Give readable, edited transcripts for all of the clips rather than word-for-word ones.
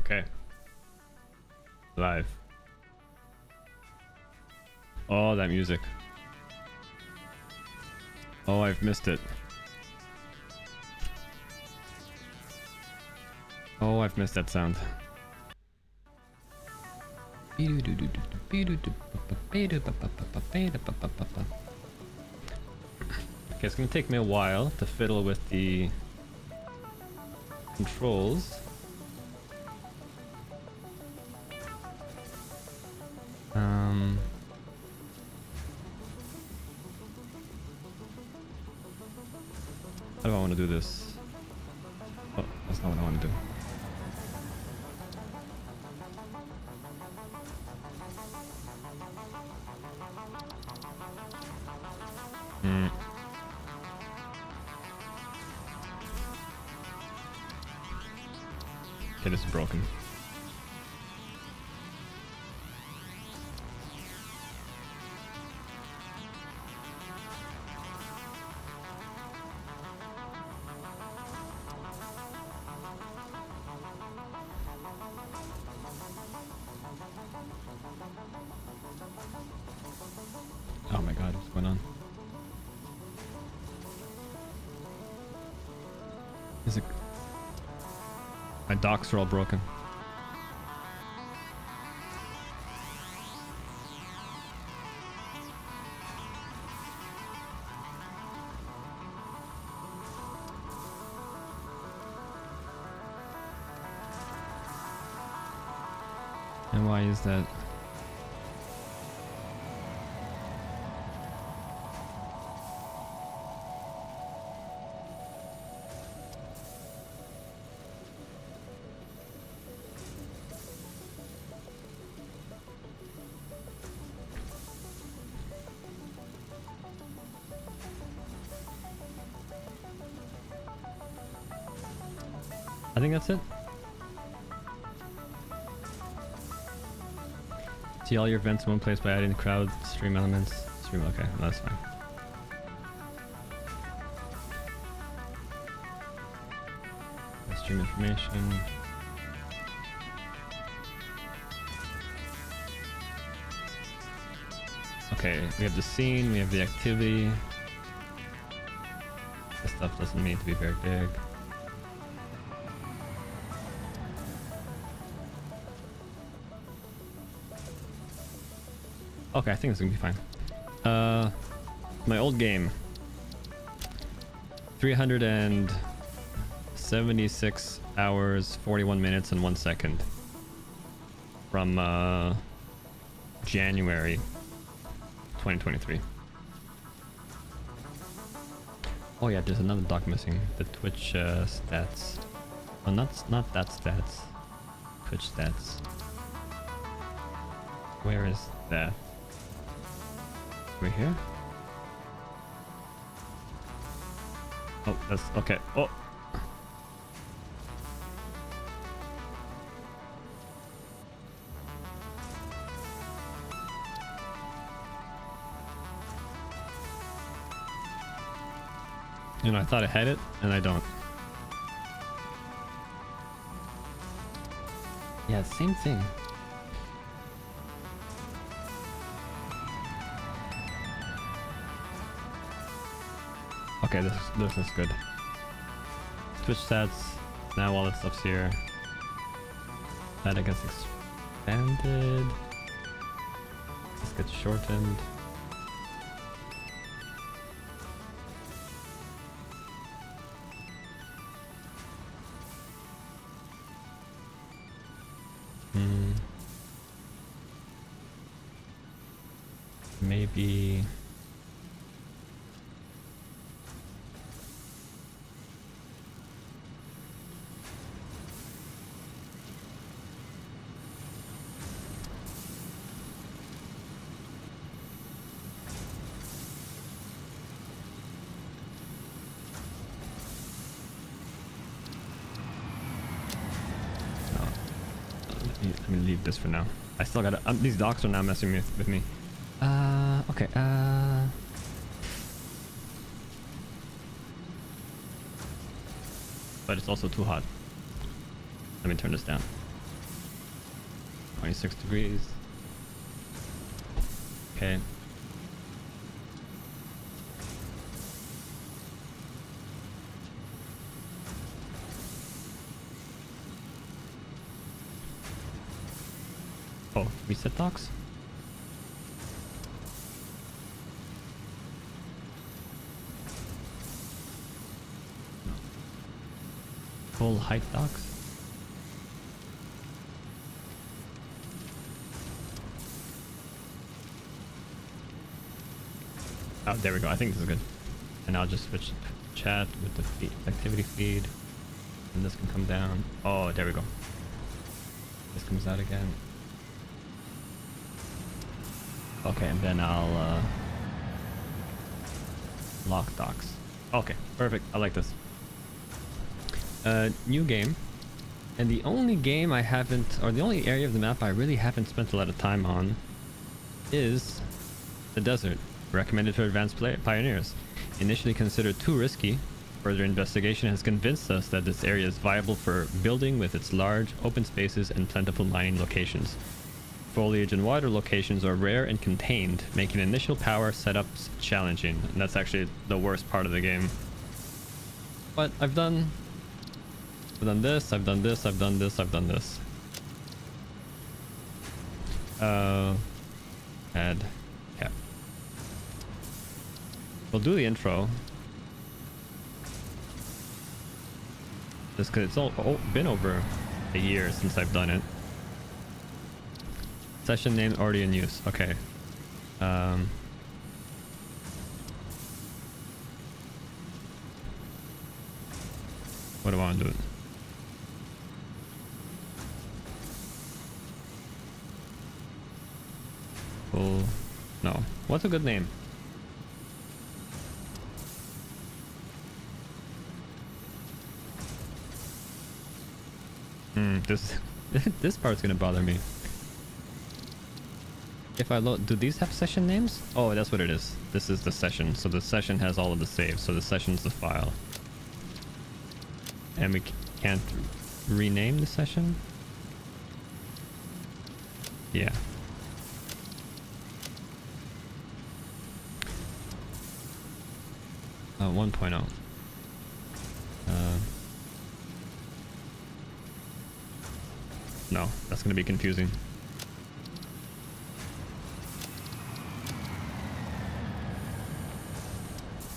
Okay. Live. Oh, that music. Oh, I've missed it. Oh, I've missed that sound. Okay, it's gonna take me a while to fiddle with the controls. How do I want to do this? Oh, that's not what I want to do. Okay, this is broken. Oh my god, what's going on? Is it... My docks are all broken. And why is that? I think that's it. See all your events in one place by adding the crowd stream elements. Stream, okay, that's fine. Stream information. Okay, we have the scene, we have the activity. This stuff doesn't need to be very big. Okay, I think it's gonna be fine. My old game. 376 hours, 41 minutes, and 1 second. From, January 2023. Oh yeah, there's another doc missing. The Twitch, stats. Oh, not that stats. Twitch stats. Where is that? We're here? Oh, that's okay. Oh! You know, I thought I had it, and I don't. Yeah, same thing. Okay, this is good. Twitch stats. Now all that stuff's here. That gets expanded. This gets shortened. Maybe... Let me leave this for now. I still gotta... these docs are now messing with me. Okay, but it's also too hot. Let me turn this down. 26 degrees. Okay. Oh, reset docks? Full height docks? Oh, there we go. I think this is good. And I'll just switch chat with the activity feed. And this can come down. Oh, there we go. This comes out again. Okay, and then I'll lock docks. Okay, perfect. I like this. New game. And the only game I haven't, or the only area of the map I really haven't spent a lot of time on is the desert. Recommended for advanced pioneers. Initially considered too risky, further investigation has convinced us that this area is viable for building with its large open spaces and plentiful mining locations. Foliage and water locations are rare and contained, making initial power setups challenging. And that's actually the worst part of the game. But I've done this, I've done this, I've done this, I've done this. Add. Yeah. We'll do the intro. Just because it's all been over a year since I've done it. Session name already in use. Okay. What do I want to do? Full. No. What's a good name? This part's gonna bother me. If I load, do these have session names? Oh, that's what it is. This is the session. So the session has all of the saves. So the session's the file. And we can't rename the session? Yeah. Oh, 1.0. No, that's going to be confusing.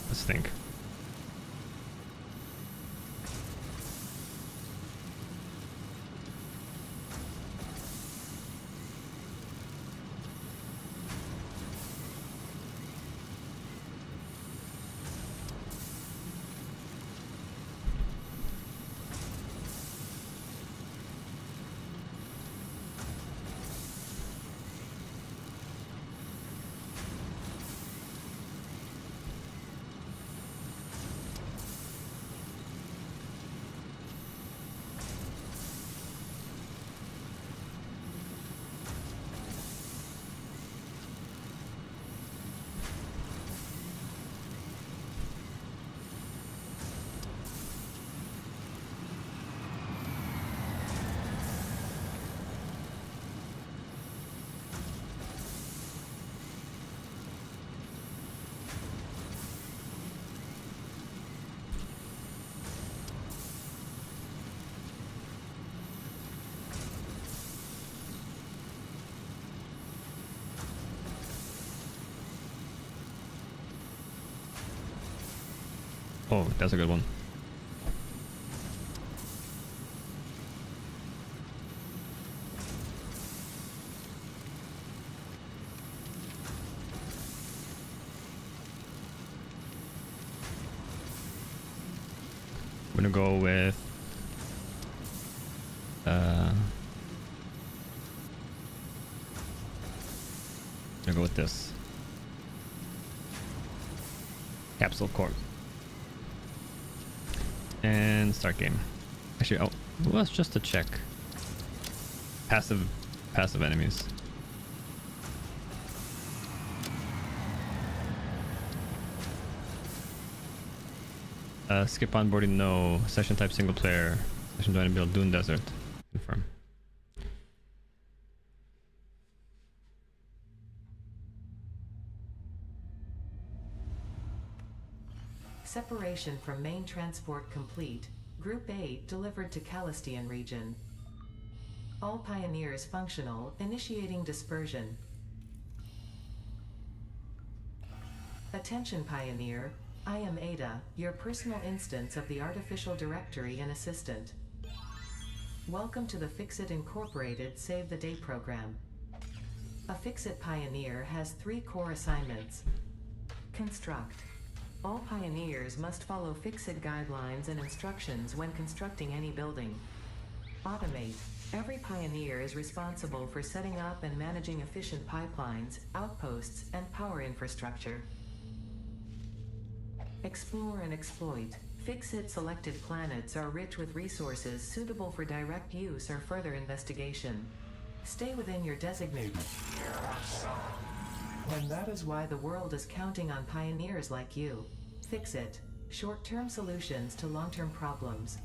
Let's think. Oh, that's a good one. I'm gonna go with this capsule core and start game. Actually, oh, well, it's just to check passive enemies. Skip onboarding, no. Session type single player. Session join and build Dune Desert. Confirm. Separation from main transport complete. Group 8 delivered to Calistian region. All pioneers functional, initiating dispersion. Attention Pioneer, I am Ada, your personal instance of the artificial directory and assistant. Welcome to the Fixit Incorporated Save the Day program. A Fixit Pioneer has 3 core assignments. Construct. All pioneers must follow Fixit guidelines and instructions when constructing any building. Automate. Every pioneer is responsible for setting up and managing efficient pipelines, outposts, and power infrastructure. Explore and exploit. Fixit selected planets are rich with resources suitable for direct use or further investigation. Stay within your designated. And that is why the world is counting on pioneers like you. Fixit. Short-term solutions to long-term problems.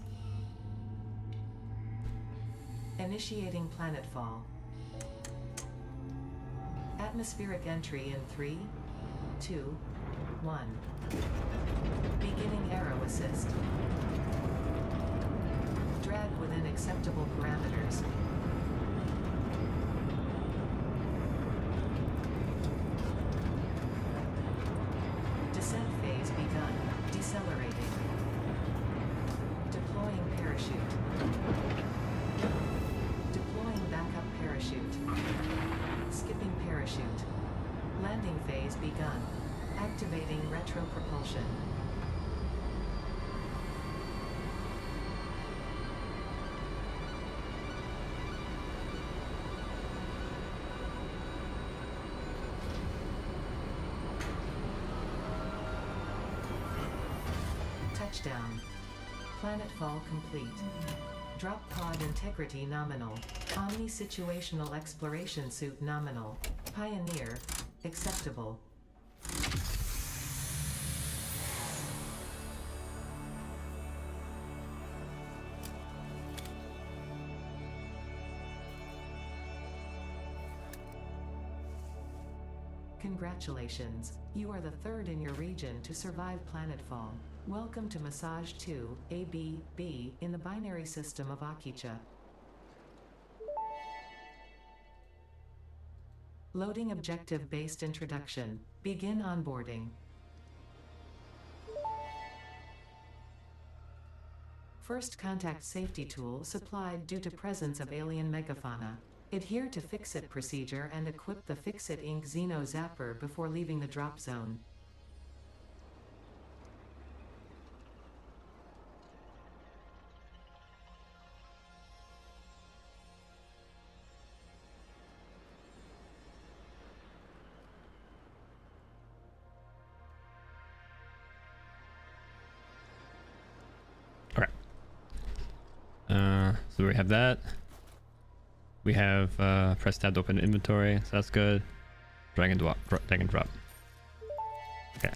Initiating planetfall. Atmospheric entry in 3, 2, 1. Beginning aero assist. Drag within acceptable parameters. Descent phase begun. Decelerating. Deploying parachute. Deploying backup parachute. Skipping parachute. Landing phase begun. Activating retro propulsion. Touchdown. Planetfall complete. Drop pod integrity nominal. Omni situational exploration suit nominal. Pioneer. Acceptable. Congratulations, you are the 3rd in your region to survive planetfall. Welcome to Massage 2, AB-B, in the binary system of Akicha. Loading objective-based introduction. Begin onboarding. First contact safety tool supplied due to presence of alien megafauna. Adhere to Fixit procedure and equip the Fixit Inc. Xeno Zapper before leaving the drop zone. Okay. So we have that. We have press tab to open inventory, so that's good. Drag and drop. Drag and drop. Okay.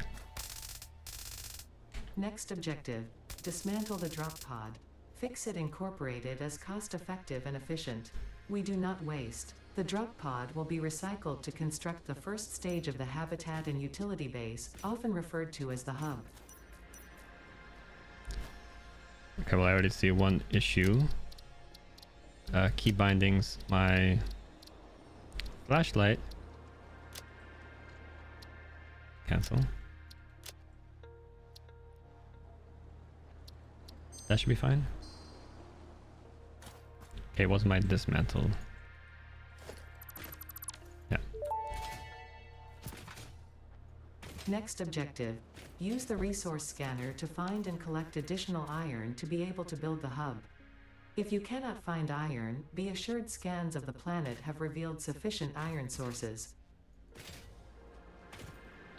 Next objective. Dismantle the drop pod. Fixit Incorporated is cost-effective and efficient. We do not waste. The drop pod will be recycled to construct the first stage of the habitat and utility base, often referred to as the hub. Okay, well I already see one issue. Key bindings, my flashlight. Cancel. That should be fine. Okay, was my dismantled? Yeah. Next objective. Use the resource scanner to find and collect additional iron to be able to build the hub. If you cannot find iron, be assured scans of the planet have revealed sufficient iron sources.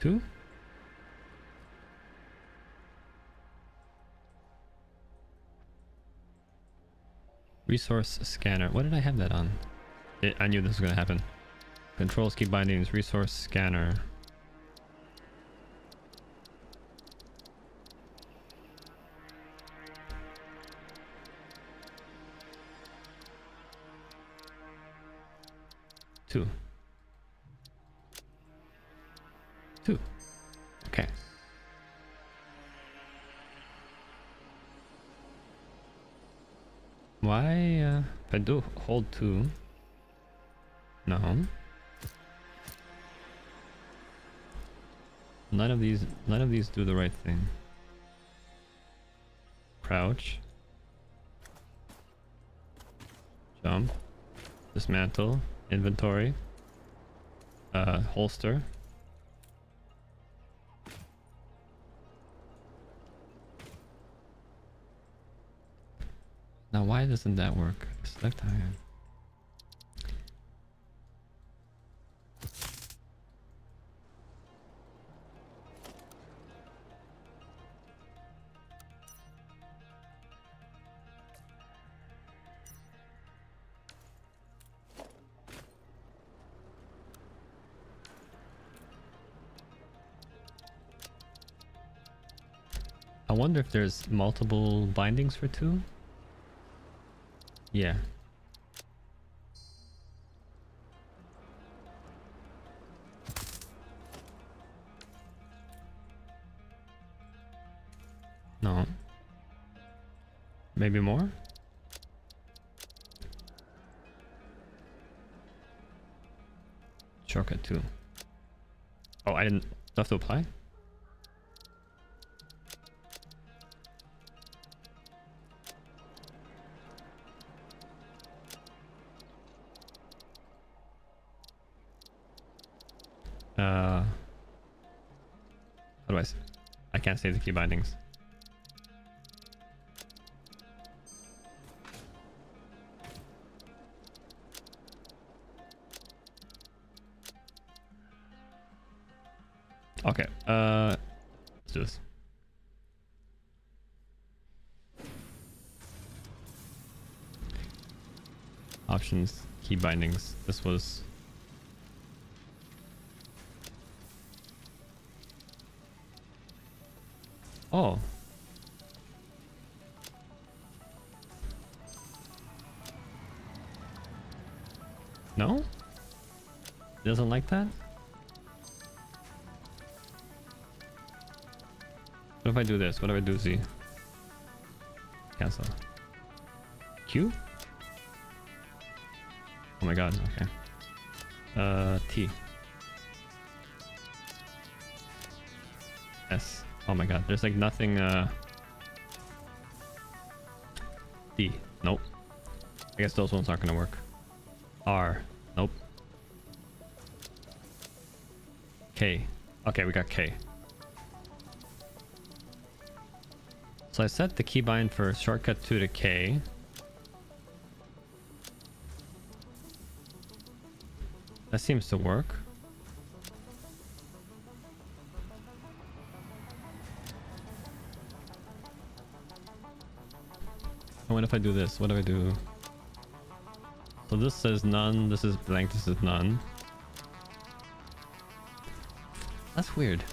2? Resource scanner. What did I have that on? I knew this was going to happen. Controls, key bindings, resource scanner. Two. Okay. Why, if I do hold 2... No. None of these do the right thing. Crouch. Jump. Dismantle. Inventory. Holster. Now why doesn't that work? Select iron. I wonder if there's multiple bindings for 2? Yeah. No. Maybe more? Shortcut 2. Oh, I didn't... Do I have to apply? How do I can't save the key bindings. Okay, let's do this. Options, key bindings. This was... Oh. No? It doesn't like that? What if I do this? What if I do Z? Cancel. Q? Oh my god, okay. T. S. Oh my god, there's like nothing, D. Nope. I guess those ones aren't gonna work. R. Nope. K. Okay, we got K. So I set the keybind for shortcut 2 to K. That seems to work. And what if I do this? What do I do? So this says none, this is blank, this is none. That's weird.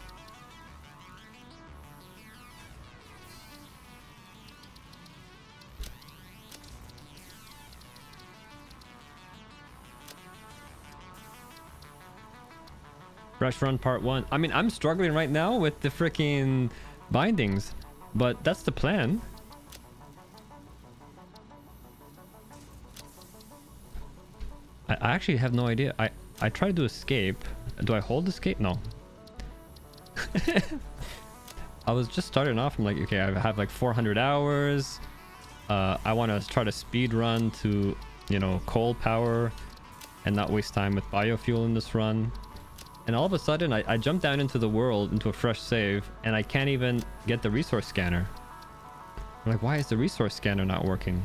Rush Run Part 1. I mean, I'm struggling right now with the freaking bindings, but that's the plan. I actually have no idea. I try to do escape. Do I hold escape? No. I was just starting off. I'm like, okay, I have like 400 hours. I want to try to speed run to, you know, coal power and not waste time with biofuel in this run. And all of a sudden, I jump down into the world, into a fresh save, and I can't even get the resource scanner. I'm like, why is the resource scanner not working?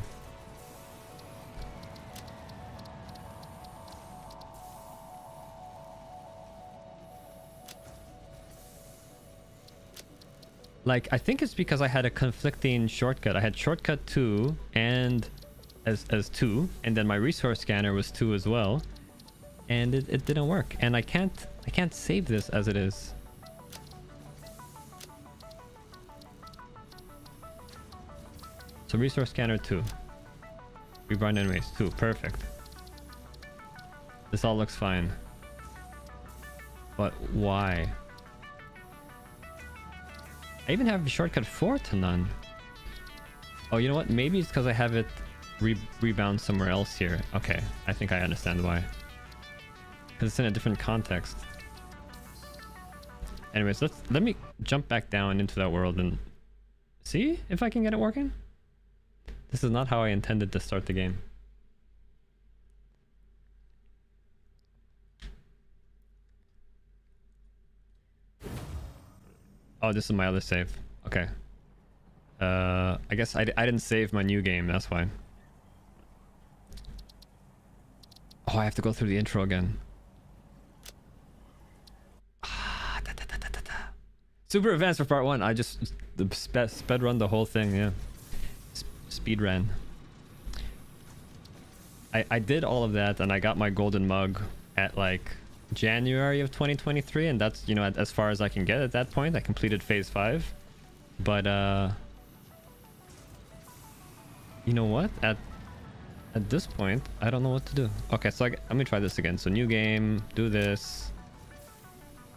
Like, I think it's because I had a conflicting shortcut. I had shortcut 2 and as 2, and then my resource scanner was 2 as well. And it didn't work. And I can't save this as it is. So resource scanner 2. We run anyways 2. Perfect. This all looks fine. But why? I even have shortcut 4 to none. Oh, you know what? Maybe it's because I have it rebound somewhere else here. Okay, I think I understand why. Because it's in a different context. Anyways, let me jump back down into that world and see if I can get it working. This is not how I intended to start the game. Oh, this is my other save. Okay. I guess I didn't save my new game, that's why. Oh, I have to go through the intro again. Super advanced for part 1. I just sped run the whole thing, yeah. Speed ran. I did all of that and I got my golden mug at like January of 2023, and that's, you know, as far as I can get at that point. I completed phase 5. But you know what? At this point, I don't know what to do. Okay, so let me try this again. So new game, do this.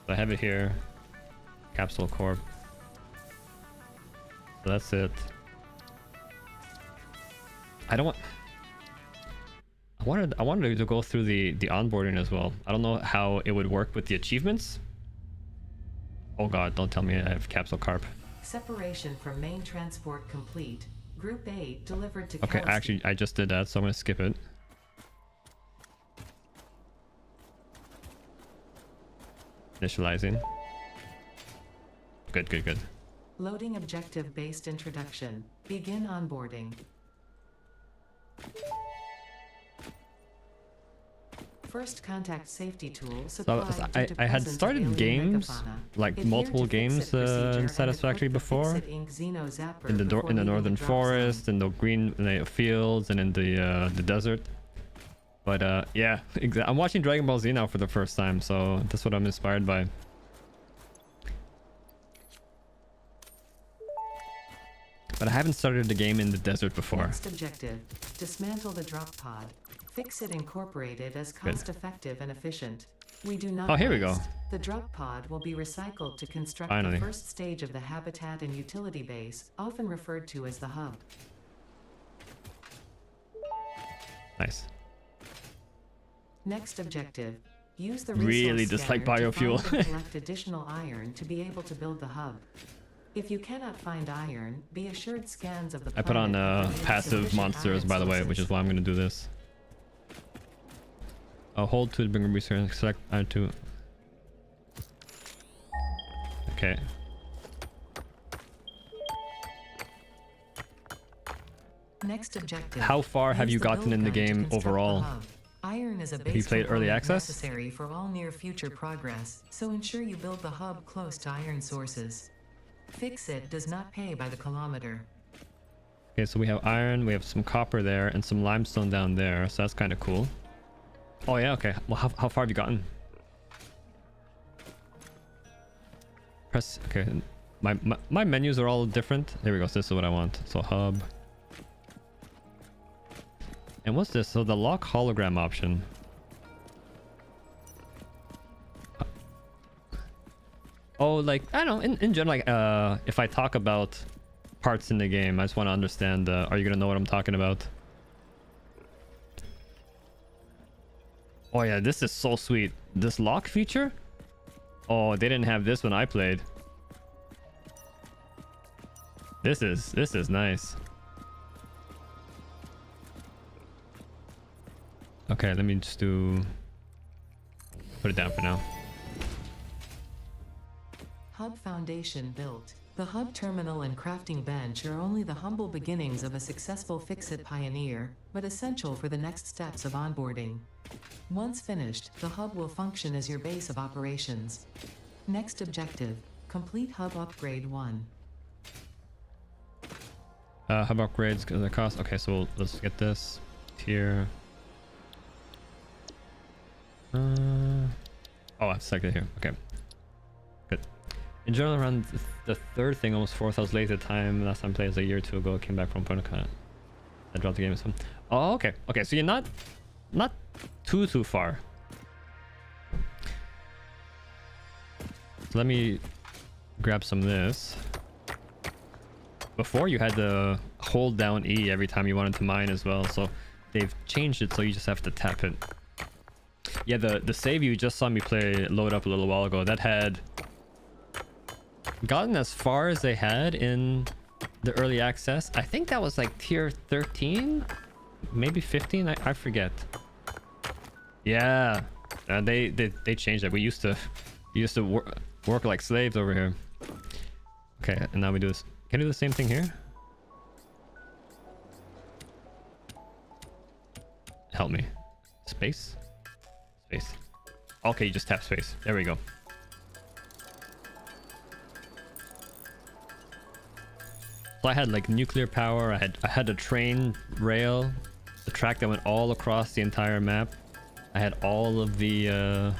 So I have it here. Capsule Corp. So that's it. I wanted to go through the onboarding as well. I don't know how it would work with the achievements. Oh god, don't tell me I have Capsule Carp. Separation from main transport complete. Group 8 delivered to Okay, Kowski. actually I just did that, so I'm gonna skip it. Initializing. Good. Loading objective-based introduction. Begin onboarding. First contact safety tool So supplied due to I had presence of started alien games, megafauna. like Adhere multiple to games Fix-It procedure in and Satisfactory equip the before. Fix-It Inc. Xeno Zapper In the before in the leaving northern drop zone. forest, in the green fields, and in the desert. But yeah, I'm watching Dragon Ball Z now for the first time, so that's what I'm inspired by. But I haven't started the game in the desert before. Next objective: dismantle the drop pod. Fix-It Incorporated as cost-effective and efficient. We do not. Oh, here we go. waste. The drop pod will be recycled to construct Finally. the first stage of the habitat and utility base, often referred to as the hub. Nice. Next objective: use the Really resource dislike scanner to biofuel. find and collect additional iron to be able to build the hub. If you cannot find iron, be assured scans of the I put on planet have revealed passive sufficient monsters, iron by the way, sources. which is why I'm gonna do this. I'll hold to bring research, select to. Okay. Next objective. How far have Use you the gotten build in the guide to game construct the overall? hub. Iron is a you base played early component access? necessary for all near future progress, so ensure you build the hub close to iron sources. Fix-It does not pay by the kilometer. Okay, so we have iron, we have some copper there, and some limestone down there, so that's kind of cool. Oh yeah, okay. Well, how far have you gotten? Press, okay. My menus are all different. There we go, so this is what I want. So hub. And what's this? So the lock hologram option. Oh, like, I don't know, in general, like, if I talk about parts in the game, I just want to understand, are you gonna know what I'm talking about? Oh yeah, this is so sweet. This lock feature? Oh, they didn't have this when I played. This is nice. Okay, let me just put it down for now. Hub foundation built. The hub terminal and crafting bench are only the humble beginnings of a successful Fix-It pioneer, but essential for the next steps of onboarding. Once finished, the hub will function as your base of operations. Next objective: complete hub upgrade 1. Hub upgrades, the cost. Okay, so let's get this here. Oh, I've selected here. Okay. Good. In general, around the third thing, almost fourth, I was late at the time. Last time I played was a year or two ago. Came back from Punta. I dropped the game. Oh, okay. Okay, so you're not too far. So let me grab some of this. before you had to hold down E every time you wanted to mine as well. So they've changed it so you just have to tap it. Yeah, the save you just saw me play load up a little while ago, that had gotten as far as they had in the early access. I think that was like tier 13, maybe 15. I forget. Yeah, they changed it. We used to work like slaves over here. Okay, and now we do this. Can I do the same thing here? Help me. Space. Space. Okay, you just tap space. There we go. So I had like nuclear power. I had a train rail, the track that went all across the entire map. I had all of the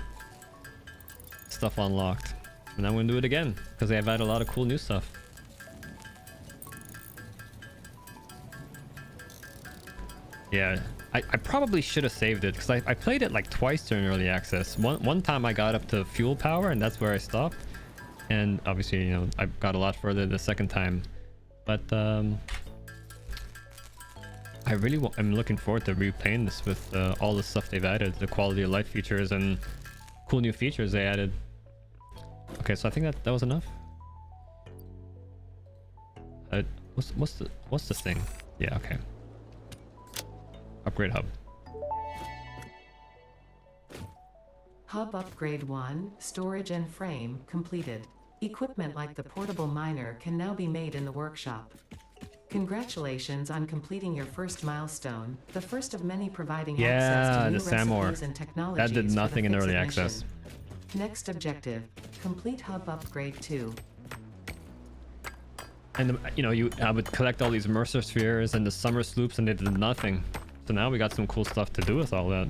stuff unlocked, and I'm gonna do it again because they have added a lot of cool new stuff. Yeah, I probably should have saved it because I played it like twice during early access. One time I got up to fuel power and that's where I stopped, and obviously, you know, I got a lot further the second time. But I really am looking forward to replaying this with all the stuff they've added, the quality of life features and cool new features they added. Okay, so I think that was enough. What's this thing? Yeah, okay. Upgrade hub. Hub upgrade 1, storage and frame, completed. Equipment like the portable miner can now be made in the workshop. Congratulations on completing your first milestone, the first of many providing access to new recipes and technologies. That did nothing in early access. Next objective, complete hub upgrade 2. And you know, I would collect all these Mercer spheres and the summer sloops and they did nothing. So now we got some cool stuff to do with all that.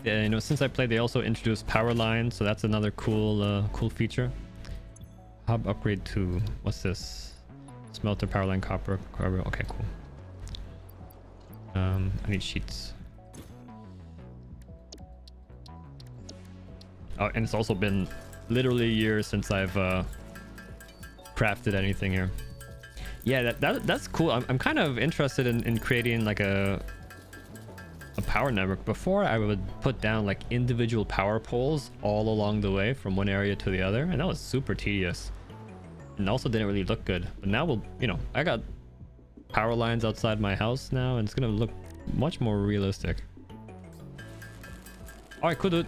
Yeah, you know, since I played, they also introduced power lines, so that's another cool cool feature. Hub upgrade 2. What's this? Smelter, power line, copper. Okay, cool. I need sheets. Oh, and it's also been literally years since I've crafted anything here. Yeah, that's cool. I'm kind of interested in creating like a power network. Before, I would put down like individual power poles all along the way from one area to the other, and that was super tedious and also didn't really look good. But now we'll, you know, I got power lines outside my house now, and it's gonna look much more realistic. All right, cool, dude.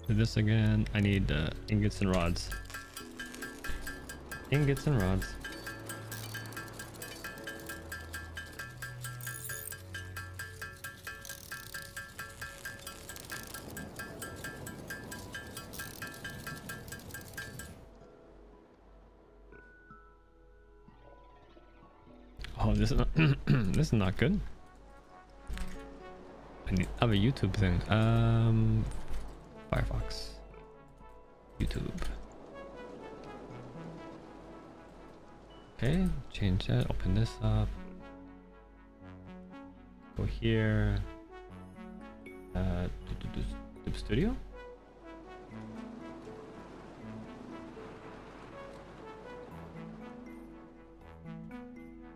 Do this again. I need ingots and rods. Ingots and rods. Oh, this is not this is not good. I need have a YouTube thing. Firefox, YouTube. Okay, change that. Open this up. Go here. Do Studio.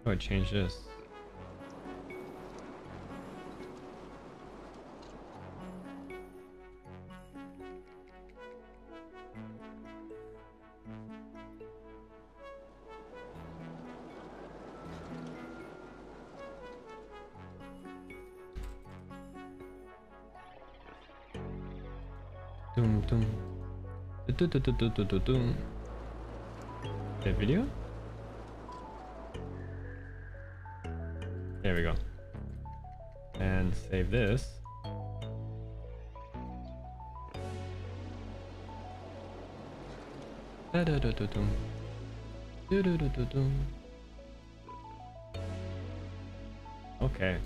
Oh, I change this. Doom doom. Doom. The video? There we go. Save this. Da-da-da-da-dum. Do-do-do-do-dum. Okay.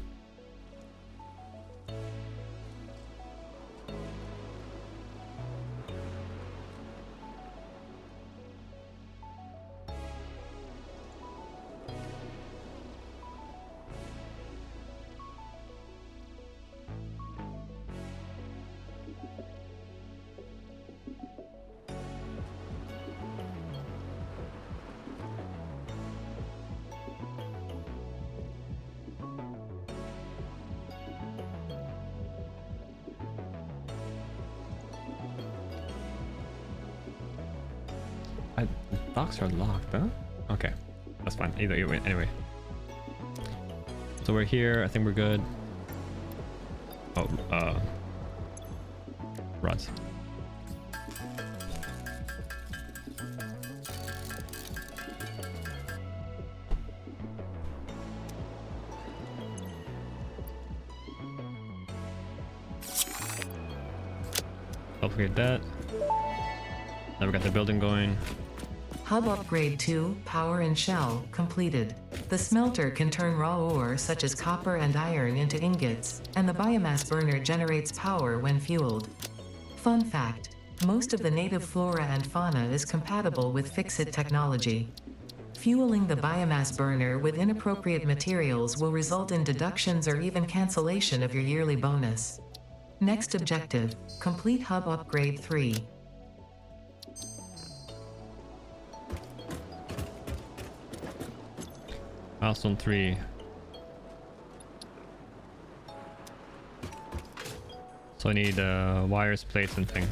The docks are locked, huh? Okay, that's fine. Either way, anyway. So we're here. I think we're good. Oh, rods. Don't forget that. Now we got the building going. Hub upgrade 2, power and shell, completed. The smelter can turn raw ore such as copper and iron into ingots, and the biomass burner generates power when fueled. Fun fact, most of the native flora and fauna is compatible with Fixit technology. Fueling the biomass burner with inappropriate materials will result in deductions or even cancellation of your yearly bonus. Next objective, complete hub upgrade 3. Milestone 3. So I need wires, plates, and thing.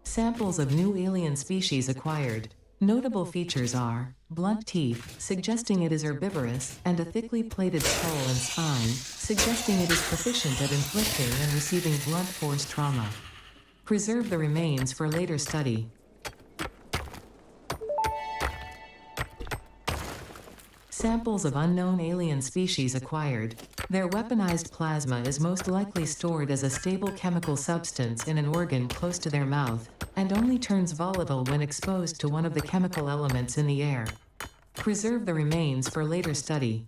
Samples of new alien species acquired. Notable features are blunt teeth, suggesting it is herbivorous, and a thickly plated skull and spine, suggesting it is proficient at inflicting and receiving blunt force trauma. Preserve the remains for later study. Samples of unknown alien species acquired. Their weaponized plasma is most likely stored as a stable chemical substance in an organ close to their mouth, and only turns volatile when exposed to one of the chemical elements in the air. Preserve the remains for later study.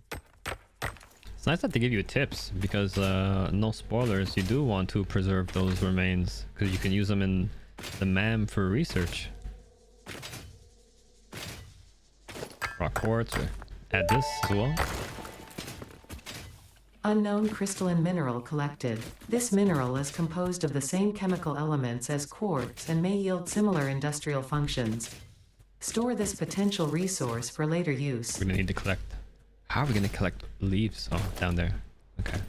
It's nice that they give you tips because no spoilers. You do want to preserve those remains because you can use them in the MAM for research. Rock quartz, or add this as well. Unknown crystalline mineral collected. This mineral is composed of the same chemical elements as quartz and may yield similar industrial functions. Store this potential resource for later use. We're gonna need to collect. How are we gonna collect leaves? Oh, down there. Okay.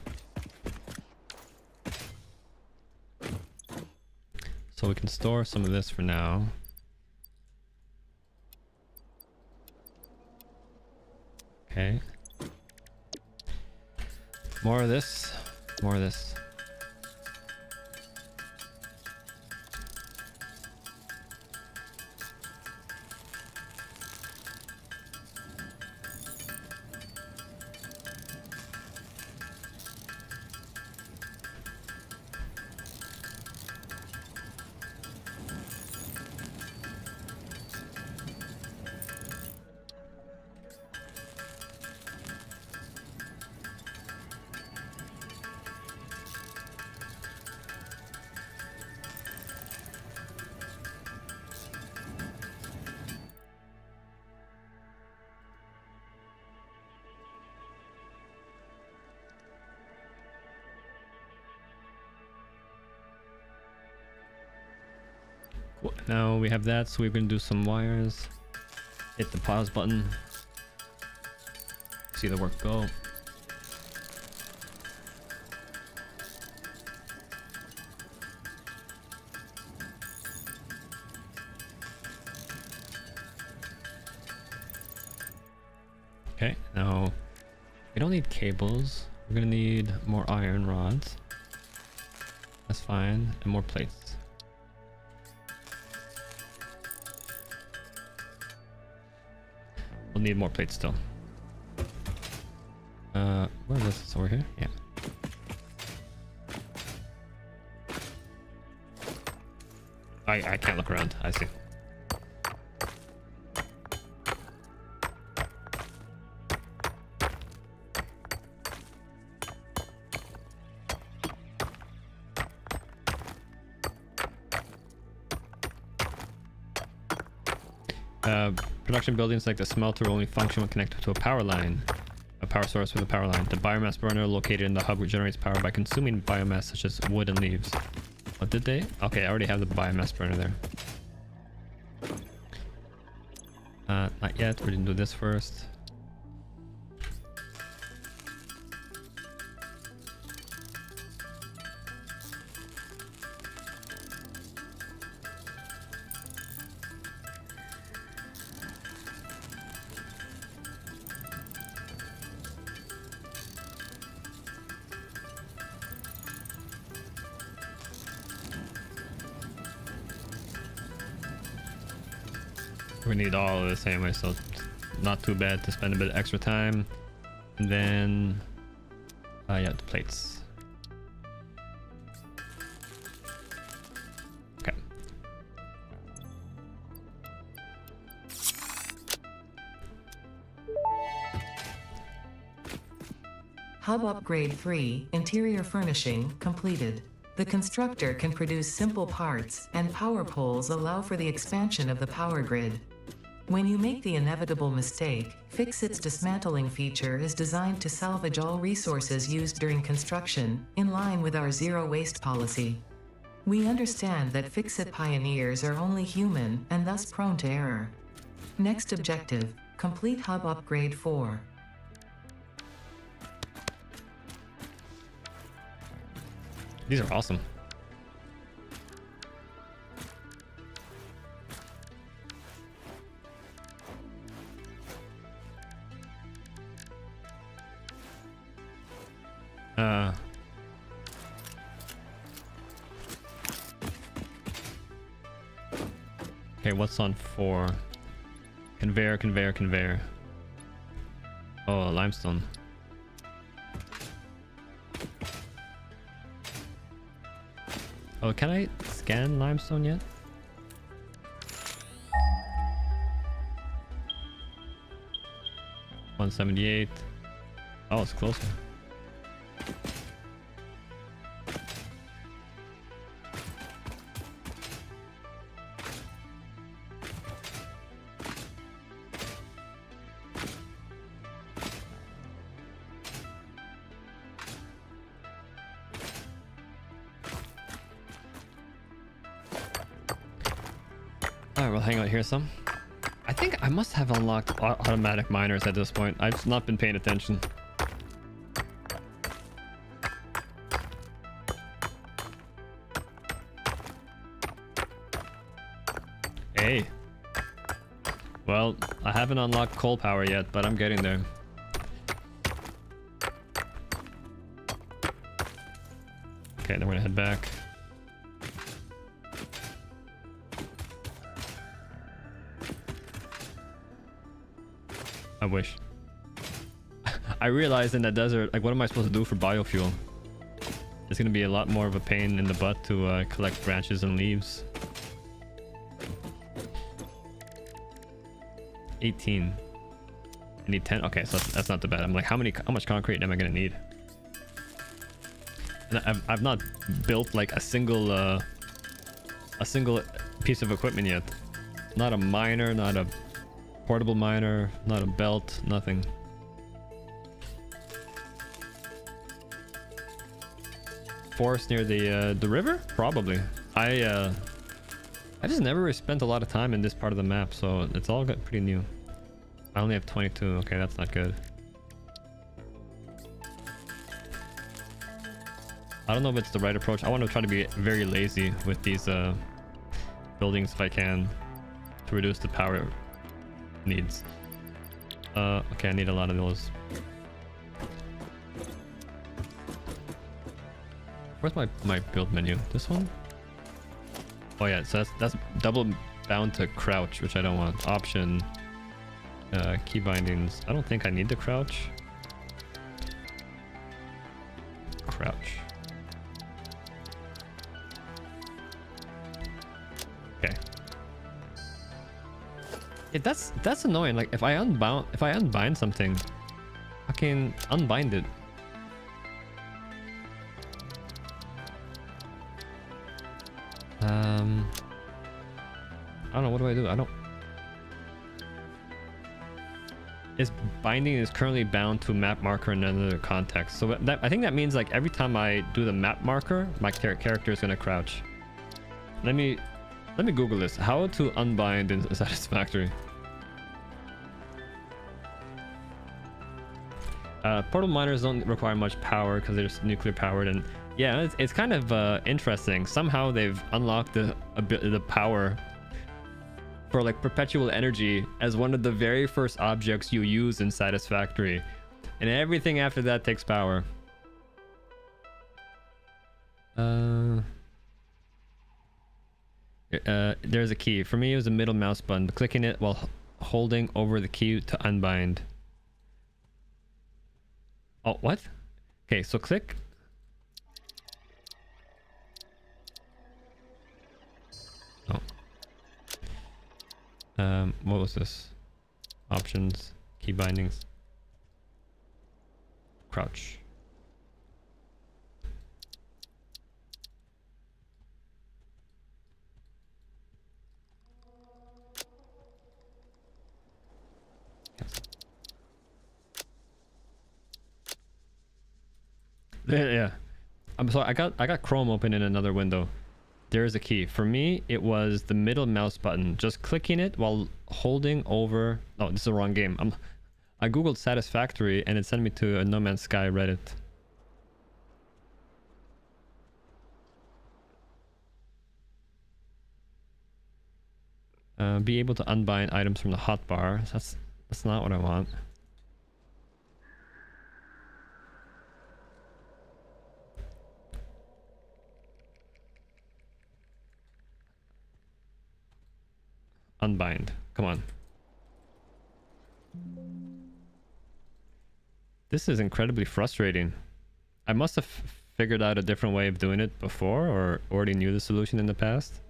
So we can store some of this for now. Okay. More of this. More of this. Cool. Now we have that, so we're gonna do some wires. Hit the pause button. See the work go. Okay, now we don't need cables. We're gonna need more iron rods. That's fine, and more plates. We'll need more plates still. Where was this? Over here? Yeah. I can't look around. I see. Production buildings like the smelter will only function when connected to a power line. A power source with a power line. The biomass burner located in the hub generates power by consuming biomass such as wood and leaves. Oh, did they? Okay, I already have the biomass burner there. Not yet. We're gonna do this first. We need all of this anyway, so it's not too bad to spend a bit of extra time. And then, yeah, the plates. Okay. Hub Upgrade 3, Interior Furnishing, completed. The constructor can produce simple parts, and power poles allow for the expansion of the power grid. When you make the inevitable mistake, Fixit's dismantling feature is designed to salvage all resources used during construction, in line with our zero waste policy. We understand that Fixit pioneers are only human and thus prone to error. Next objective, complete Hub Upgrade 4. These are awesome. Okay, what's on 4? Conveyor, conveyor, conveyor. Oh, limestone. Oh, can I scan limestone yet? $178. Oh, it's closer. Alright, we'll hang out here some. I think I must have unlocked automatic miners at this point. I've not been paying attention. Hey. Well, I haven't unlocked coal power yet, but I'm getting there. Okay, then we're gonna head back. I wish. I realized in the desert, like, what am I supposed to do for biofuel? It's gonna be a lot more of a pain in the butt to collect branches and leaves. 18. I need 10. Okay, so that's not too bad. I'm like, how much concrete am I gonna need? And I've not built like a single piece of equipment yet. Not a miner, not a portable miner, not a belt, nothing. Forest near the river? Probably. I just never really spent a lot of time in this part of the map, so it's all got pretty new. I only have 22. Okay, that's not good. I don't know if it's the right approach. I want to try to be very lazy with these buildings if I can, to reduce the power needs. Okay, I need a lot of those. Where's my build menu? This one? Oh yeah, so that's double bound to crouch, which I don't want. Option, key bindings. I don't think I need the crouch. Crouch. Okay. Yeah, that's annoying. Like if I unbind something, I can unbind it. I don't know. What do I do? I don't. Its binding is currently bound to map marker in another context. So I think that means like every time I do the map marker, my character is gonna crouch. Let me Google this. How to unbind in Satisfactory. Portable miners don't require much power because they're just nuclear powered, and yeah, it's kind of interesting. Somehow they've unlocked the power for like perpetual energy as one of the very first objects you use in Satisfactory, and everything after that takes power. There's a key. For me, it was a middle mouse button. Clicking it while holding over the key to unbind. Oh, what? Okay, so click. Oh. What was this? Options, key bindings. Crouch. Yeah. I'm sorry, I got Chrome open in another window. There is a key. For me, it was the middle mouse button. Just clicking it while holding over... Oh, this is the wrong game. I googled Satisfactory and it sent me to a No Man's Sky Reddit. Be able to unbind items from the hotbar. That's not what I want. Unbind. Come on. This is incredibly frustrating. I must have figured out a different way of doing it before, or already knew the solution in the past.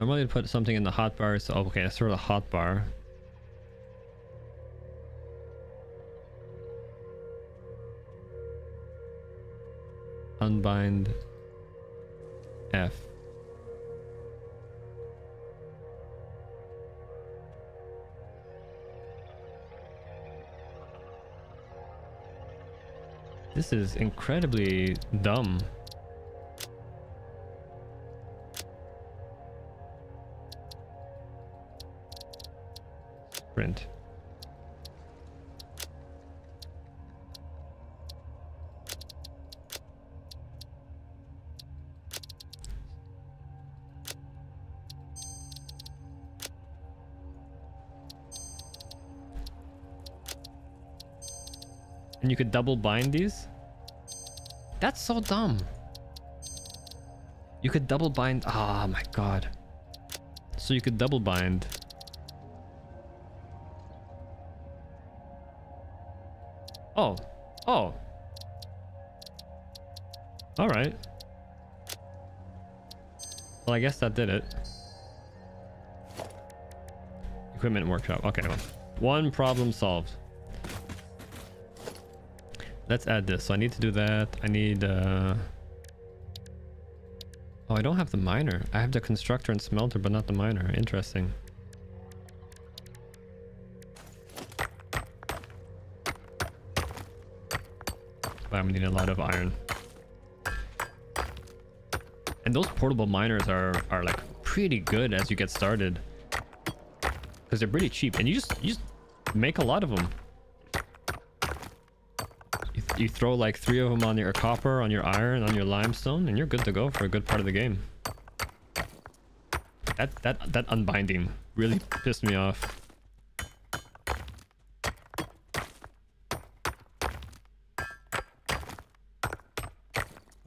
Normally I'd put something in the hotbar, so okay, that's sort of the hotbar. Unbind F. This is incredibly dumb. Sprint. And you could double bind these? That's so dumb. You could double bind. Oh my god. So you could double bind. Oh. Oh. Alright. Well, I guess that did it. Equipment workshop. Okay, well. One problem solved. Let's add this. So I need to do that. I need oh, I don't have the miner. I have the constructor and smelter, but not the miner. Interesting. But I'm gonna need a lot of iron. And those portable miners are like pretty good as you get started, because they're pretty cheap, and you just make a lot of them. You throw like 3 of them on your copper, on your iron, on your limestone, and you're good to go for a good part of the game. That unbinding really pissed me off.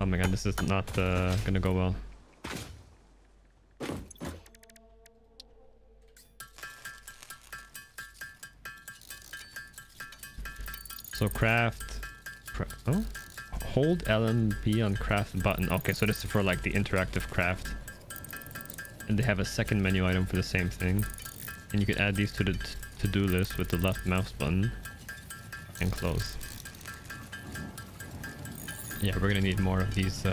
Oh my god, this is not gonna go well. So oh, hold LMB on craft button. Okay, so this is for like the interactive craft. And they have a second menu item for the same thing. And you can add these to the to-do list with the left mouse button and close. Yeah, we're gonna need more of these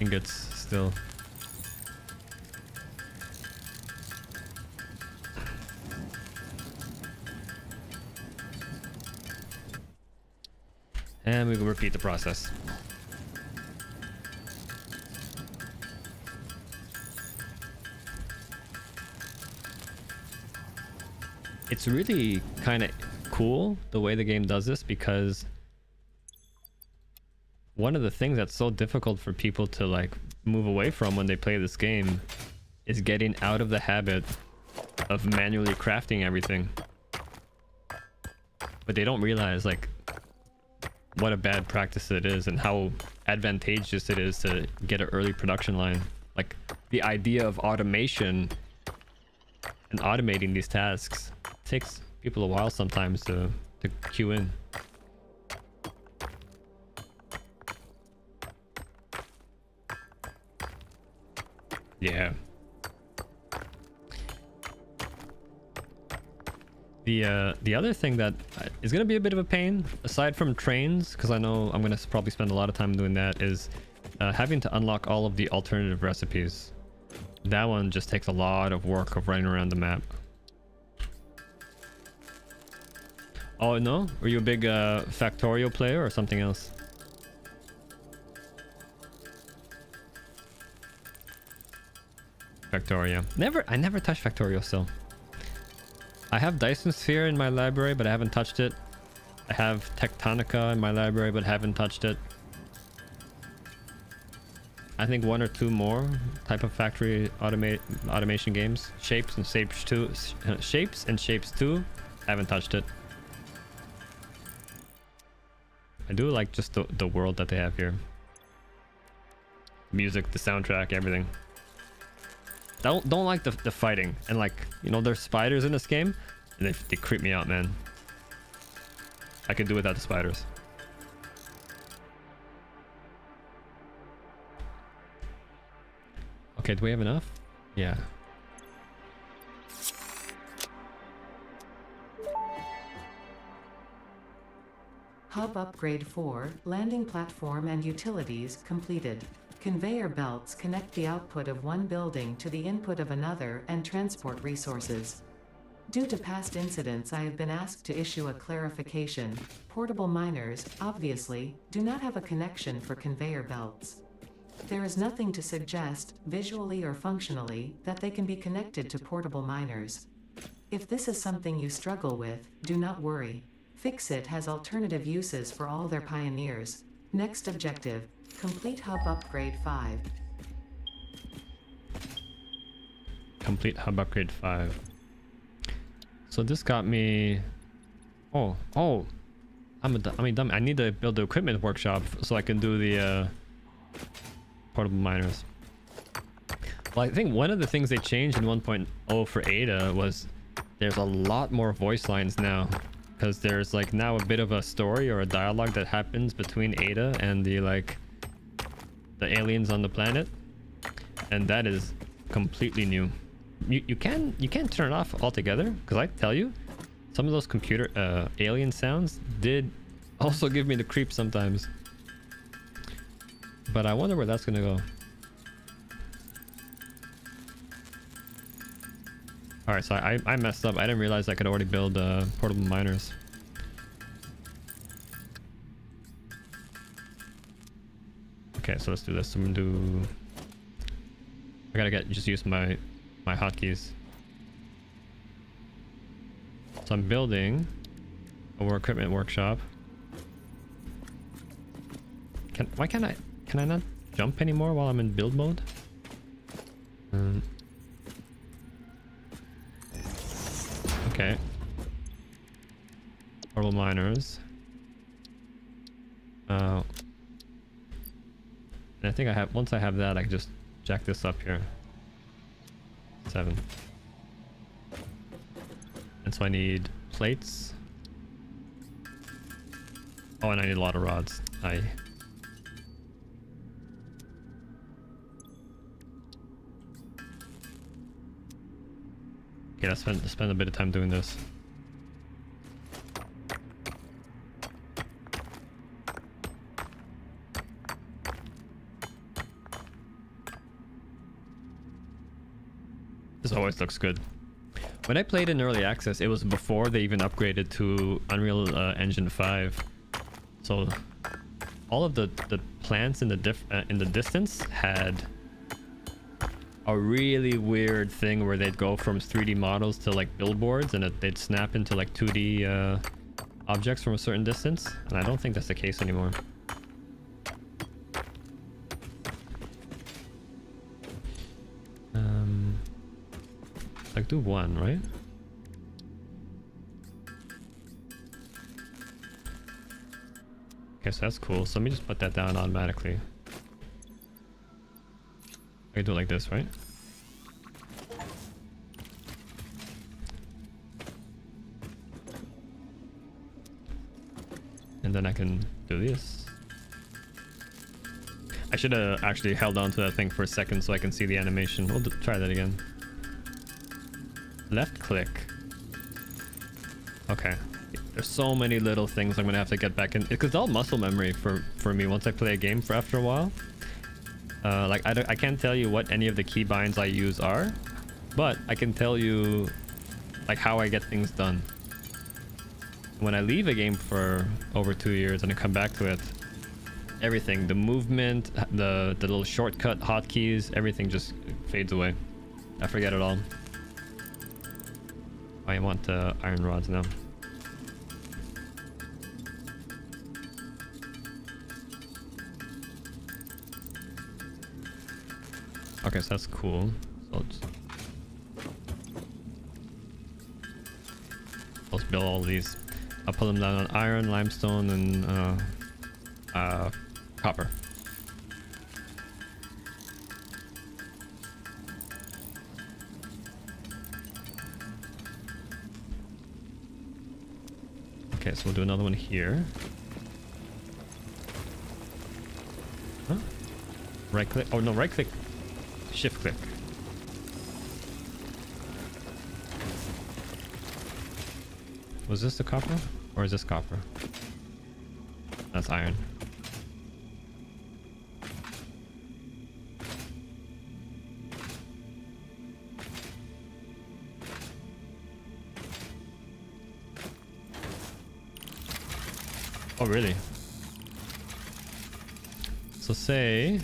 ingots still. And we will repeat the process. It's really kind of cool the way the game does this, because one of the things that's so difficult for people to like move away from when they play this game is getting out of the habit of manually crafting everything. But they don't realize like what a bad practice it is and how advantageous it is to get an early production line. Like the idea of automation and automating these tasks takes people a while sometimes to queue in. Yeah. The other thing that is going to be a bit of a pain, aside from trains, because I know I'm going to probably spend a lot of time doing that, is having to unlock all of the alternative recipes. That one just takes a lot of work of running around the map. Oh no? Were you a big Factorio player or something else? Factorio. I never touched Factorio still. I have Dyson Sphere in my library, but I haven't touched it. I have Tectonica in my library, but haven't touched it. I think 1 or 2 more type of factory automation games. Shapes and Shapes 2. Haven't touched it. I do like just the world that they have here. Music, the soundtrack, everything. Don't like the fighting, and like, you know, there's spiders in this game and they creep me out, man. I could do without the spiders. Okay, do we have enough? Yeah. Hub Upgrade 4, Landing Platform and Utilities completed. Conveyor belts connect the output of one building to the input of another and transport resources. Due to past incidents, I have been asked to issue a clarification. Portable miners, obviously, do not have a connection for conveyor belts. There is nothing to suggest, visually or functionally, that they can be connected to portable miners. If this is something you struggle with, do not worry. Fixit has alternative uses for all their pioneers. Next objective, complete Hub Upgrade 5. Complete Hub Upgrade 5. So this got me... Oh, I'm dumb. I need to build the equipment workshop so I can do the portable miners. Well, I think one of the things they changed in 1.0 for Ada was there's a lot more voice lines now, because there's like now a bit of a story or a dialogue that happens between Ada and the aliens on the planet, and that is completely new. You can't turn it off altogether, because I tell you, some of those computer alien sounds did also give me the creep sometimes. But I wonder where that's gonna go. Alright, so I messed up. I didn't realize I could already build portable miners. Okay, so let's do this. I'm gonna do... I gotta just use my hotkeys. So I'm building a equipment workshop. Why can't I? Can I not jump anymore while I'm in build mode? Okay. Portable miners. And I think I have. Once I have that, I can just jack this up here. 7. And so I need plates. Oh, and I need a lot of rods. Okay, let's spend a bit of time doing this. This always looks good. When I played in early access, it was before they even upgraded to Unreal Engine 5. So all of the plants in the distance had a really weird thing where they'd go from 3D models to like billboards, and they'd snap into like 2D objects from a certain distance. And I don't think that's the case anymore. Like do 1, right? Okay, so that's cool. So let me just put that down automatically. I can do it like this, right? And then I can do this. I should have actually held on to that thing for a second so I can see the animation. We'll try that again. Left click. Okay. There's so many little things I'm gonna have to get back in, because it's all muscle memory for me once I play a game for after a while. Like I can't tell you what any of the key binds I use are, but I can tell you like how I get things done. When I leave a game for over 2 years and I come back to it, everything, the movement, the little shortcut hotkeys, everything just fades away. I forget it all. I want iron rods now. Okay, so that's cool. So let's build all these. I'll put them down on iron, limestone, and copper. Okay, so we'll do another one here. Huh? Right click. Oh no, right click. Shift click. Was this the copper? Or is this copper? That's iron. Oh, really? So say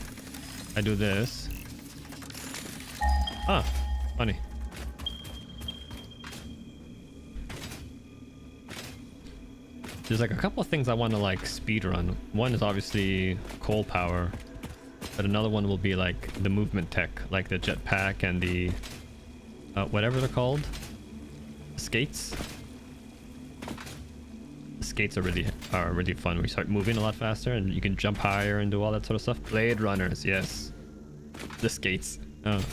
I do this. Ah, funny. There's like a couple of things I want to like speed run. One is obviously coal power, but another one will be like the movement tech, like the jetpack and the whatever they're called, skates. The skates are really fun. We start moving a lot faster, and you can jump higher and do all that sort of stuff. Blade runners, yes. The skates. Oh.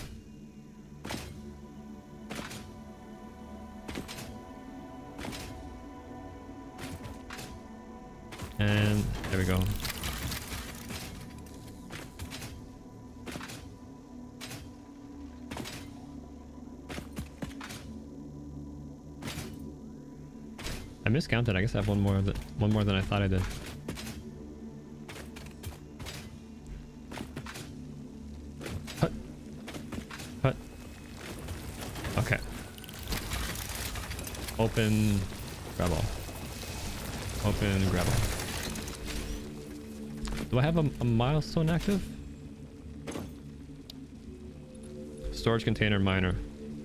And there we go. I miscounted. I guess I have one more than I thought I did. Hut. Hut. Okay. Open, grab all. Open, grab all. Do I have a milestone active? Storage container miner.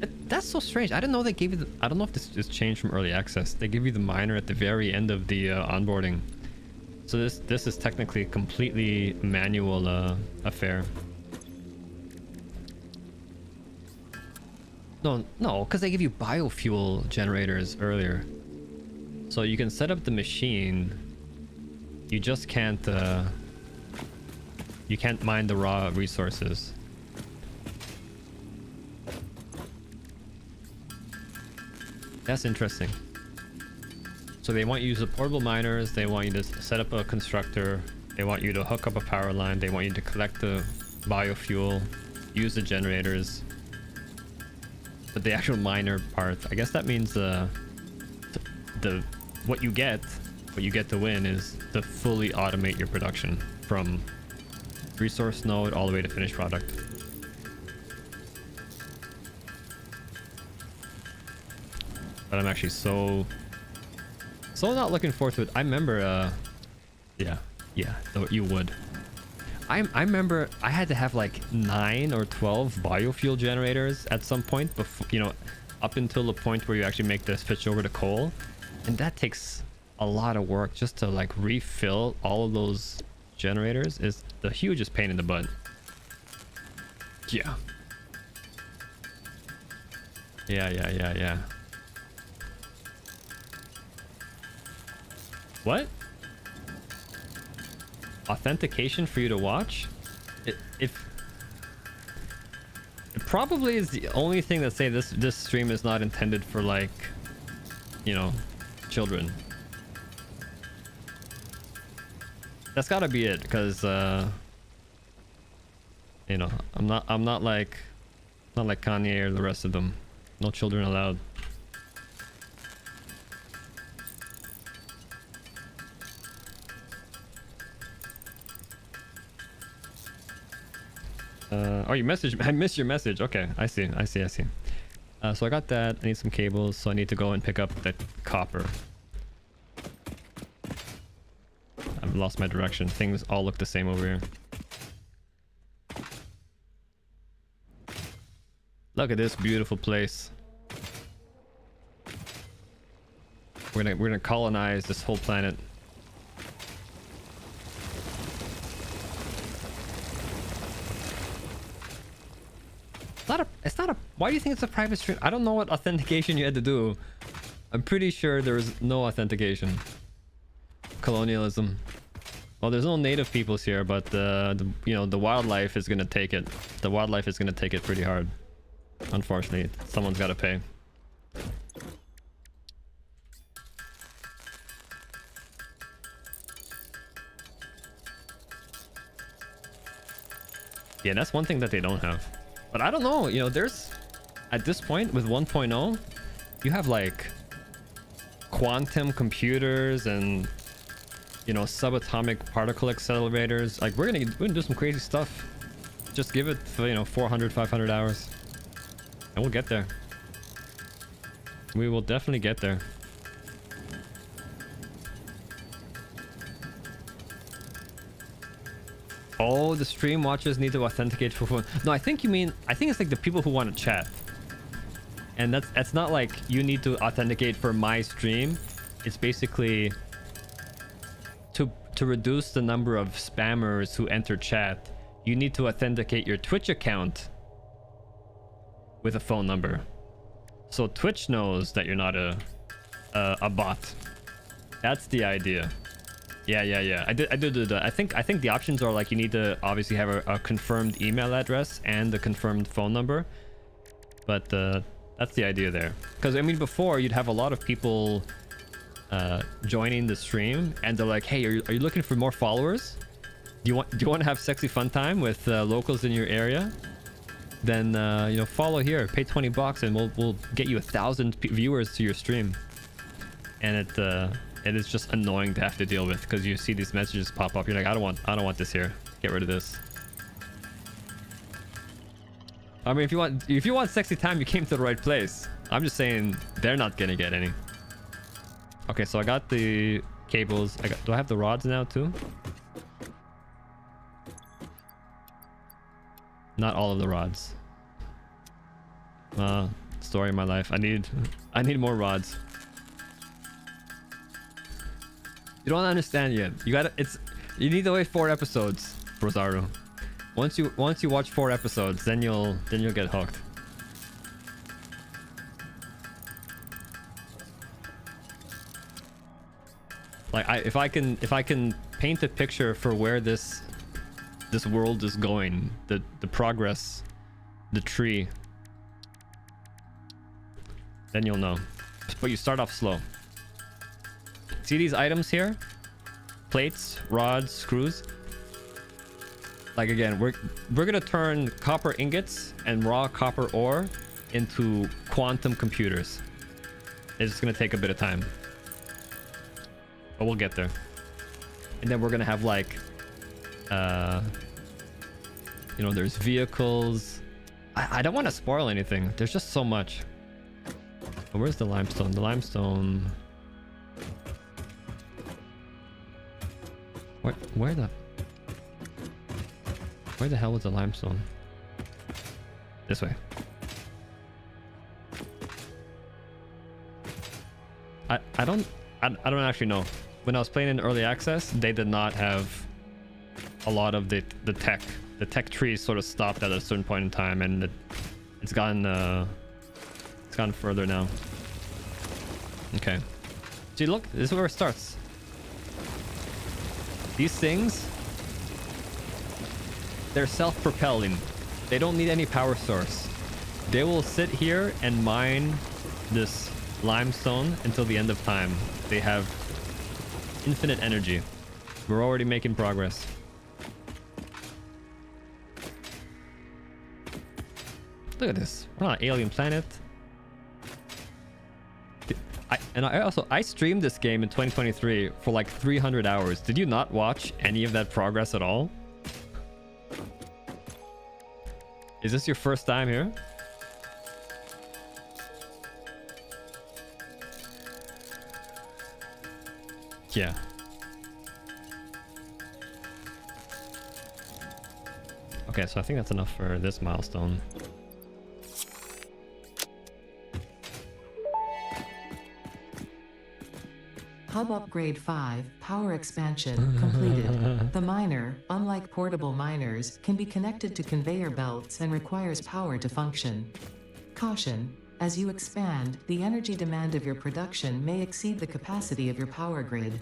That's so strange. I didn't know they gave you the... I don't know if this is changed from early access. They give you the miner at the very end of the onboarding. So this is technically a completely manual affair. No, because they give you biofuel generators earlier. So you can set up the machine. You just can't you can't mine the raw resources. That's interesting. So they want you to use the portable miners, they want you to set up a constructor, they want you to hook up a power line, they want you to collect the biofuel, use the generators. But the actual miner part, I guess that means what you get to win is to fully automate your production from resource node all the way to finished product. But I'm actually so not looking forward to it. I remember yeah, you would. I remember I had to have like 9 or 12 biofuel generators at some point before, you know, up until the point where you actually make the switch over to coal. And that takes a lot of work just to like refill all of those generators. Is the hugest pain in the butt. Yeah. Yeah. What? Authentication for you to watch? It probably is the only thing that say this stream is not intended for, like, you know, children. That's gotta be it, because you know, I'm not like Kanye or the rest of them. No children allowed. Oh, you messaged me. I missed your message. Okay, I see. So I got that. I need some cables, so I need to go and pick up the copper. I've lost my direction. Things all look the same over here. Look at this beautiful place. We're gonna colonize this whole planet. It's not a. Why do you think it's a private stream? I don't know what authentication you had to do. I'm pretty sure there was no authentication. Colonialism. Well, there's no native peoples here, but you know, the wildlife is gonna take it. The wildlife is gonna take it pretty hard. Unfortunately, someone's got to pay. Yeah, that's one thing that they don't have. But I don't know, you know, there's, at this point with 1.0, you have like quantum computers and, you know, subatomic particle accelerators. Like we're gonna do some crazy stuff. Just give it, you know, 400, 500 hours. And we'll get there. We will definitely get there. Oh, the stream watchers need to authenticate for phone. No, I think it's like the people who want to chat. And that's not like you need to authenticate for my stream. It's basically to reduce the number of spammers who enter chat, you need to authenticate your Twitch account with a phone number. So Twitch knows that you're not a bot. That's the idea. Yeah. I did do that. I think the options are like you need to obviously have a confirmed email address and a confirmed phone number. But that's the idea there. Because I mean, before you'd have a lot of people joining the stream, and they're like, "Hey, are you looking for more followers? Do you want to have sexy fun time with locals in your area? Then you know, follow here. Pay $20, and we'll get you 1,000 viewers to your stream." And it is just annoying to have to deal with because you see these messages pop up. You're like, I don't want this here. Get rid of this. I mean, if you want sexy time, you came to the right place. I'm just saying they're not gonna get any. Okay, so I got the cables. Do I have the rods now too? Not all of the rods. Story of my life. I need more rods. You don't understand yet. You gotta. You need to wait 4 episodes, Rosaru. Once you watch 4 episodes, then you'll get hooked. Like if I can paint a picture for where this world is going, the progress, the tree, then you'll know. But you start off slow. See these items here? Plates, rods, screws. Like again, we're gonna turn copper ingots and raw copper ore into quantum computers. It's gonna take a bit of time, but we'll get there. And then we're gonna have like you know, there's vehicles. I don't want to spoil anything. There's just so much. Oh, where's the limestone? The limestone. Where the hell was the limestone? This way. I don't actually know. When I was playing in early access, they did not have a lot of the tech. The tech tree sort of stopped at a certain point in time, and it's gone further now. Okay. See, look, this is where it starts. These things, they're self-propelling. They don't need any power source. They will sit here and mine this limestone until the end of time. They have infinite energy. We're already making progress. Look at this. We're on an alien planet. I streamed this game in 2023 for like 300 hours. Did you not watch any of that progress at all? Is this your first time here? Yeah. Okay, so I think that's enough for this milestone. Hub Upgrade 5, Power Expansion, completed. The miner, unlike portable miners, can be connected to conveyor belts and requires power to function. Caution: as you expand, the energy demand of your production may exceed the capacity of your power grid.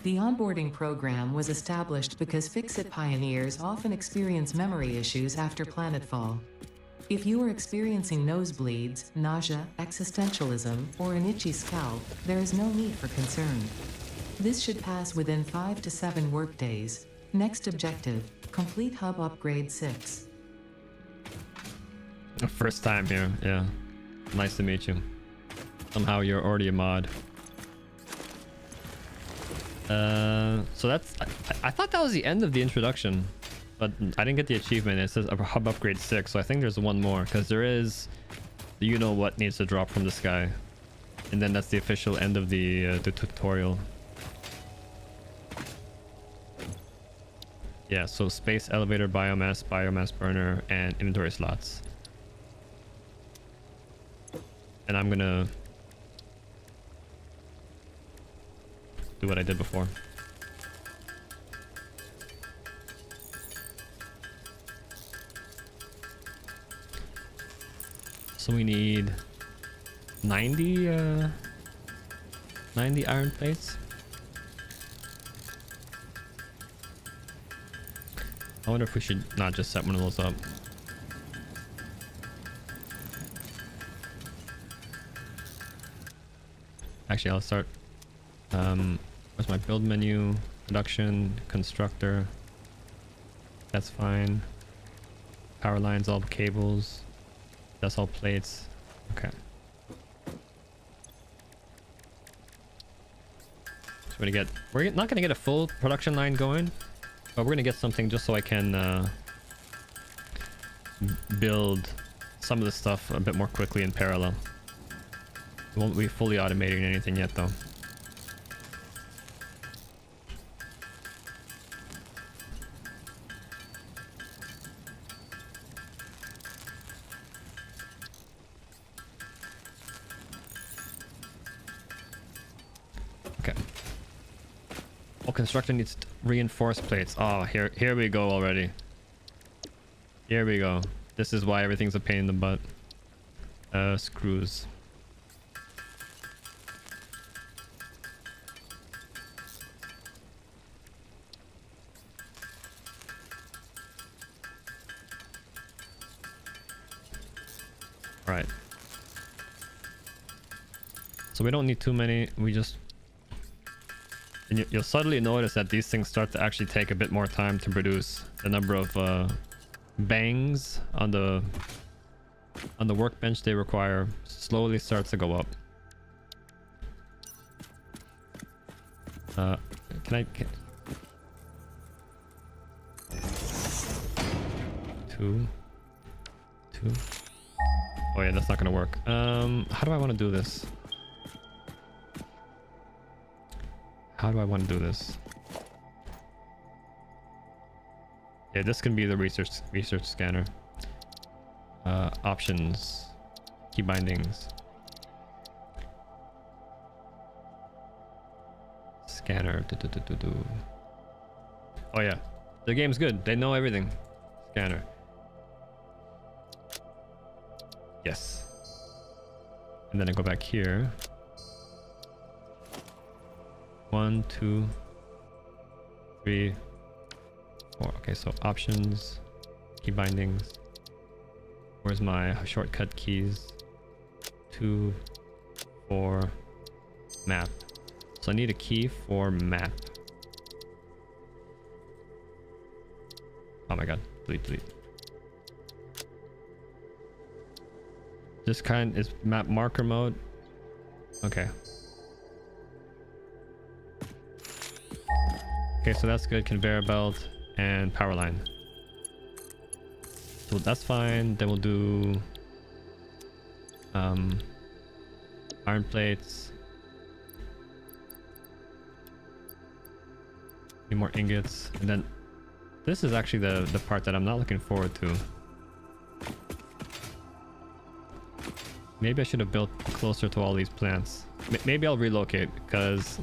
The onboarding program was established because Fix-It pioneers often experience memory issues after planetfall. If you are experiencing nosebleeds, nausea, existentialism, or an itchy scalp, there is no need for concern. This should pass within 5 to 7 workdays. Next objective: complete Hub Upgrade 6. First time here, yeah. Nice to meet you. Somehow you're already a mod. So that's... I thought that was the end of the introduction. But I didn't get the achievement. It says Hub Upgrade 6, so I think there's one more, because there is the you know what needs to drop from the sky, and then that's the official end of the tutorial. Yeah, so space elevator, biomass burner, and inventory slots. And I'm gonna do what I did before. So we need 90 iron plates. I wonder if we should not just set one of those up. Actually, I'll start. Where's my build menu? Production, constructor. That's fine. Power lines, all cables. That's all plates. Okay. So we're not gonna get a full production line going, but we're gonna get something just so I can build some of the stuff a bit more quickly in parallel. We won't be fully automating anything yet though. Okay. Oh, construction needs reinforced plates. Oh, here we go already. Here we go. This is why everything's a pain in the butt. Screws. All right. So we don't need too many. We just... And you'll suddenly notice that these things start to actually take a bit more time to produce. The number of bangs on the workbench they require slowly starts to go up. Can two. Oh yeah, that's not gonna work. How do I want to do this? Yeah, this can be the research scanner. Options, key bindings, scanner. Oh yeah, the game's good. They know everything. Scanner. Yes. And then I go back here. 1, 2, 3, 4. Okay, so options, key bindings. Where's my shortcut keys? 2, 4, map. So I need a key for map. Oh my god, delete. This kind is map marker mode. Okay. Okay, so that's good. Conveyor belt and power line. So that's fine. Then we'll do iron plates. Need more ingots. And then this is actually the part that I'm not looking forward to. Maybe I should have built closer to all these plants. Maybe I'll relocate because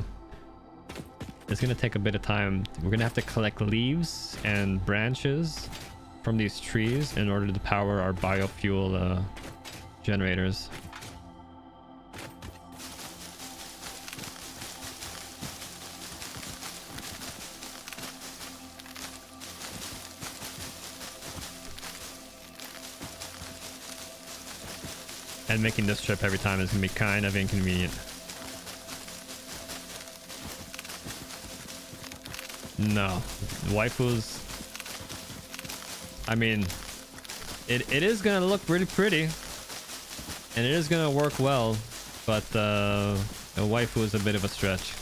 it's gonna take a bit of time. We're gonna have to collect leaves and branches from these trees in order to power our biofuel generators. And making this trip every time is gonna be kind of inconvenient. No, waifus. I mean, it is gonna look pretty, and it is gonna work well, but a waifu is a bit of a stretch.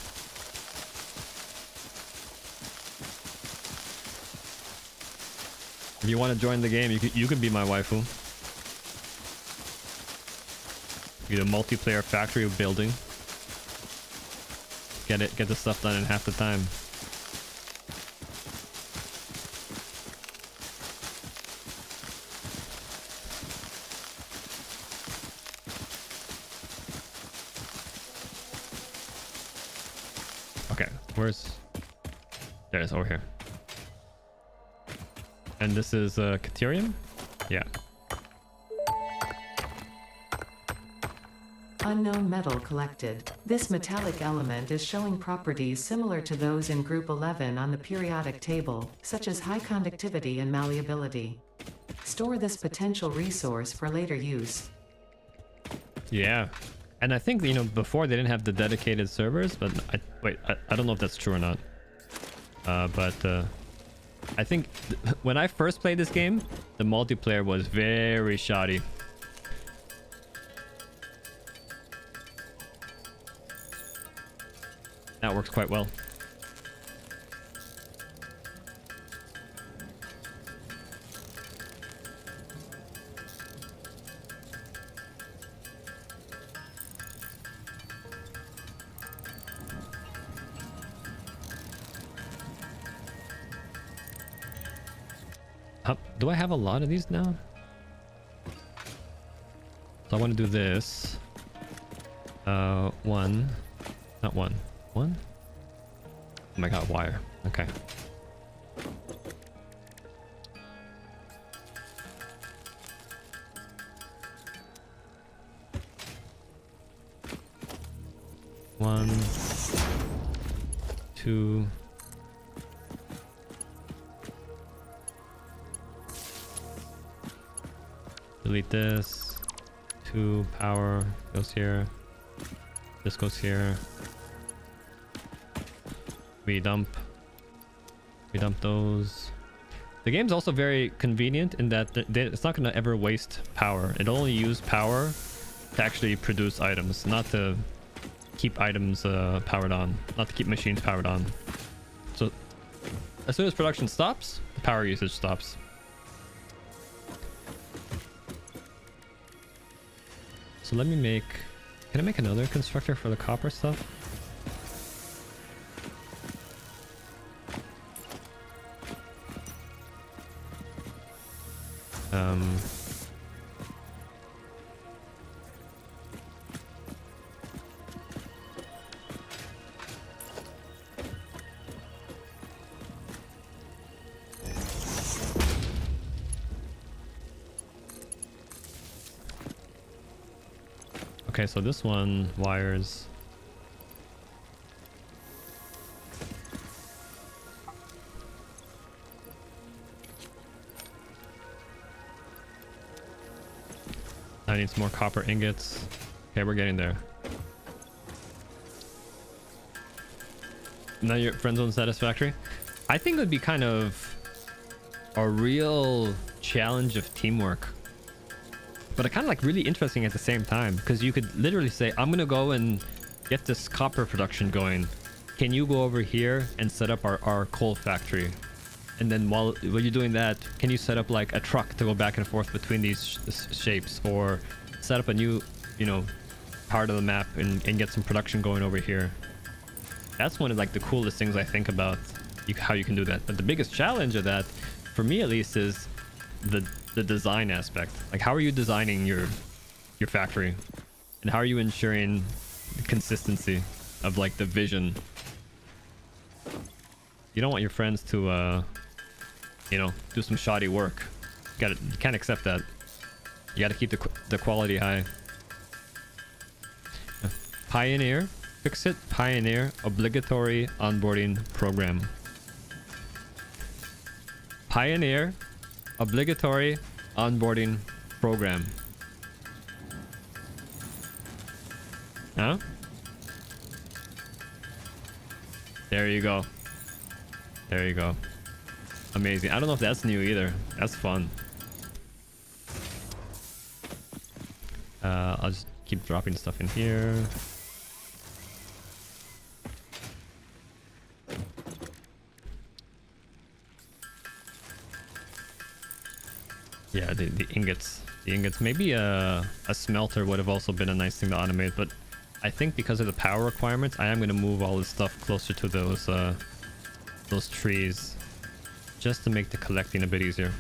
If you want to join the game, you could be my waifu. Be a multiplayer factory building. Get the stuff done in half the time. Okay, where's... There it is, over here. And this is Caterium? Yeah. Unknown metal collected. This metallic element is showing properties similar to those in Group 11 on the periodic table, such as high conductivity and malleability. Store this potential resource for later use. Yeah. And I think, you know, before they didn't have the dedicated servers, but I don't know if that's true or not. I think when I first played this game, the multiplayer was very shoddy. That works quite well. Do I have a lot of these now? So I want to do this. One. Not one. One? Oh my god, wire. Okay. One, two. Delete this. 2 power goes here. This goes here. We dump those. The game's also very convenient in that it's not going to ever waste power. It'll only use power to actually produce items, not to keep items powered on, not to keep machines powered on. So as soon as production stops, the power usage stops. So let me make... Can I make another constructor for the copper stuff? Okay, so this one wires. I need some more copper ingots. Okay, we're getting there. Now your friend zone satisfactory. I think it would be kind of a real challenge of teamwork, but kind of like really interesting at the same time, because you could literally say, I'm gonna go and get this copper production going. Can you go over here and set up our coal factory? And then while you're doing that, can you set up like a truck to go back and forth between these shapes, or set up a new, part of the map and get some production going over here? That's one of like the coolest things I think about how you can do that. But the biggest challenge of that, for me at least, is the design aspect. Like, how are you designing your factory, and how are you ensuring the consistency of like the vision? You don't want your friends to do some shoddy work. You can't accept that. You got to keep the quality high. Pioneer, fix it. Pioneer obligatory onboarding program. Pioneer obligatory onboarding program. Huh? There you go. There you go. Amazing. I don't know if that's new either. That's fun. I'll just keep dropping stuff in here. Yeah, the ingots. The ingots. Maybe a smelter would have also been a nice thing to automate, but I think because of the power requirements, I am going to move all this stuff closer to those trees, just to make the collecting a bit easier.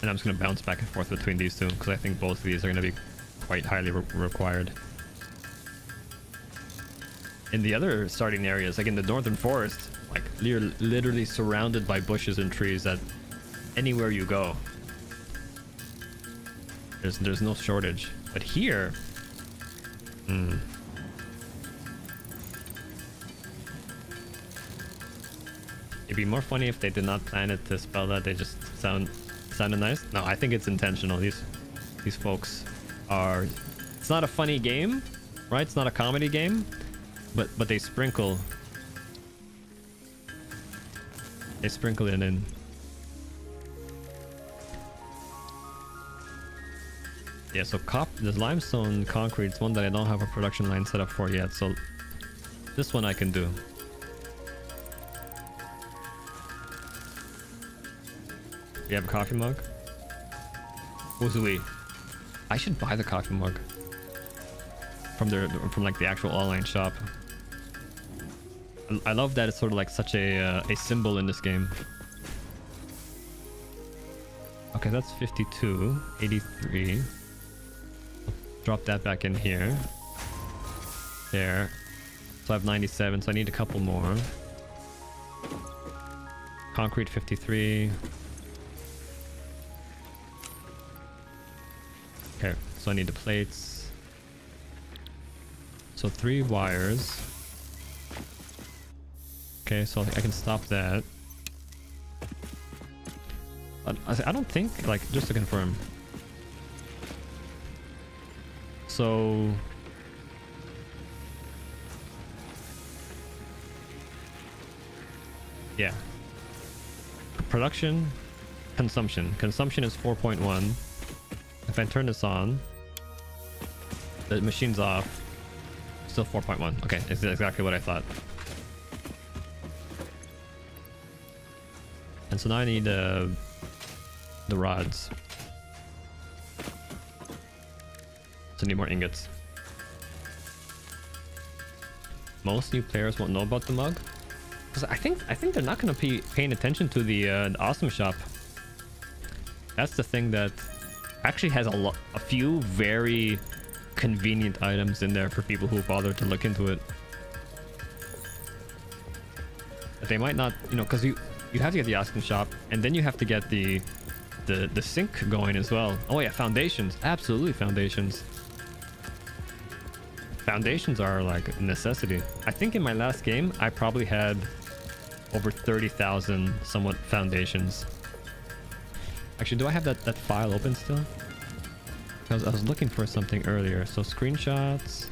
And I'm just going to bounce back and forth between these two, because I think both of these are going to be quite highly required. In the other starting areas, like in the northern forest, like you're literally surrounded by bushes and trees that anywhere you go, there's no shortage. But here, it'd be more funny if they did not plan it to spell that. They just sounded nice. No, I think it's intentional. These folks are. It's not a funny game, right? It's not a comedy game, but they sprinkle it in. Yeah, so the limestone concrete is one that I don't have a production line set up for yet, so this one I can do. You have a coffee mug? Wuzui. I should buy the coffee mug from like the actual online shop. I love that it's sort of like such a symbol in this game. Okay, that's 52. 83. Drop that back in here. There. So I have 97, so I need a couple more. Concrete 53. Okay, so I need the plates. So 3 wires. Okay, so I can stop that. I don't think, like, just to confirm. So... yeah. Production, consumption. Consumption is 4.1. If I turn this on, the machine's off. Still 4.1. Okay, it's exactly what I thought. And so now I need the rods. So I need more ingots. Most new players won't know about the mug. Because I think they're not going to be paying attention to the awesome shop. That's the thing that actually has a few very convenient items in there for people who bother to look into it. But they might not, you know, because you have to get the awesome shop, and then you have to get the sink going as well. Oh yeah, foundations, absolutely foundations. Foundations are like a necessity. I think in my last game I probably had over 30,000 somewhat foundations. Actually, do I have that file open still? Because I was looking for something earlier. So screenshots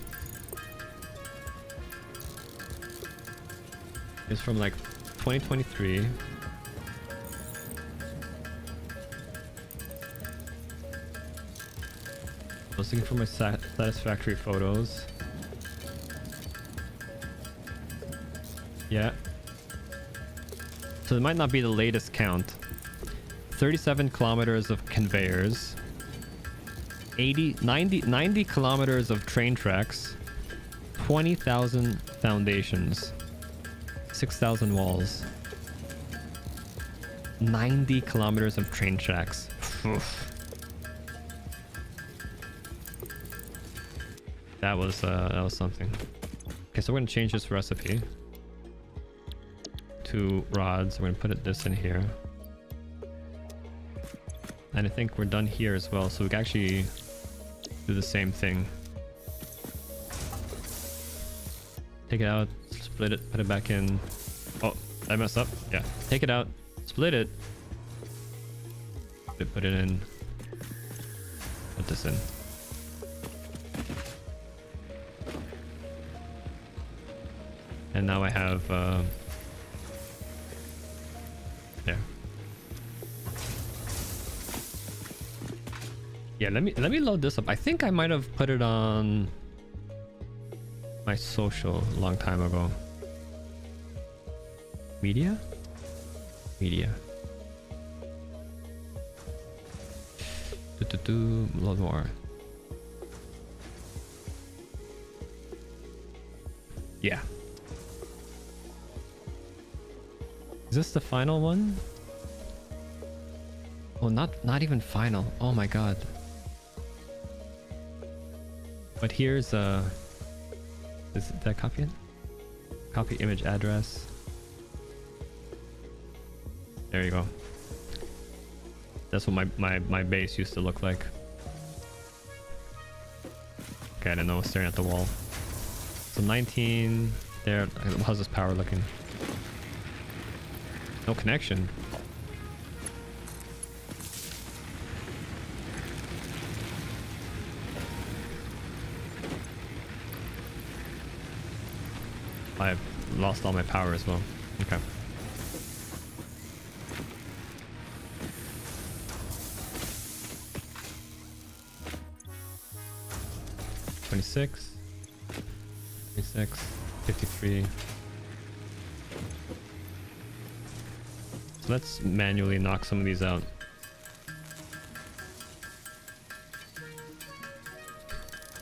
is from like 2023. I was looking for my Satisfactory photos. Yeah. So it might not be the latest count. 37 kilometers of conveyors. 90 kilometers of train tracks. 20,000 foundations. 6,000 walls. 90 kilometers of train tracks. That was something. Okay, so we're gonna change this recipe to rods. We're gonna put this in here, and I think we're done here as well. So we can actually do the same thing. Take it out, split it, put it back in. Oh, I messed up. Yeah, take it out, split it, put it in, put this in. And now I have there. Yeah, let me load this up. I think I might have put it on my social a long time ago. Media? Media. Load more. Yeah. Is this the final one? Oh, not even final. Oh my god. But here's is that copy it? Copy image address. There you go. That's what my base used to look like. Okay, I don't know, staring at the wall. So 19 there. How's this power looking? No connection. I've lost all my power as well. Okay. $26, 53. So let's manually knock some of these out.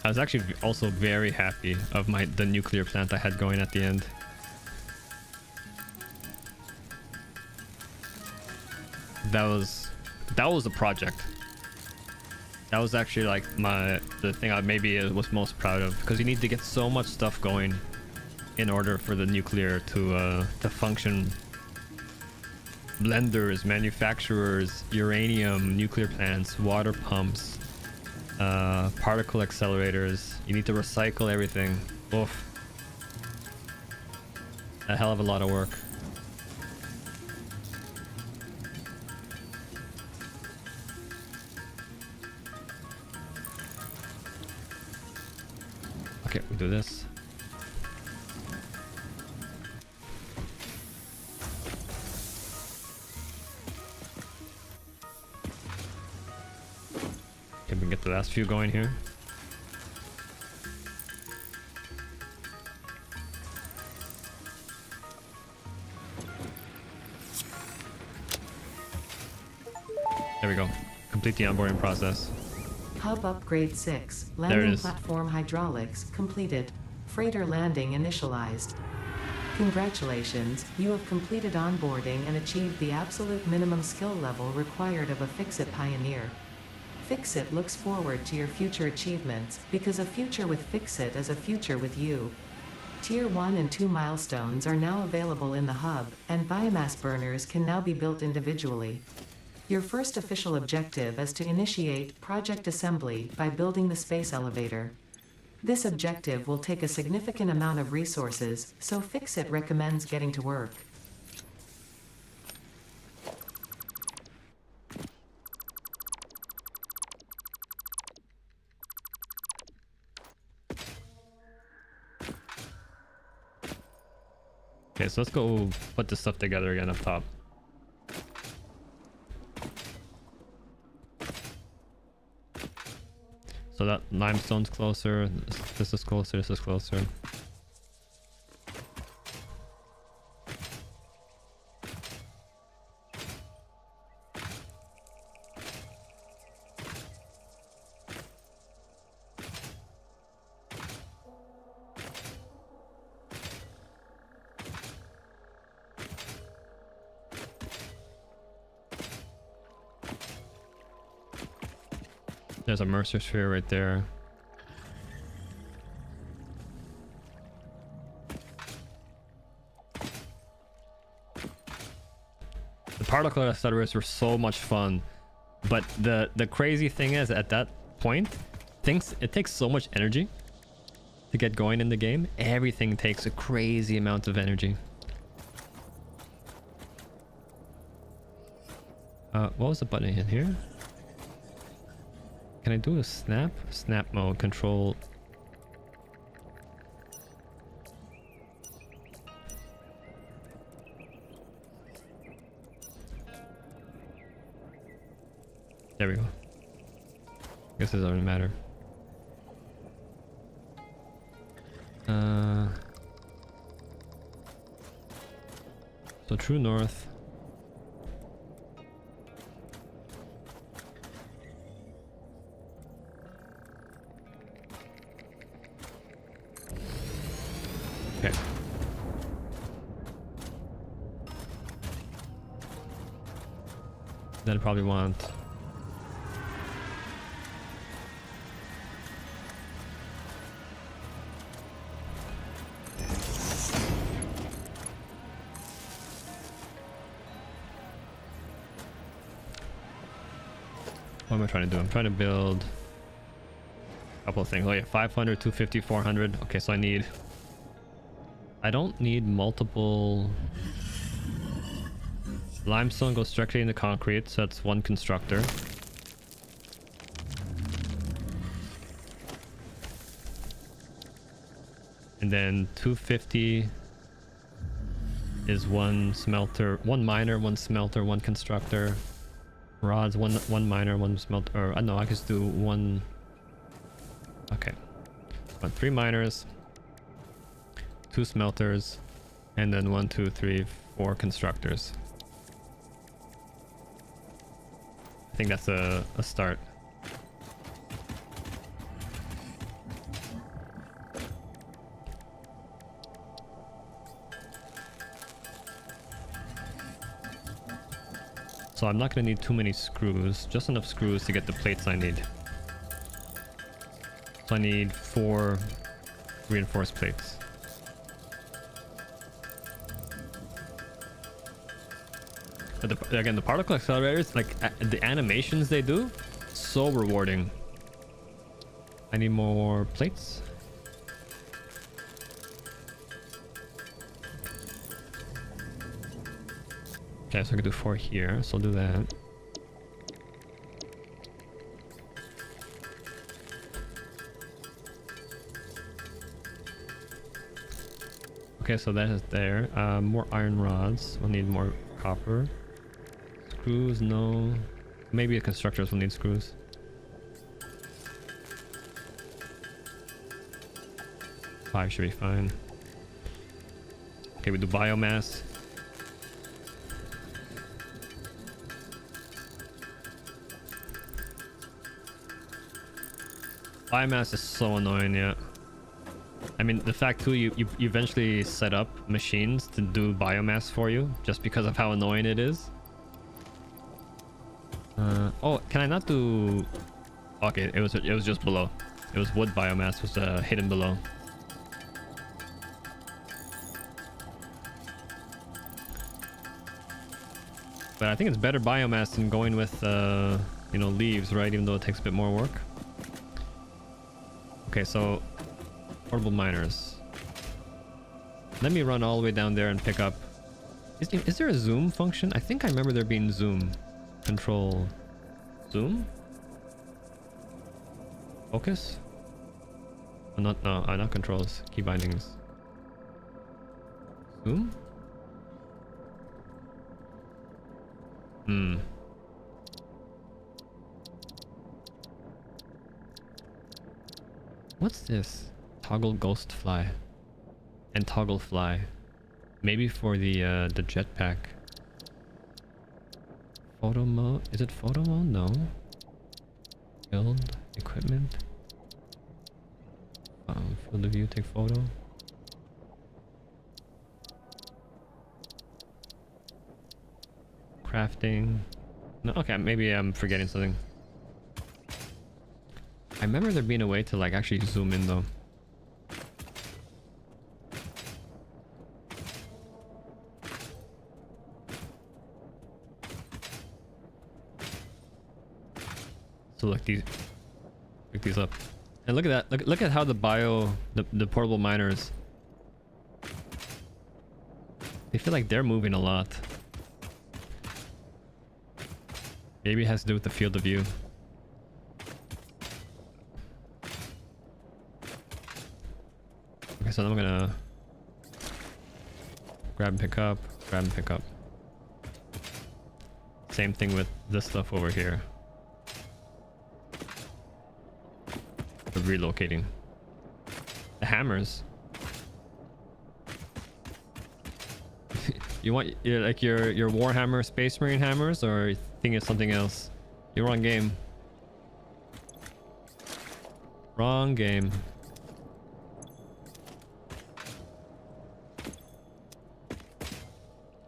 I was actually also very happy of the nuclear plant I had going at the end. That was that was a project. That was actually like the thing I maybe was most proud of, because you need to get so much stuff going in order for the nuclear to function. Blenders, manufacturers, uranium, nuclear plants, water pumps, particle accelerators. You need to recycle everything. Oof. A hell of a lot of work. Okay, we do this. Okay, we can get the last few going here. There we go. Complete the onboarding process. Hub upgrade 6. There it Landing is. platform hydraulics completed. Freighter landing initialized. Congratulations, you have completed onboarding and achieved the absolute minimum skill level required of a Fixit pioneer. Fixit looks forward to your future achievements, because a future with Fixit is a future with you. Tier 1 and 2 milestones are now available in the hub, and biomass burners can now be built individually. Your first official objective is to initiate project assembly by building the space elevator. This objective will take a significant amount of resources, so Fixit recommends getting to work. Okay, so let's go put this stuff together again up top. So that limestone's closer, this is closer, this is closer. There's a Mercer sphere right there. The particle accelerators were so much fun, but the crazy thing is, at that point, it takes so much energy to get going in the game. Everything takes a crazy amount of energy. What was the button in here? Can I do a snap? Snap mode, control. There we go. Guess it doesn't matter. So true north. Okay. Then I probably want what am I trying to do? I'm trying to build a couple of things. Oh yeah, 500, 250, 400. Okay, so I don't need multiple. Limestone goes directly into concrete, so that's one constructor. And then 250 is one smelter, one miner, one smelter, one constructor. Rods, one miner, one smelter. Or I know I just do one. Okay, want 3 miners, 2 smelters, and then 1, 2, 3, 4 constructors. I think that's a start. So I'm not going to need too many screws, just enough screws to get the plates I need. So I need 4 reinforced plates. But again, the particle accelerators, like the animations they do, so rewarding. I need more plates. Okay, so I can do 4 here, so I'll do that. Okay, so that is there. More iron rods. We'll need more copper. Screws, no. Maybe the constructors will need screws. Five should be fine. Okay, we do biomass. Biomass is so annoying, yeah. I mean, the fact too, you eventually set up machines to do biomass for you just because of how annoying it is. Oh, can I not do... Okay, it was just below. It was wood biomass was hidden below. But I think it's better biomass than going with, you know, leaves, right? Even though it takes a bit more work. Okay, so portable miners. Let me run all the way down there and pick up. Is there a zoom function? I think I remember there being zoom. Control. Zoom? Focus? Oh, not controls. Key bindings. Zoom? What's this? Toggle ghost fly. And toggle fly. Maybe for the jetpack. Photo mode? Is it photo mode? No. Build equipment. Field of view, take photo. Crafting. No, okay, maybe I'm forgetting something. I remember there being a way to like actually zoom in though. So look these up. And look at that. Look at how the portable miners, they feel like they're moving a lot. Maybe it has to do with the field of view. Okay, so I'm gonna grab and pick up, grab and pick up. Same thing with this stuff over here. Relocating the hammers. You want like your Warhammer Space Marine hammers, or you think it's something else? You're wrong game. Wrong game.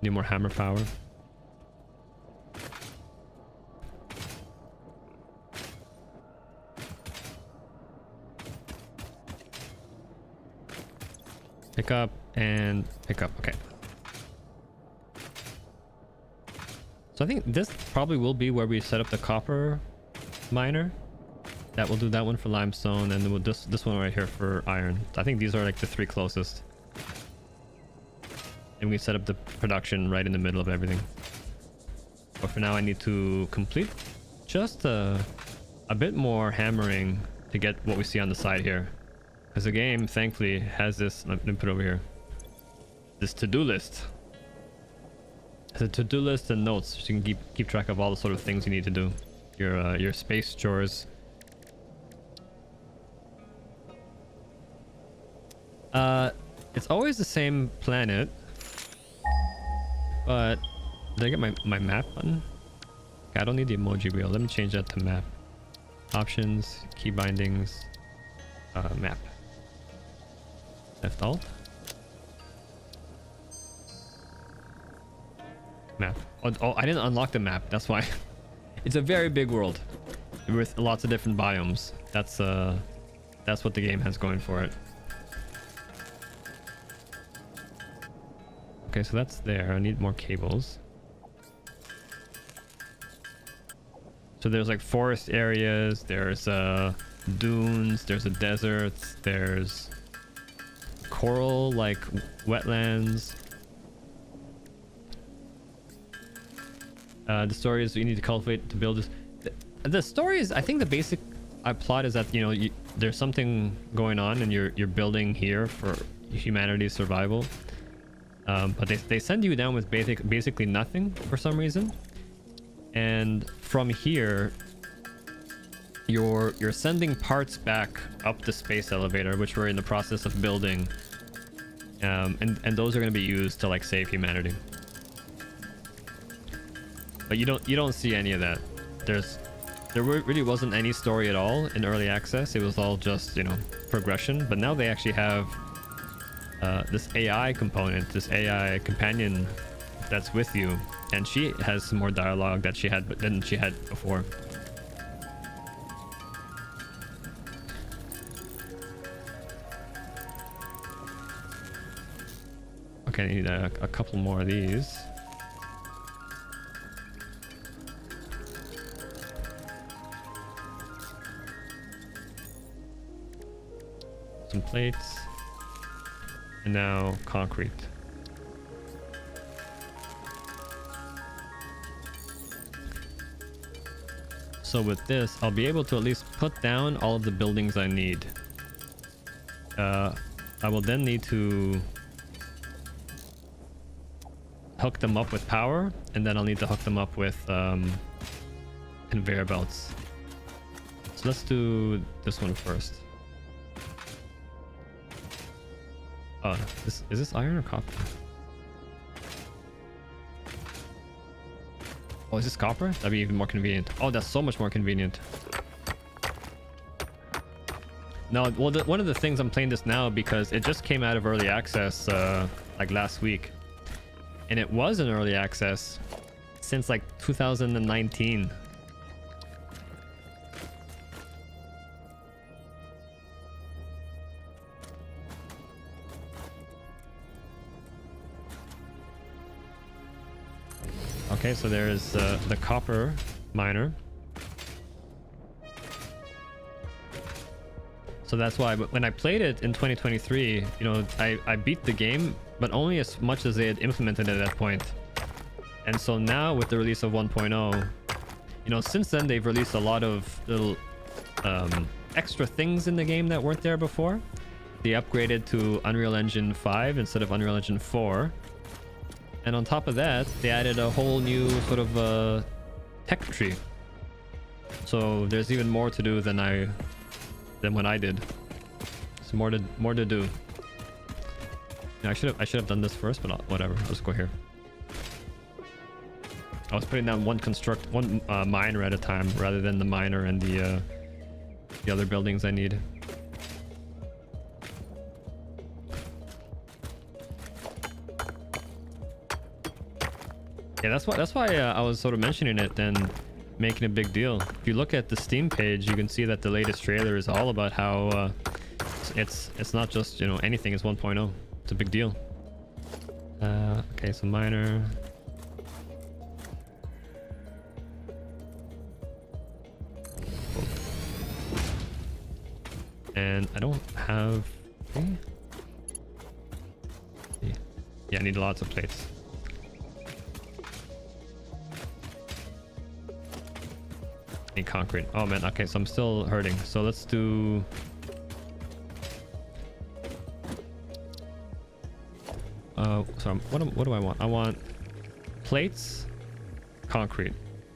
Need more hammer power. Pick up and pick up. Okay. So I think this probably will be where we set up the copper miner. That will do that one for limestone, and then we'll this one right here for iron. I think these are like the 3 closest. And we set up the production right in the middle of everything. But for now, I need to complete just a bit more hammering to get what we see on the side here. Because the game, thankfully, has this... Let me put it over here. This to-do list. It's a to-do list and notes, so you can keep track of all the sort of things you need to do. Your space chores. It's always the same planet. But... Did I get my map button? Okay, I don't need the emoji wheel. Let me change that to map. Options, key bindings, map. Left alt. map. Oh, I didn't unlock the map. That's why. It's a very big world with lots of different biomes. That's what the game has going for it. Okay, so that's there. I need more cables. So there's like forest areas, there's dunes, there's a desert, there's coral like wetlands. The story is you need to cultivate to build this. The story is, I think the basic plot is that, you know, there's something going on and you're building here for humanity's survival. But they send you down with basically nothing for some reason. And from here, you're sending parts back up the space elevator, which we're in the process of building. And those are going to be used to like save humanity. But you don't see any of that. There really wasn't any story at all in early access. It was all just, you know, progression. But now they actually have this AI component, this AI companion that's with you, and she has some more dialogue than she had before. Okay, I need a couple more of these. Some plates. And now concrete. So with this, I'll be able to at least put down all of the buildings I need. I will then need to hook them up with power, and then I'll need to hook them up with conveyor belts. So let's do this one first. Oh, is this iron or copper? Oh, is this copper? That'd be even more convenient. Oh, that's so much more convenient. No, well, one of the things I'm playing this now because it just came out of early access like last week. And it was in early access since like 2019. Okay, so there's the copper miner. So that's why when I played it in 2023, you know, I beat the game, but only as much as they had implemented at that point. And so now with the release of 1.0, you know, since then they've released a lot of little extra things in the game that weren't there before. They upgraded to Unreal Engine 5 instead of Unreal Engine 4. And on top of that, they added a whole new sort of tech tree. So there's even more to do than what I did. There's more to do. Yeah, I should have done this first, but whatever. I'll just go here. I was putting down one miner at a time rather than the miner and the other buildings I need. Yeah, that's why I was sort of mentioning it and making a big deal. If you look at the Steam page, you can see that the latest trailer is all about how it's not just, you know, anything is 1.0. It's a big deal. Okay, so miner. And I don't have. Yeah, I need lots of plates. Concrete. Oh man, okay, so I'm still hurting. So let's do so what do I want? I want plates, concrete,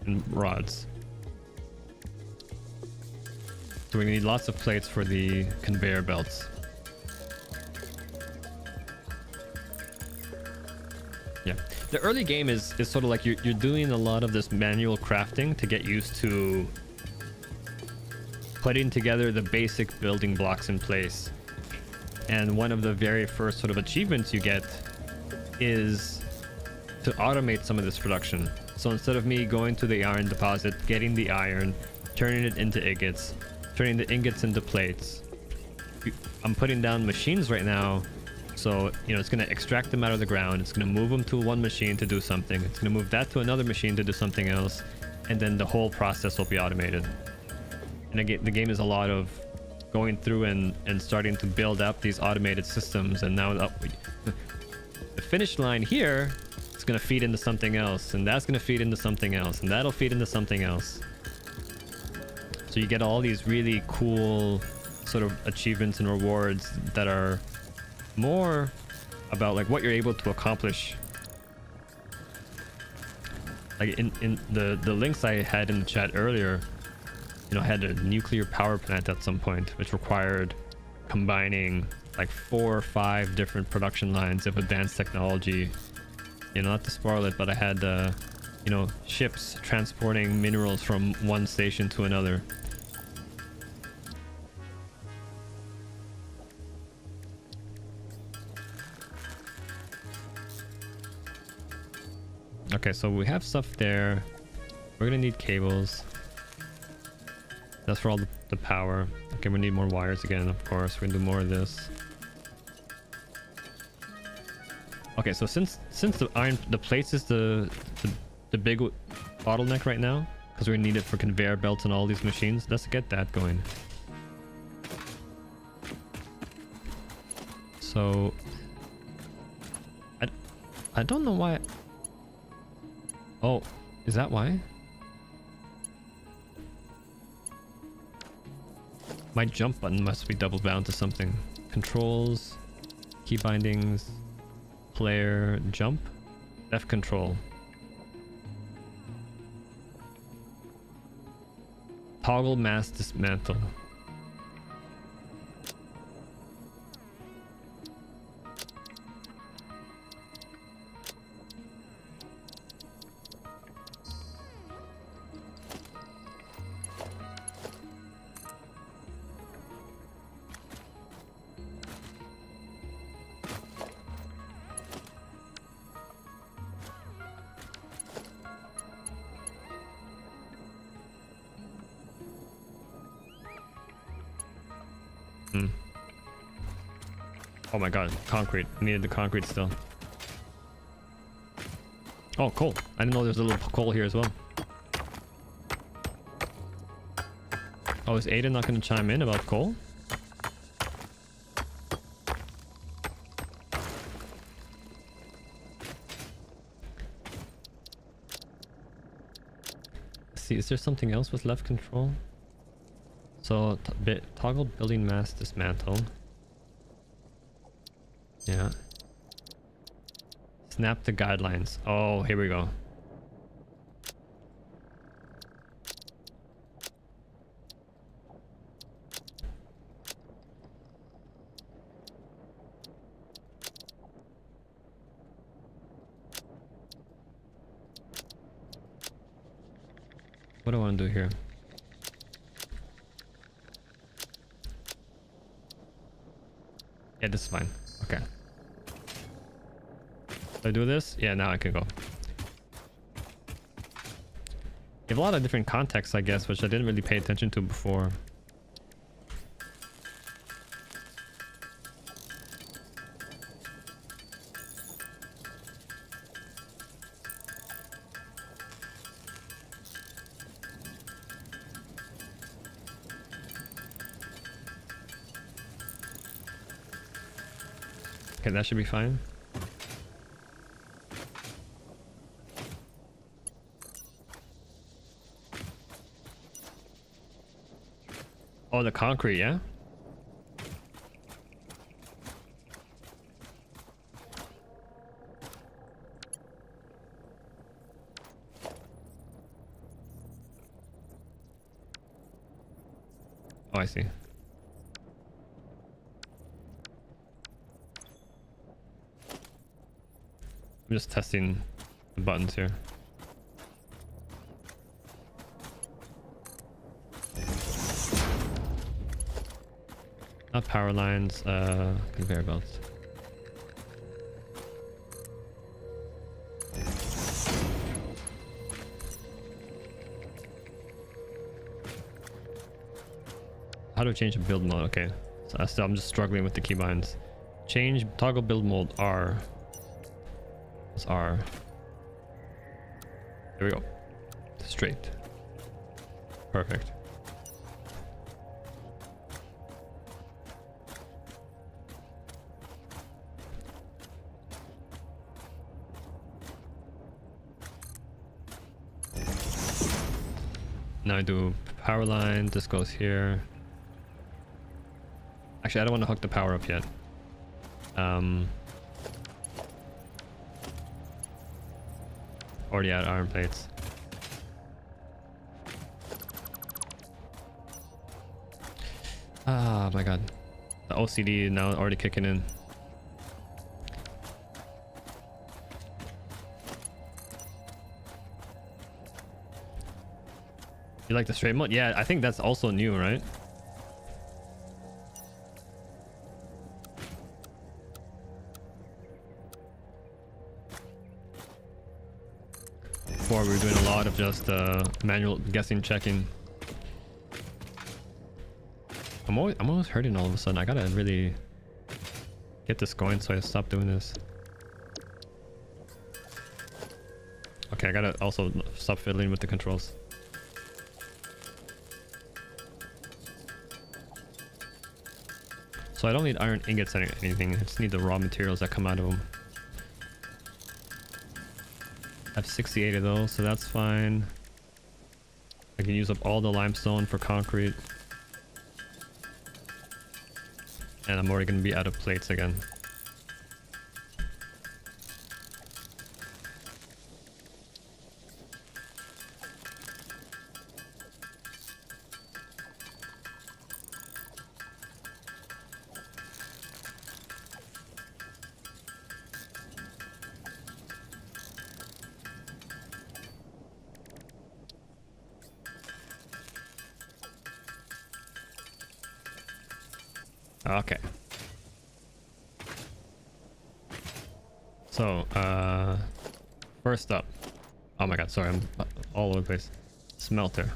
and rods. So we need lots of plates for the conveyor belts. Yeah, the early game is sort of like you're doing a lot of this manual crafting to get used to putting together the basic building blocks in place. And one of the very first sort of achievements you get is to automate some of this production. So instead of me going to the iron deposit, getting the iron, turning it into ingots, turning the ingots into plates, I'm putting down machines right now. So, you know, it's going to extract them out of the ground. It's going to move them to one machine to do something. It's going to move that to another machine to do something else. And then the whole process will be automated. And again, the game is a lot of going through and starting to build up these automated systems. And now the finish line here is going to feed into something else. And that's going to feed into something else. And that'll feed into something else. So you get all these really cool sort of achievements and rewards that are more about like what you're able to accomplish. Like in the links I had in the chat earlier, you know, I had a nuclear power plant at some point, which required combining like 4 or 5 different production lines of advanced technology. You know, not to spoil it, but I had you know, ships transporting minerals from one station to another. Okay, so we have stuff there. We're gonna need cables. That's for all the power. Okay, we need more wires again, of course. We're gonna do more of this. Okay, so since the plates is the big bottleneck right now, because we need it for conveyor belts and all these machines, let's get that going. So I don't know why. Oh, is that why? My jump button must be double bound to something. Controls, key bindings, player, jump, F control. Toggle mass dismantle. Oh my god, concrete. I needed the concrete still. Oh, coal. I didn't know there's a little coal here as well. Oh, is Ada not going to chime in about coal? Let's see, is there something else with left control? So, toggle building mass dismantle. Yeah. Snap the guidelines. Oh, here we go. What do I want to do here? Yeah, this is fine. Okay. Do I do this? Yeah, now I can go. You have a lot of different contexts, I guess, which I didn't really pay attention to before. Okay, that should be fine. Oh, the concrete, yeah? Oh, I see. I'm just testing the buttons here. Not power lines, conveyor belts. how do I change the build mode? Okay, so I'm just struggling with the keybinds. Change toggle build mode R. It's R. There we go. Straight. Perfect. Now I do power line. This goes here. Actually, I don't want to hook the power up yet. Already had iron plates. Ah, my god. The OCD now already kicking in. You like the straight mode? Yeah, I think that's also new, right? Before we were doing a lot of just manual guessing, checking. I'm always hurting all of a sudden. I gotta really get this going so I stop doing this. Okay, I gotta also stop fiddling with the controls. So I don't need iron ingots or anything. I just need the raw materials that come out of them. I have 68 of those, so that's fine. I can use up all the limestone for concrete. And I'm already going to be out of plates again. Okay. So, first up. Oh my god, sorry, I'm all over the place. Smelter.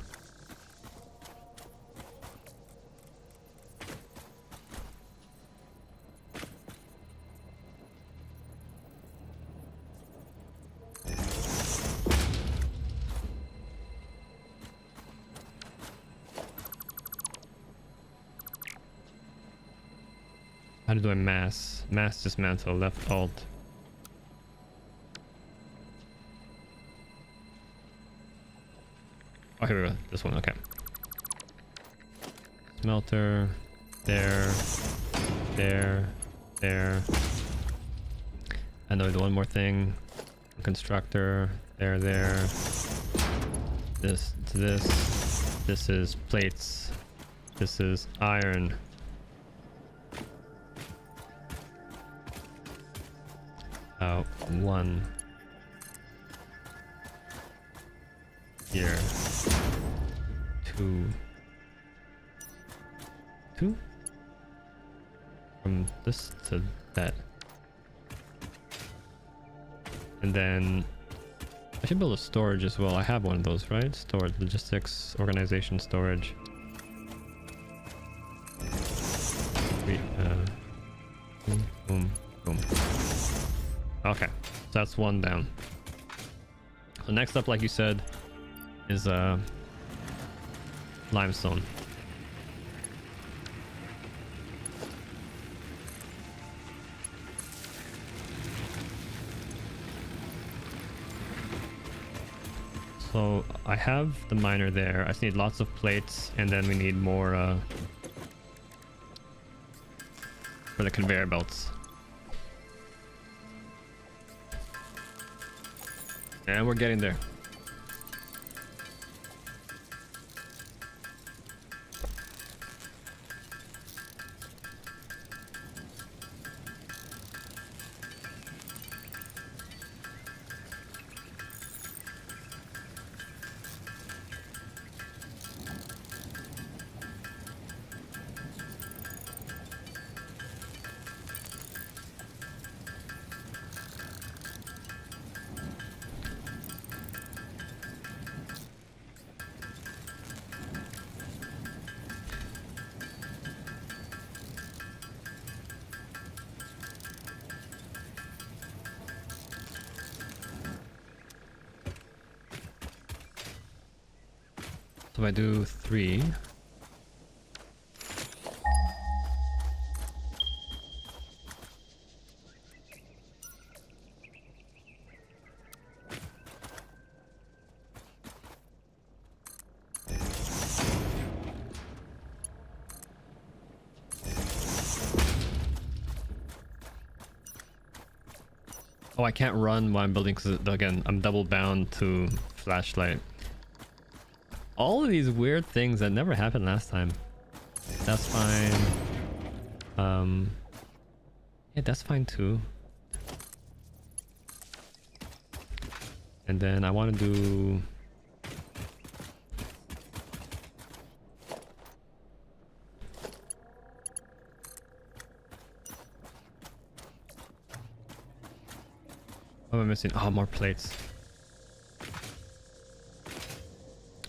How to do a mass? Mass dismantle, left alt. Oh, here we go. This one, okay. Smelter. There. There. There. And then one more thing. Constructor. There, there. This to this. This is plates. This is iron. One here, two from this to that, and then I should build a storage as well. I have one of those, right? Storage, logistics, organization, storage. Boom, boom, boom. Okay, so that's one down. So next up, like you said, is limestone. So I have the miner there. I just need lots of plates, and then we need more for the conveyor belts. And we're getting there. So if I do 3. Oh, I can't run while I'm building because, again, I'm double bound to flashlight. All of these weird things that never happened last time. That's fine. Yeah, that's fine too. And then I want to do... What am I missing? Oh, more plates.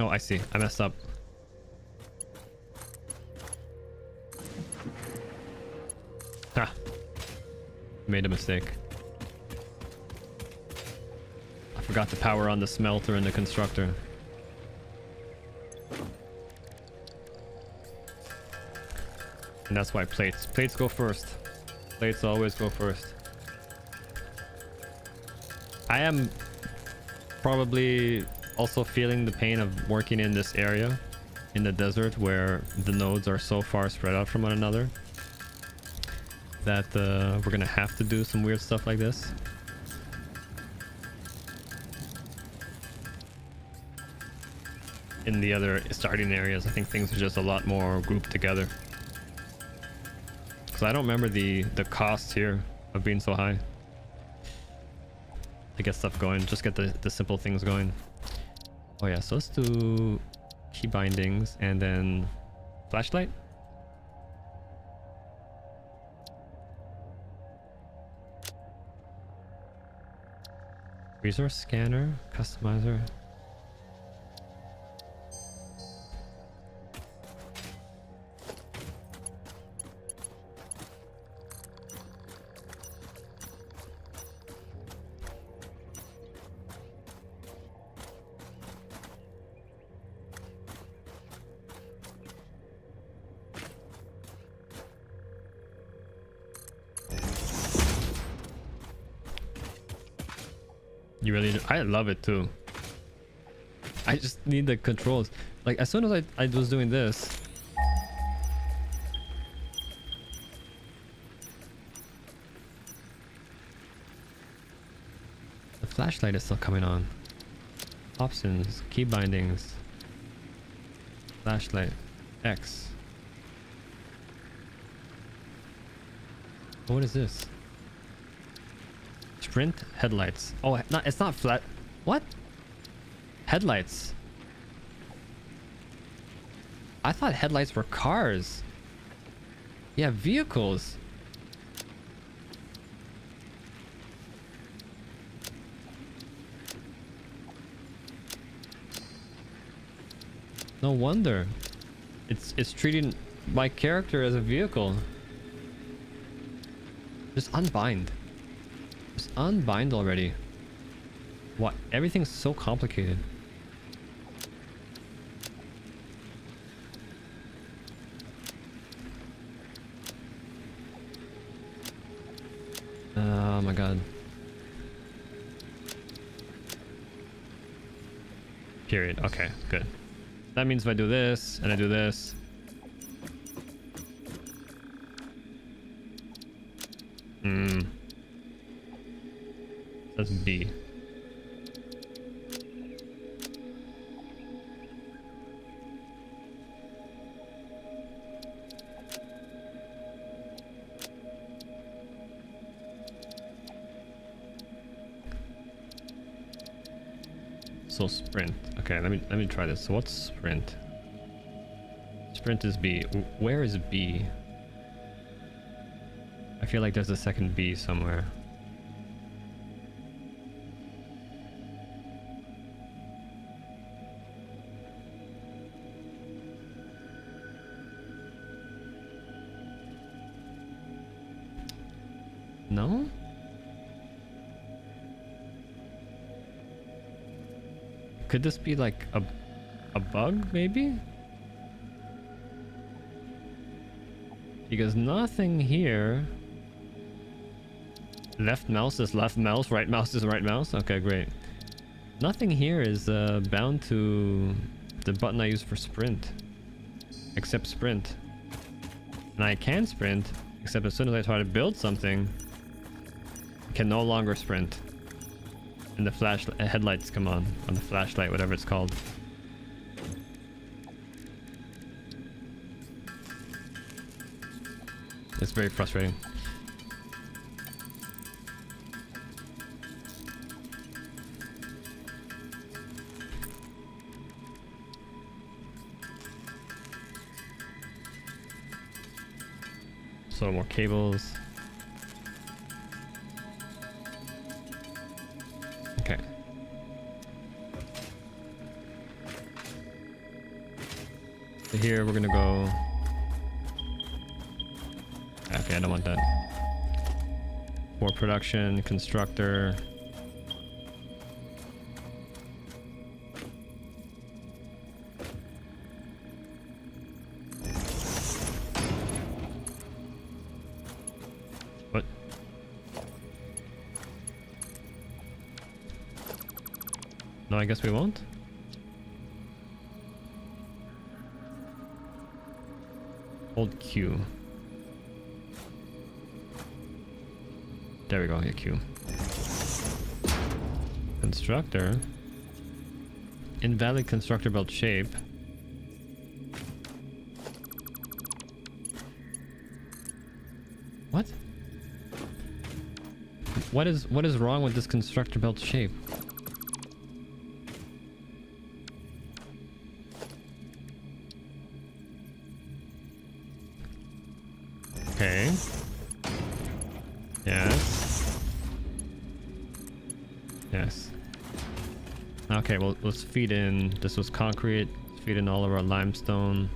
Oh, I see. I messed up. Ha! Made a mistake. I forgot to power on the smelter and the constructor. And that's why plates. Plates go first. Plates always go first. I am probably also feeling the pain of working in this area in the desert where the nodes are so far spread out from one another that we're gonna have to do some weird stuff like this. In the other starting areas, I think things are just a lot more grouped together. Because I don't remember the cost here of being so high. To get stuff going, just get the simple things going. Oh yeah, so let's do key bindings and then flashlight. Resource scanner, customizer. You really do. I love it too. I just need the controls. Like as soon as I was doing this, the flashlight is still coming on. Options, key bindings, flashlight, X. What is this? Sprint headlights. Oh, not, it's not flat. What? Headlights. I thought headlights were cars. Yeah, vehicles. No wonder. It's treating my character as a vehicle. Just unbind. Just unbind already. What? Everything's so complicated. Oh my god. Period. Okay, good. That means if I do this and I do this. That's B. So sprint. Okay, let me try this. So what's sprint? Sprint is B. Where is B? I feel like there's a second B somewhere. No? Could this be like a a bug, maybe? Because nothing here. Left mouse is left mouse, right mouse is right mouse. Okay, great. Nothing here is bound to the button I use for sprint. Except sprint. And I can sprint, except as soon as I try to build something, I can no longer sprint. And the flash headlights come on. Or the flashlight, whatever it's called. It's very frustrating. So more cables. Okay. So here we're gonna go. Okay, I don't want that. More production, constructor. What? No, I guess we won't. Hold Q. There we go, yeah, Q. Constructor. Invalid constructor belt shape. What? What is wrong with this constructor belt shape? Okay. Yes. Yes. Okay, well, let's feed in. This was concrete. Let's feed in all of our limestone.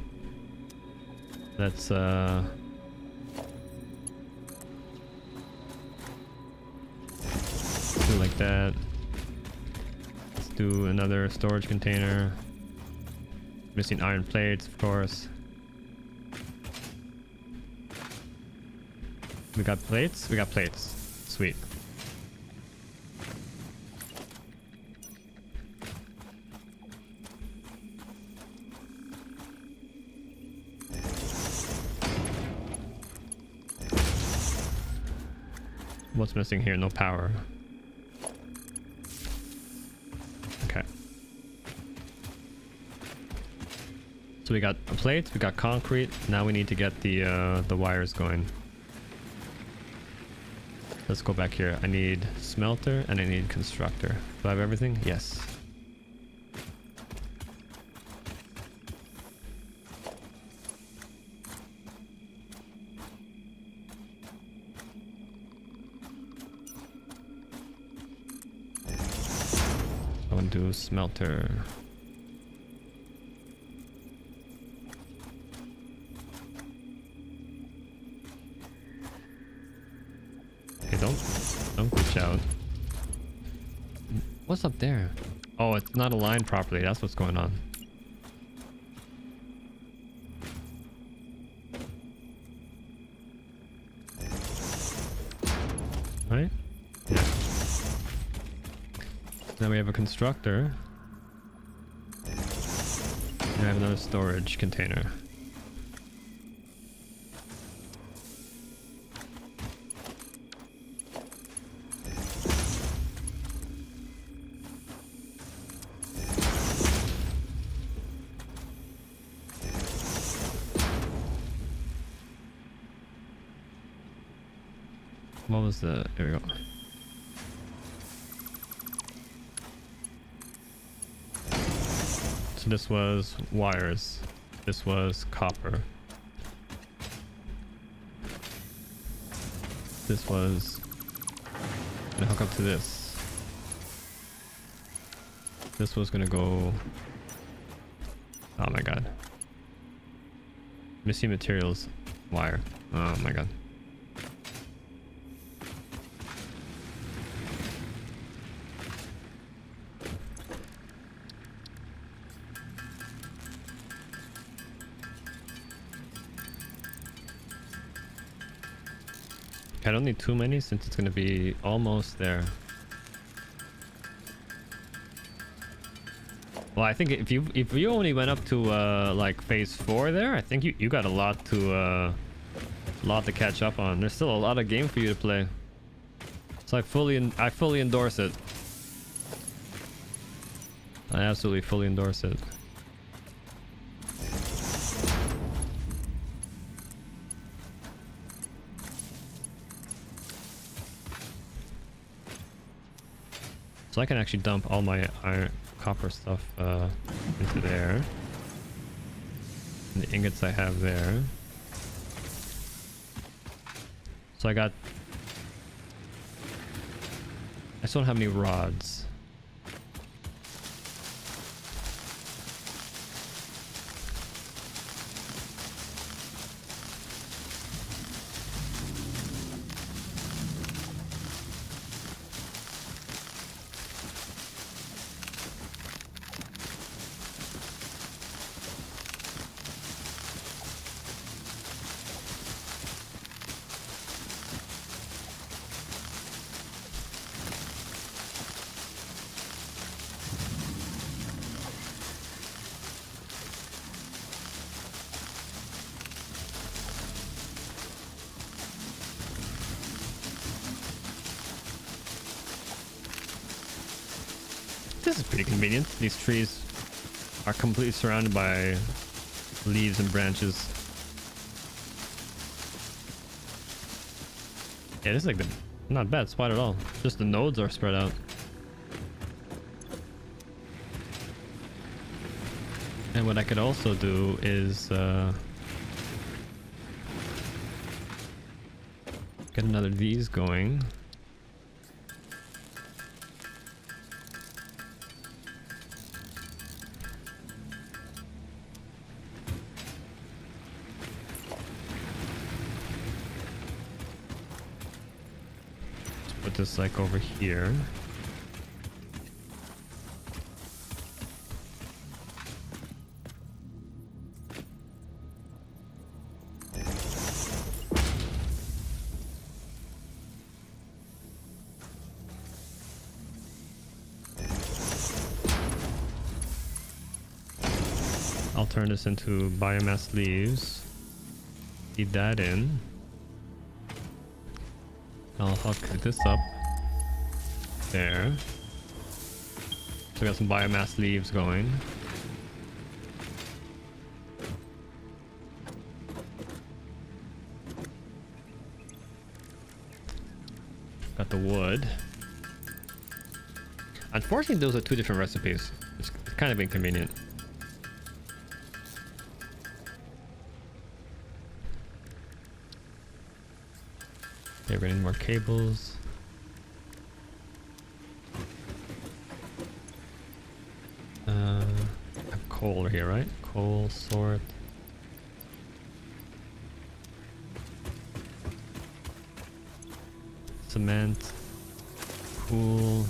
Let's do like that. Let's do another storage container. Missing iron plates, of course. We got plates? We got plates. Sweet. What's missing here? No power. Okay. So we got plates, we got concrete. Now we need to get the wires going. Let's go back here. I need smelter and I need constructor. Do I have everything? Yes. I want to do smelter. Don't glitch out. What's up there? Oh, it's not aligned properly. That's what's going on. Right? Yeah. Now we have a constructor. And I have another storage container. What was the... There we go. So this was wires. This was copper. This was... gonna hook up to this. This was gonna go... Oh my god. Missing materials wire. Oh my god. I don't need too many since it's gonna be almost there. Well, I think if you only went up to like phase 4 there, I think you got a lot to catch up on. There's still a lot of game for you to play. So I fully endorse it. I absolutely fully endorse it. So I can actually dump all my iron copper stuff into there. And the ingots I have there. So I just don't have any rods. This is pretty convenient. These trees are completely surrounded by leaves and branches. Yeah, this is like the not bad spot at all. Just the nodes are spread out. And what I could also do is get another of these going. Put this like over here. I'll turn this into biomass leaves. Feed that in. I'll hook this up there. So we got some biomass leaves going. Got the wood. Unfortunately, those are two different recipes. It's kind of inconvenient. Okay, we're gonna need more cables. I have coal over here, right? Coal, sort. Cement. Cool.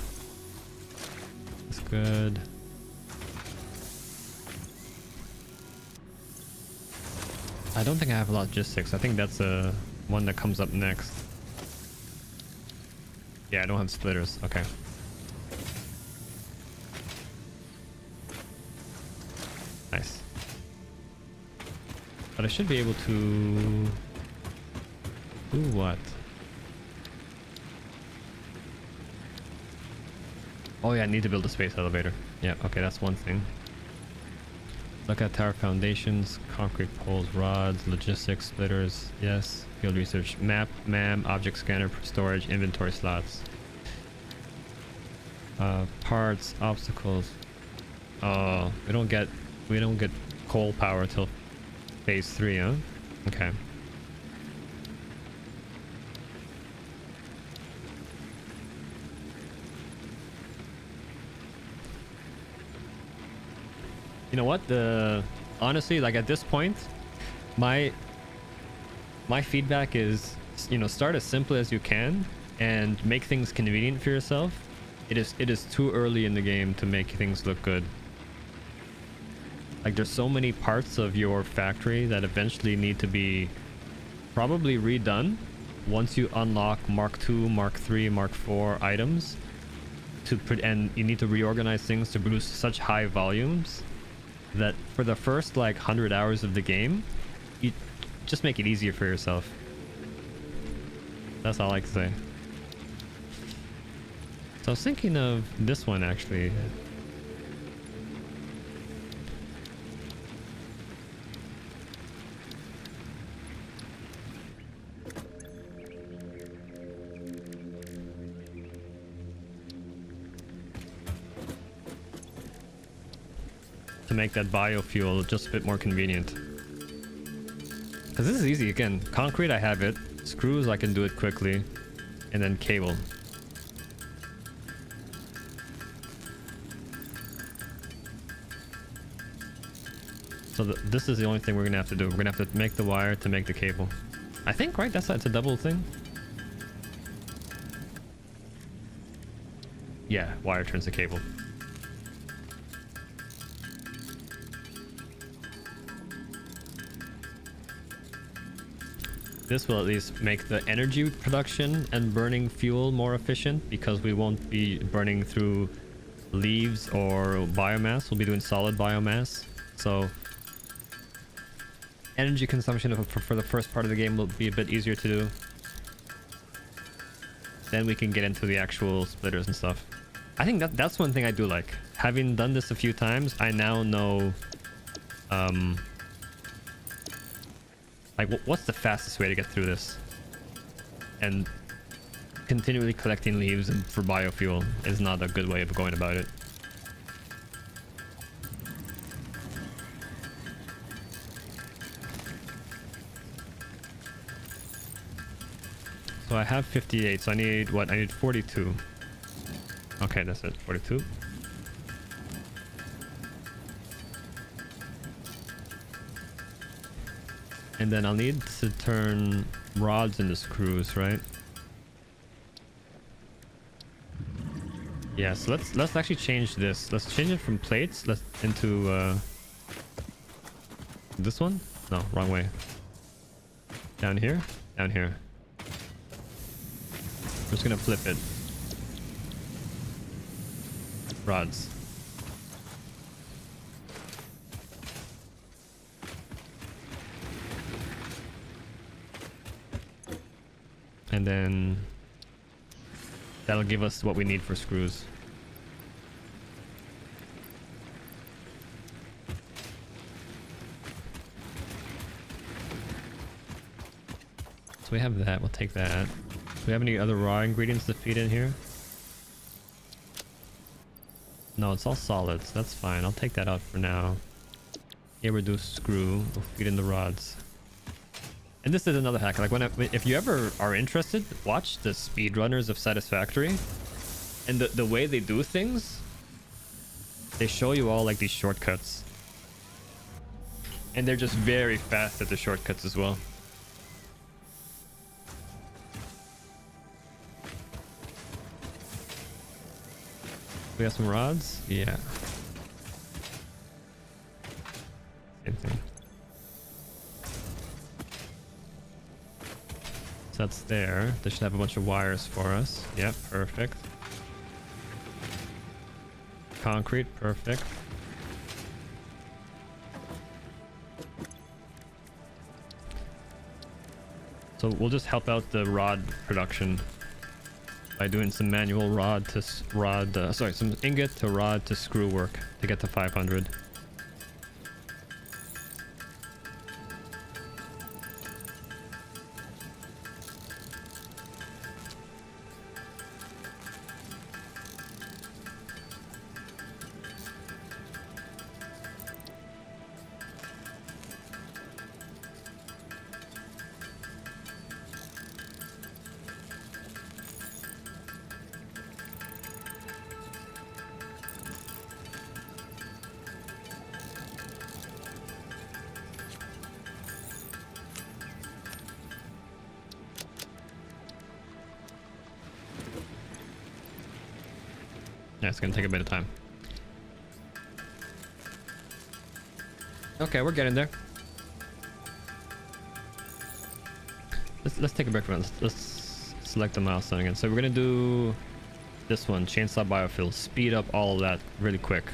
That's good. I don't think I have logistics. I think that's one that comes up next. Yeah, I don't have splitters. Okay. Nice. But I should be able to do what? Oh yeah, I need to build a space elevator. Yeah, okay, that's one thing. Look at tower foundations, concrete poles, rods, logistics, splitters. Yes. Field research, map, MAM, object scanner, storage, inventory slots. Parts, obstacles. Oh, we don't get coal power till phase 3, huh? Okay. You know what? Honestly, like at this point, my feedback is, you know, start as simple as you can and make things convenient for yourself. It is too early in the game to make things look good. Like there's so many parts of your factory that eventually need to be probably redone once you unlock Mark II, Mark III, Mark IV items, and you need to reorganize things to produce such high volumes that for the first like 100 hours of the game, you just make it easier for yourself. That's all I like to say. So I was thinking of this one actually. To make that biofuel just a bit more convenient. Because this is easy. Again, concrete, I have it. Screws, I can do it quickly. And then cable. So this is the only thing we're gonna have to do. We're gonna have to make the wire to make the cable. I think, right? It's a double thing. Yeah, wire turns the cable. This will at least make the energy production and burning fuel more efficient because we won't be burning through leaves or biomass. We'll be doing solid biomass. So energy consumption for the first part of the game will be a bit easier to do. Then we can get into the actual splitters and stuff. I think that's one thing I do like. Having done this a few times, I now know like what's the fastest way to get through this. And continually collecting leaves for biofuel is not a good way of going about it. So I have 58, so I need what? I need 42. Okay, that's it, 42. And then I'll need to turn rods into screws, right? Yeah, so let's actually change this. Let's change it from plates into this one? No, wrong way. Down here? Down here. I'm just gonna flip it. Rods. And then that'll give us what we need for screws. So we have that, we'll take that. Do we have any other raw ingredients to feed in here? No, it's all solids. That's fine. I'll take that out for now. Here reduce screw. We'll feed in the rods. And this is another hack. Like if you ever are interested, watch the speedrunners of Satisfactory. And the way they do things, they show you all like these shortcuts. And they're just very fast at the shortcuts as well. We have some rods? Yeah. Same thing. So that's there. They should have a bunch of wires for us. Yep, perfect. Concrete, perfect. So we'll just help out the rod production by doing some manual some ingot to rod to screw work to get to 500. Yeah, it's gonna take a bit of time. Okay, we're getting there. let's take a break from it. Let's select the milestone again. So we're gonna do this one, chainsaw biofuel. Speed up all of that really quick.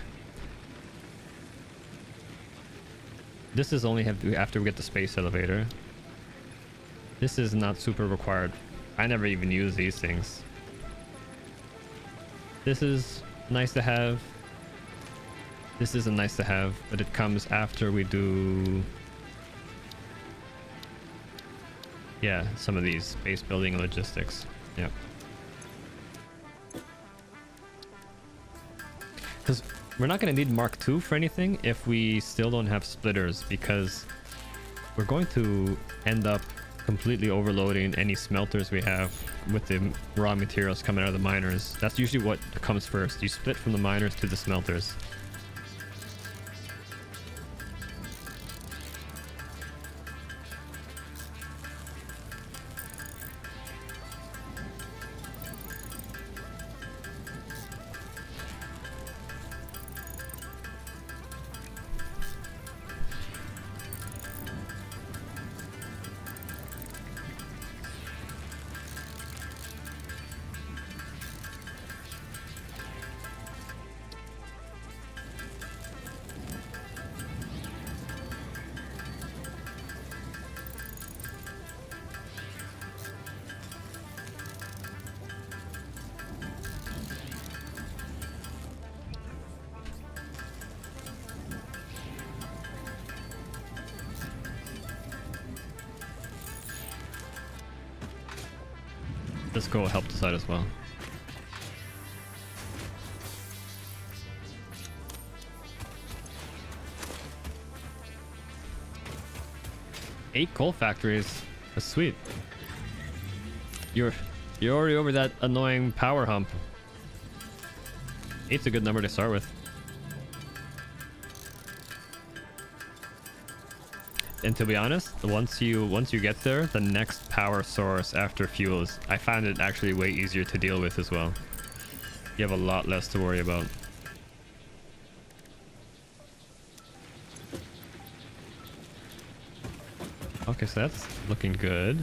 This is only after we get the space elevator. This is not super required. I never even use these things. This is nice to have. This isn't nice to have, but it comes after we do, yeah, some of these base building and logistics. Yep. Because we're not going to need Mark II for anything if we still don't have splitters, because we're going to end up completely overloading any smelters we have with the raw materials coming out of the miners. That's usually what comes first. You split from the miners to the smelters. Let's go help the side as well. Eight coal factories. That's sweet. You're already over that annoying power hump. 8's a good number to start with. And to be honest, once you get there, the next power source after fuels, I found it actually way easier to deal with as well. You have a lot less to worry about. Okay, so that's looking good.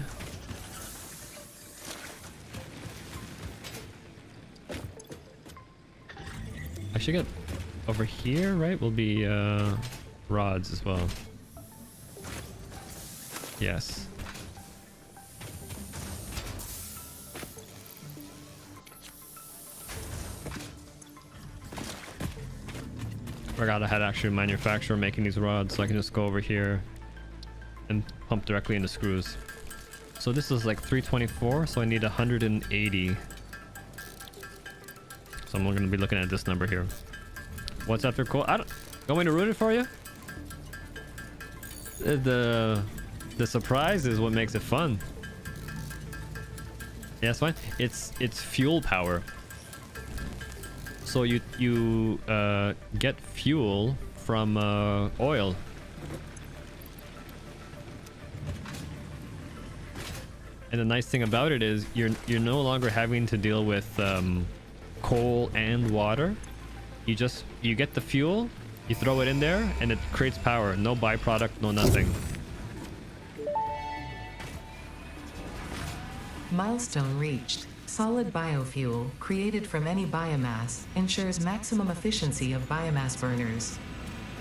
I should get over here, right? Will be rods as well. Yes. Forgot I had actually a manufacturer making these rods, so I can just go over here and pump directly into screws. So this is like 324, so I need 180. So I'm going to be looking at this number here. What's after coal? I don't... Want me to ruin it for you? The surprise is what makes it fun. Yeah, it's fine. It's fuel power. So you get fuel from oil. And the nice thing about it is you're no longer having to deal with coal and water. You get the fuel, you throw it in there, and it creates power. No byproduct, no nothing. Milestone reached. Solid biofuel, created from any biomass, ensures maximum efficiency of biomass burners.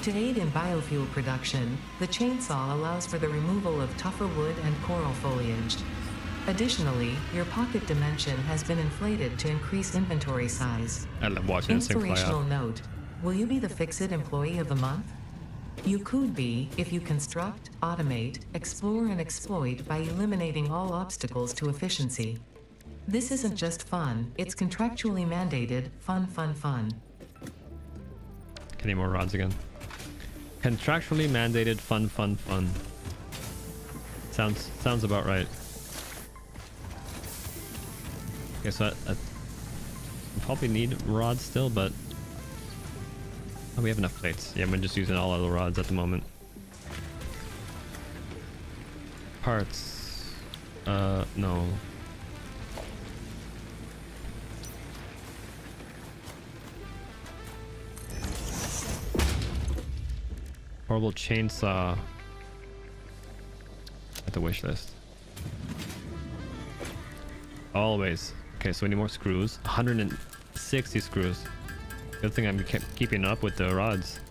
To aid in biofuel production, the chainsaw allows for the removal of tougher wood and coral foliage. Additionally, your pocket dimension has been inflated to increase inventory size. I love watching this thing play Inspirational out. note: will you be the Fix-It Employee of the Month? You could be if you construct, automate, explore, and exploit by eliminating all obstacles to efficiency. This isn't just fun, it's contractually mandated fun, fun, fun. Can need more rods again. Contractually mandated fun, fun, fun. Sounds about right. Okay, so I probably need rods still, but oh, we have enough plates. Yeah, we're just using all of the rods at the moment. Parts. No. Portable chainsaw at the wish list. Always. Okay, so we need more screws. 160 screws. Good thing I'm keeping up with the rods.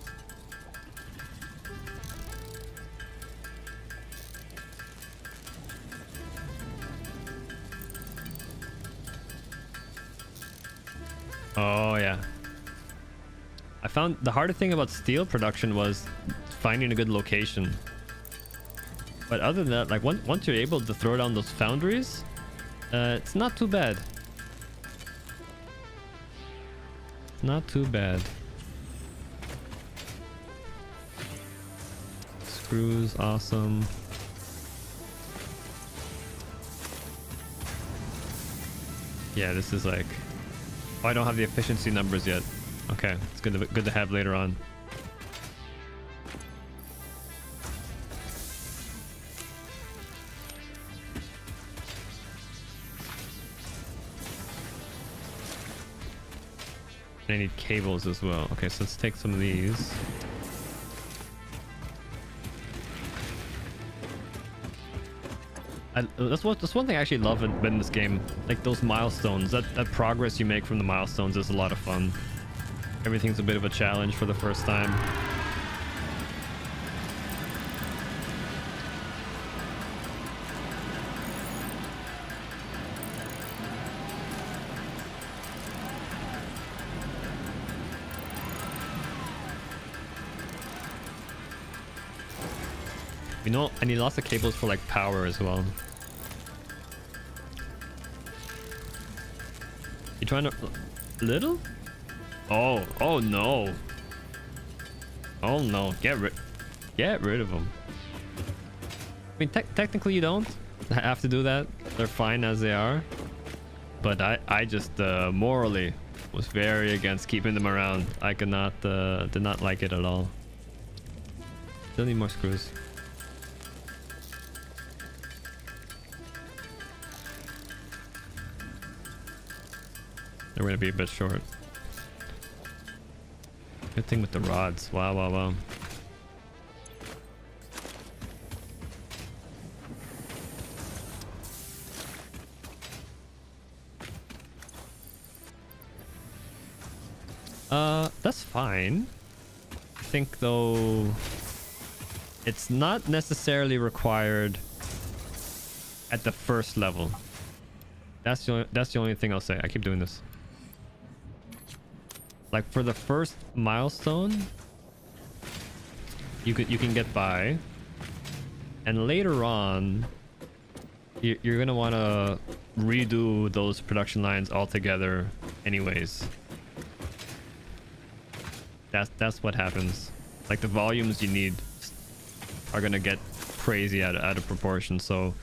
Oh yeah. I found the hardest thing about steel production was finding a good location. But other than that, like once you're able to throw down those foundries, it's not too bad. Not too bad. Screws, awesome. Yeah, this is like... Oh, I don't have the efficiency numbers yet. Okay, it's good to have later on. I need cables as well. Okay, so let's take some of these. That's one thing I actually love in this game. Like those milestones, that progress you make from the milestones is a lot of fun. Everything's a bit of a challenge for the first time. You know, I need lots of cables for like power as well. You trying to... Little? Oh no. Oh no, get rid of them. I mean, technically you don't have to do that. They're fine as they are. But I just morally was very against keeping them around. I did not like it at all. Still need more screws. They're gonna be a bit short. Good thing with the rods. Wow. That's fine. I think though it's not necessarily required at the first level. That's the only thing I'll say. I keep doing this. Like for the first milestone, you can get by, and later on, you're gonna want to redo those production lines altogether, anyways. That's what happens. Like the volumes you need are gonna get crazy out of proportion. So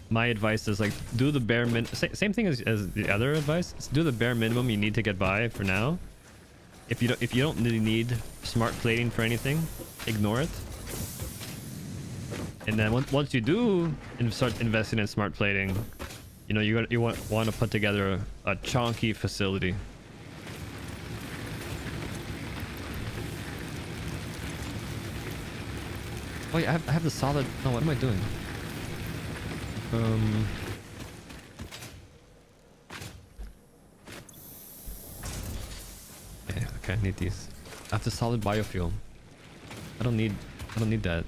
my advice is like do the bare minimum. Same thing as the other advice. Do the bare minimum you need to get by for now. If you don't really need smart plating for anything, ignore it. And then once you do start investing in smart plating, you know you want to put together a chunky facility. Oh yeah, I have the solid. Oh, what am I doing? Yeah, okay, I need these. I have the solid biofuel. I don't need that.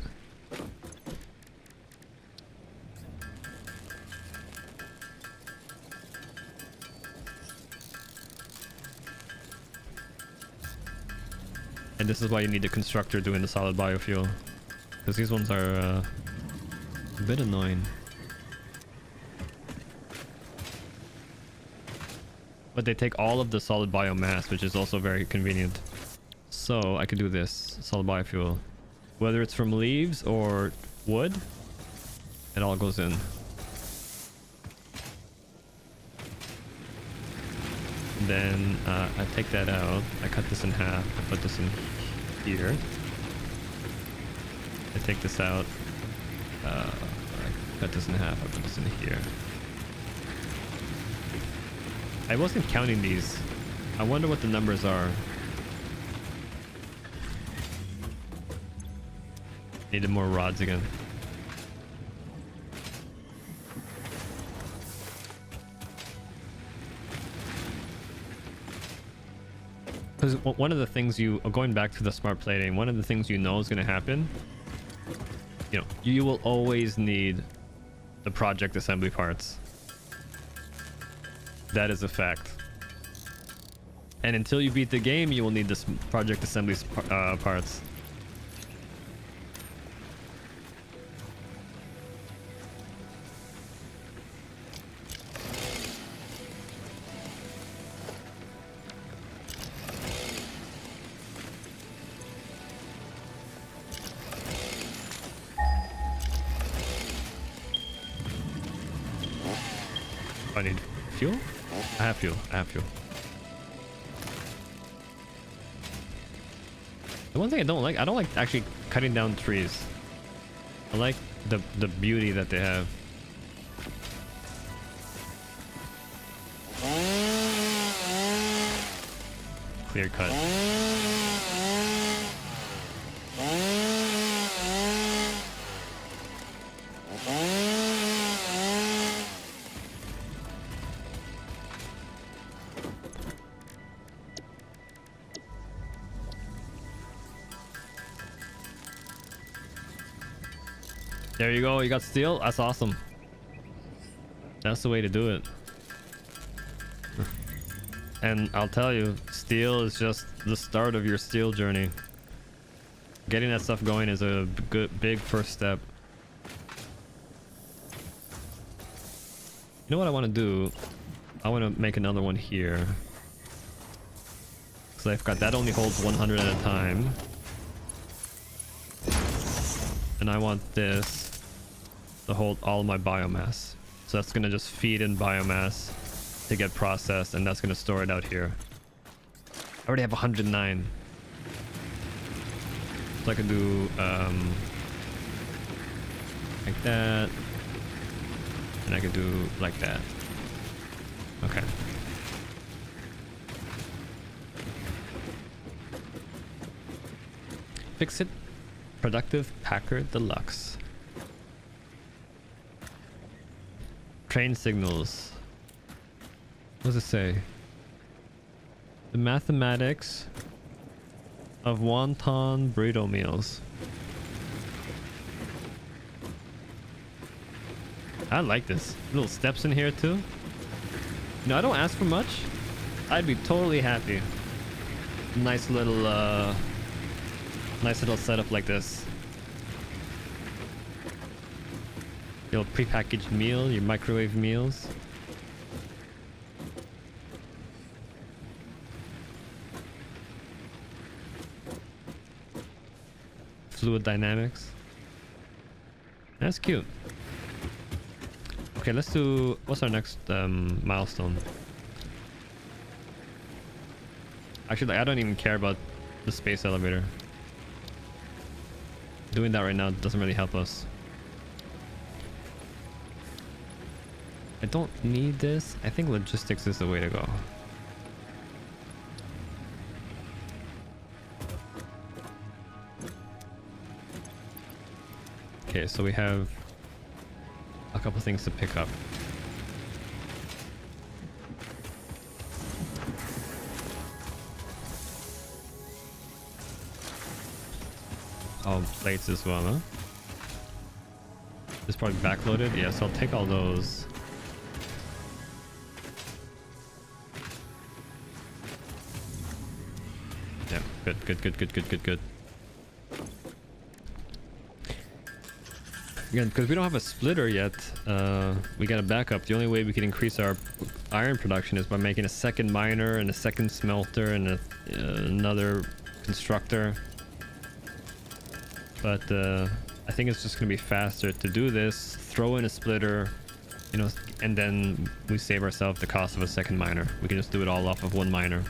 And this is why you need a constructor doing the solid biofuel, because these ones are a bit annoying. But they take all of the solid biomass, which is also very convenient. So I could do this solid biofuel, whether it's from leaves or wood, it all goes in. Then I take that out, I cut this in half, I put this in here. I take this out, I cut this in half, I put this in here. I wasn't counting these. I wonder what the numbers are. Needed more rods again. Because one of the things going back to the smart plating, one of the things you know is going to happen, you will always need the project assembly parts. That is a fact. And until you beat the game, you will need this project assembly parts. I need fuel? I have fuel. The one thing I don't like actually cutting down trees. I like the beauty that they have. Clear cut. There you go, you got steel. That's awesome. That's the way to do it. And I'll tell you, steel is just the start of your steel journey. Getting that stuff going is a big first step. You know what I want to do? I want to make another one here. So I've got that only holds 100 at a time. And I want this to hold all my biomass. So that's going to just feed in biomass to get processed, and that's going to store it out here. I already have 109. So I can do like that. And I can do like that. Okay. Fix it. Productive Packer Deluxe. Train signals. What does it say? The mathematics of wonton burrito meals. I like this. Little steps in here too. No, I don't ask for much. I'd be totally happy. Nice little setup like this. Your prepackaged meal, your microwave meals. Fluid dynamics. That's cute. Okay, let's do... What's our next milestone? Actually, I don't even care about the space elevator. Doing that right now doesn't really help us. I don't need this. I think logistics is the way to go. Okay, so we have a couple things to pick up. Oh, plates as well, huh? This probably backloaded. Yeah, so I'll take all those. Yeah, good. Again, because we don't have a splitter yet, we got a backup. The only way we can increase our iron production is by making a second miner and a second smelter and another constructor. But I think it's just going to be faster to do this, throw in a splitter, and then we save ourselves the cost of a second miner. We can just do it all off of one miner.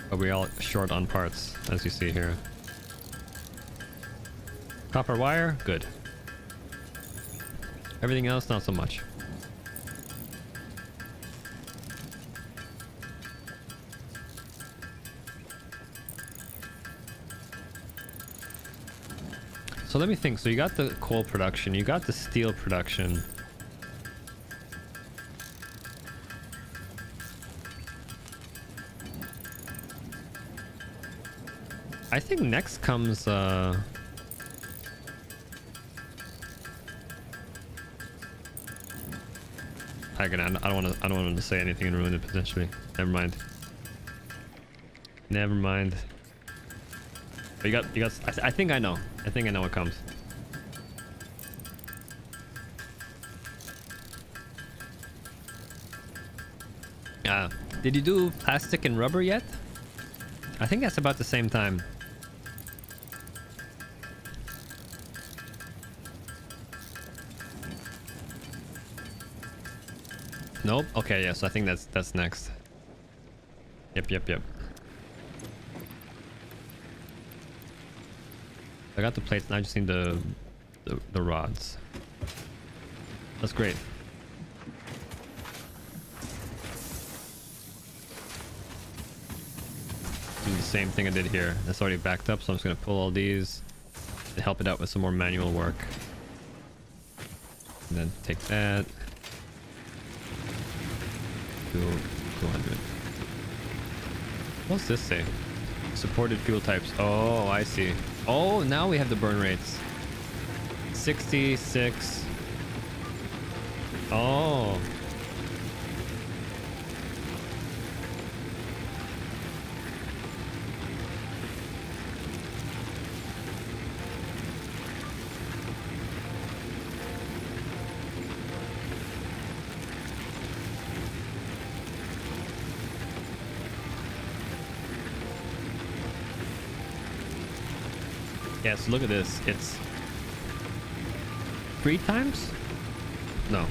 But we're all short on parts, as you see here. Copper wire, good. Everything else, not so much. So let me think. So you got the coal production, you got the steel production. I think next comes again, I don't want to say anything and ruin it potentially. Never mind. Never mind. But you got. I think I know. I think I know what comes. Did you do plastic and rubber yet? I think that's about the same time. Nope. Okay, yeah, so I think that's next. Yep. I got the plates, now I just need the rods. That's great. Do the same thing I did here. That's already backed up, so I'm just gonna pull all these to help it out with some more manual work. And then take that. 200. What's this say? Supported fuel types. Oh, I see. Oh, now we have the burn rates. 66. Oh. Yes, look at this. It's 3 times? No.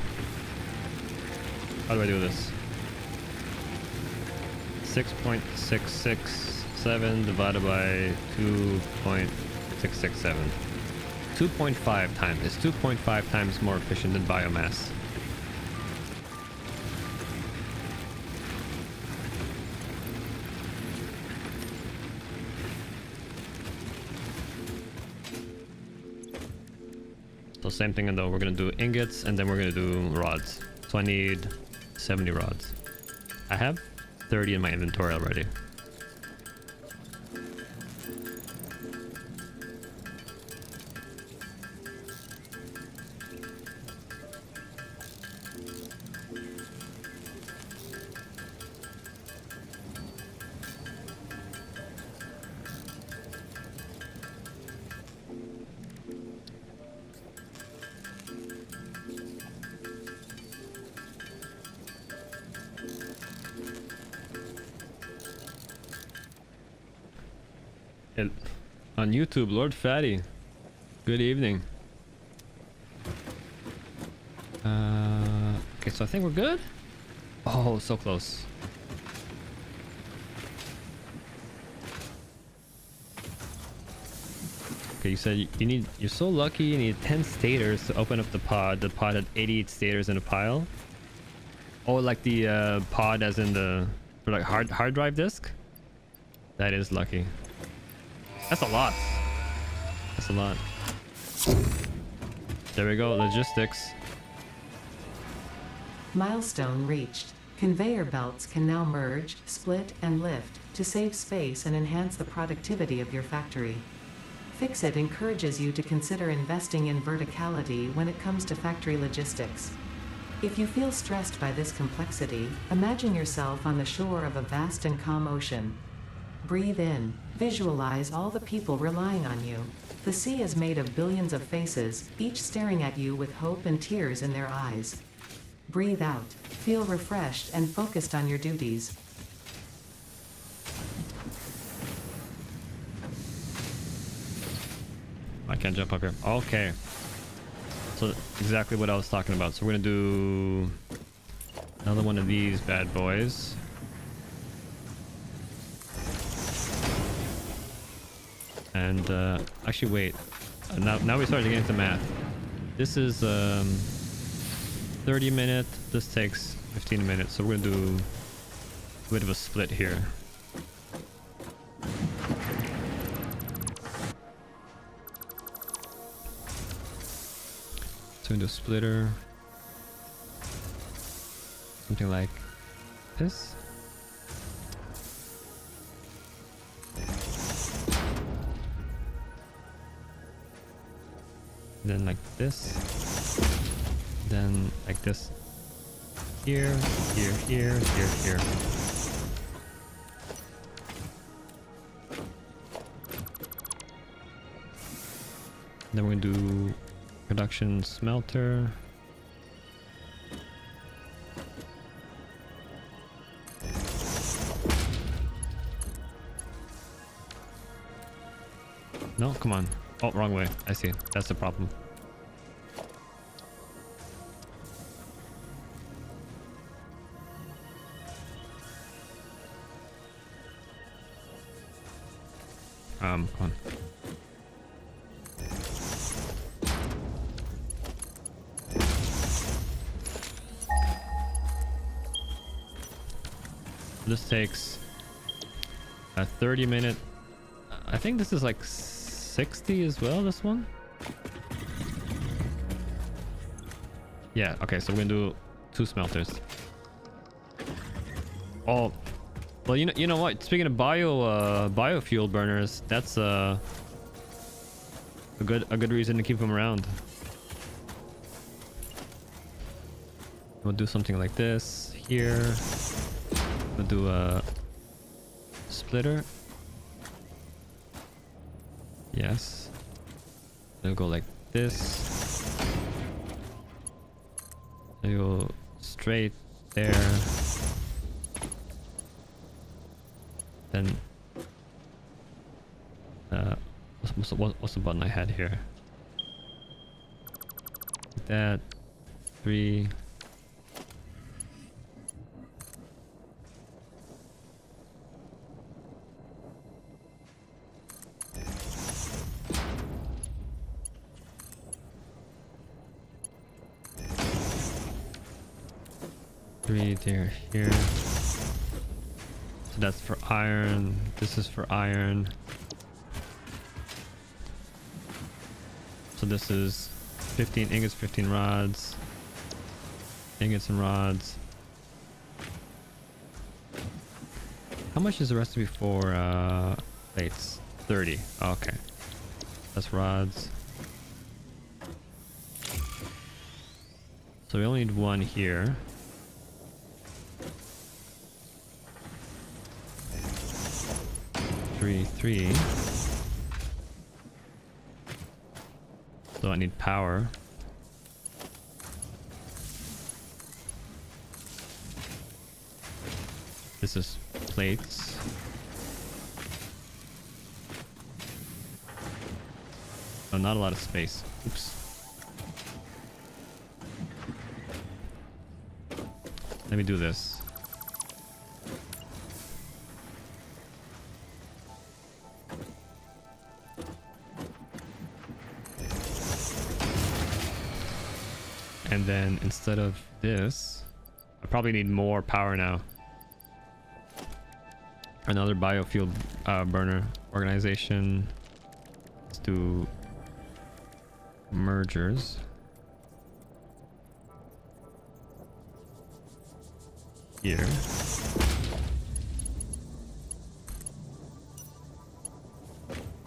How do I do this? 6.667 divided by 2.667. 2.5 times. It's 2.5 times more efficient than biomass. So same thing, though, we're gonna do ingots and then we're gonna do rods. So I need 70 rods. I have 30 in my inventory already. On YouTube, Lord Fatty. Good evening. Okay, so I think we're good. Oh, so close. Okay, you said you're so lucky you need 10 stators to open up the pod. The pod had 88 stators in a pile. Oh, like the pod as in the like hard drive disk? That is lucky. That's a lot. That's a lot. There we go, logistics. Milestone reached. Conveyor belts can now merge, split, and lift to save space and enhance the productivity of your factory. Fixit encourages you to consider investing in verticality when it comes to factory logistics. If you feel stressed by this complexity, imagine yourself on the shore of a vast and calm ocean. Breathe in. Visualize all the people relying on you. The sea is made of billions of faces, each staring at you with hope and tears in their eyes. Breathe out. Feel refreshed and focused on your duties. I can't jump up here. Okay. So exactly what I was talking about. So we're gonna do another one of these bad boys. And actually wait. Now we started to get into math. This is 30 minutes. This takes 15 minutes. So we're gonna do a bit of a split here. So we do a splitter. Something like this. Then like this. Then like this. Here, here, here, here, here. Then we're gonna do production smelter. No, come on. Oh, wrong way. I see. That's the problem. Come on. This takes a 30-minute. I think this is like 60 as well, this one. Yeah, okay, so we're gonna do 2 smelters. Oh, well, you know what? Speaking of biofuel burners, that's a good reason to keep them around. We'll do something like this here. We'll do a splitter. Yes. It'll go like this. It'll go straight there. Then what's the button I had here? Like that. 3. There, here. So that's for iron. This is for iron. So this is 15 ingots, 15 rods. Ingots and rods. How much is the recipe for plates? 30. Okay. That's rods. So we only need 1 here. 3. So I need power. This is plates. Oh, not a lot of space. Oops. Let me do this. And then instead of this, I probably need more power now. Another biofuel burner organization. Let's do mergers. Here.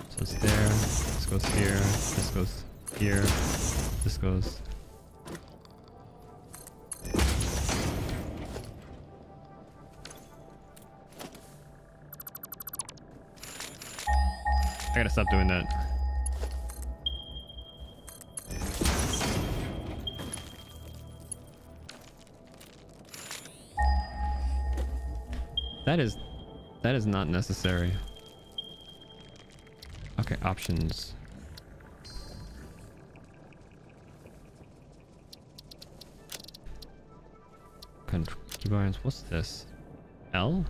So it's there. This goes here. This goes here. This goes. I gotta stop doing that. That is not necessary. Okay, options. Keyboards. What's this? L?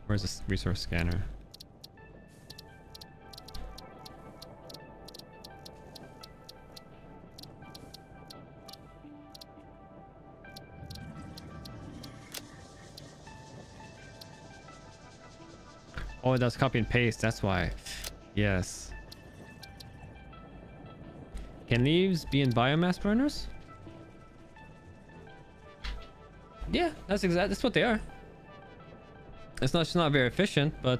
Where's this resource scanner? Oh, that's copy and paste. That's why. Yes. Can leaves be in biomass burners? Yeah, that's what they are. It's not very efficient, but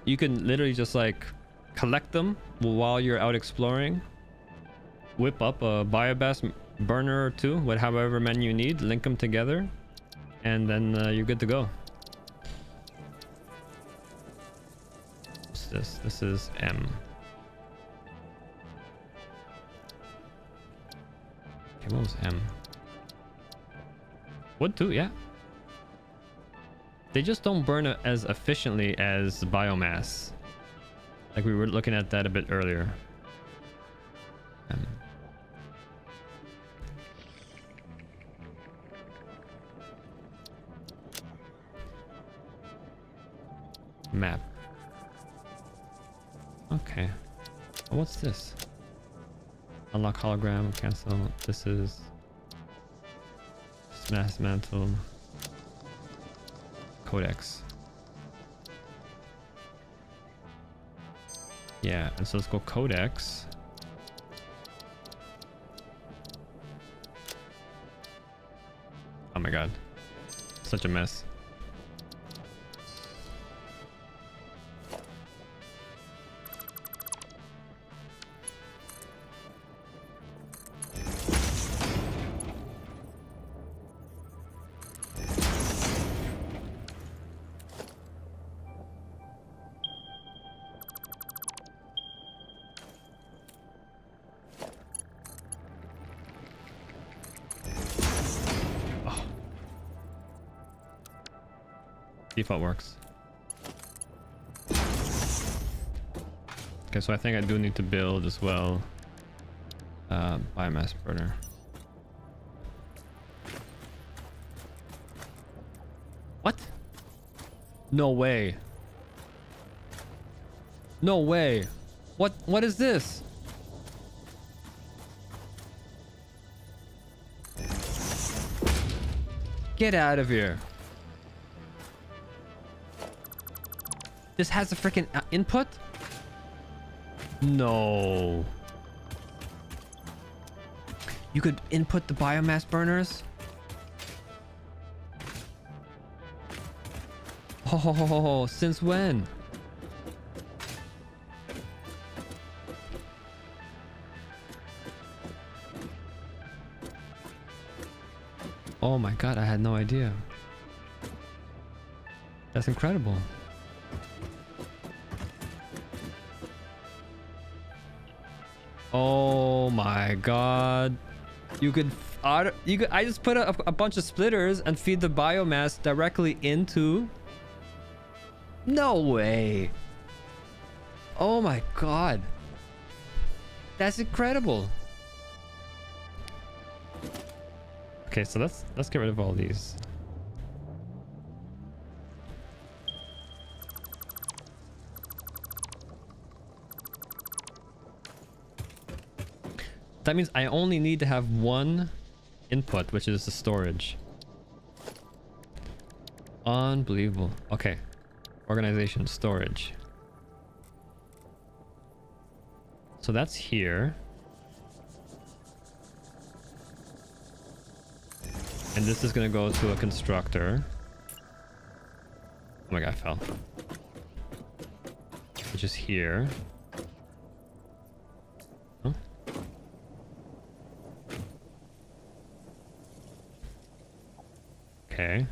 you can literally just like collect them while you're out exploring. Whip up a biomass burner or two with however many you need, link them together, and then you're good to go. What's this? This is M. Okay, what was M? Wood too, yeah. They just don't burn as efficiently as biomass. Like we were looking at that a bit earlier. Map. Okay. Oh, what's this? Unlock hologram, cancel. This is smash mantle. Codex. Yeah, and so let's go codex. Oh my god. Such a mess. Default works. Okay, so I think I do need to build as well. Biomass burner. What? No way. No way. What is this? Get out of here. This has a freaking input? No. You could input the biomass burners? Oh, since when? Oh my god, I had no idea. That's incredible. Oh my god. I just put a bunch of splitters and feed the biomass directly into. No way. Oh my god. That's incredible. Okay, so let's get rid of all these. That means I only need to have one input, which is the storage. Unbelievable. Okay. Organization, storage. So that's here. And this is going to go to a constructor. Oh my god, I fell. Which is here. Huh? Okay.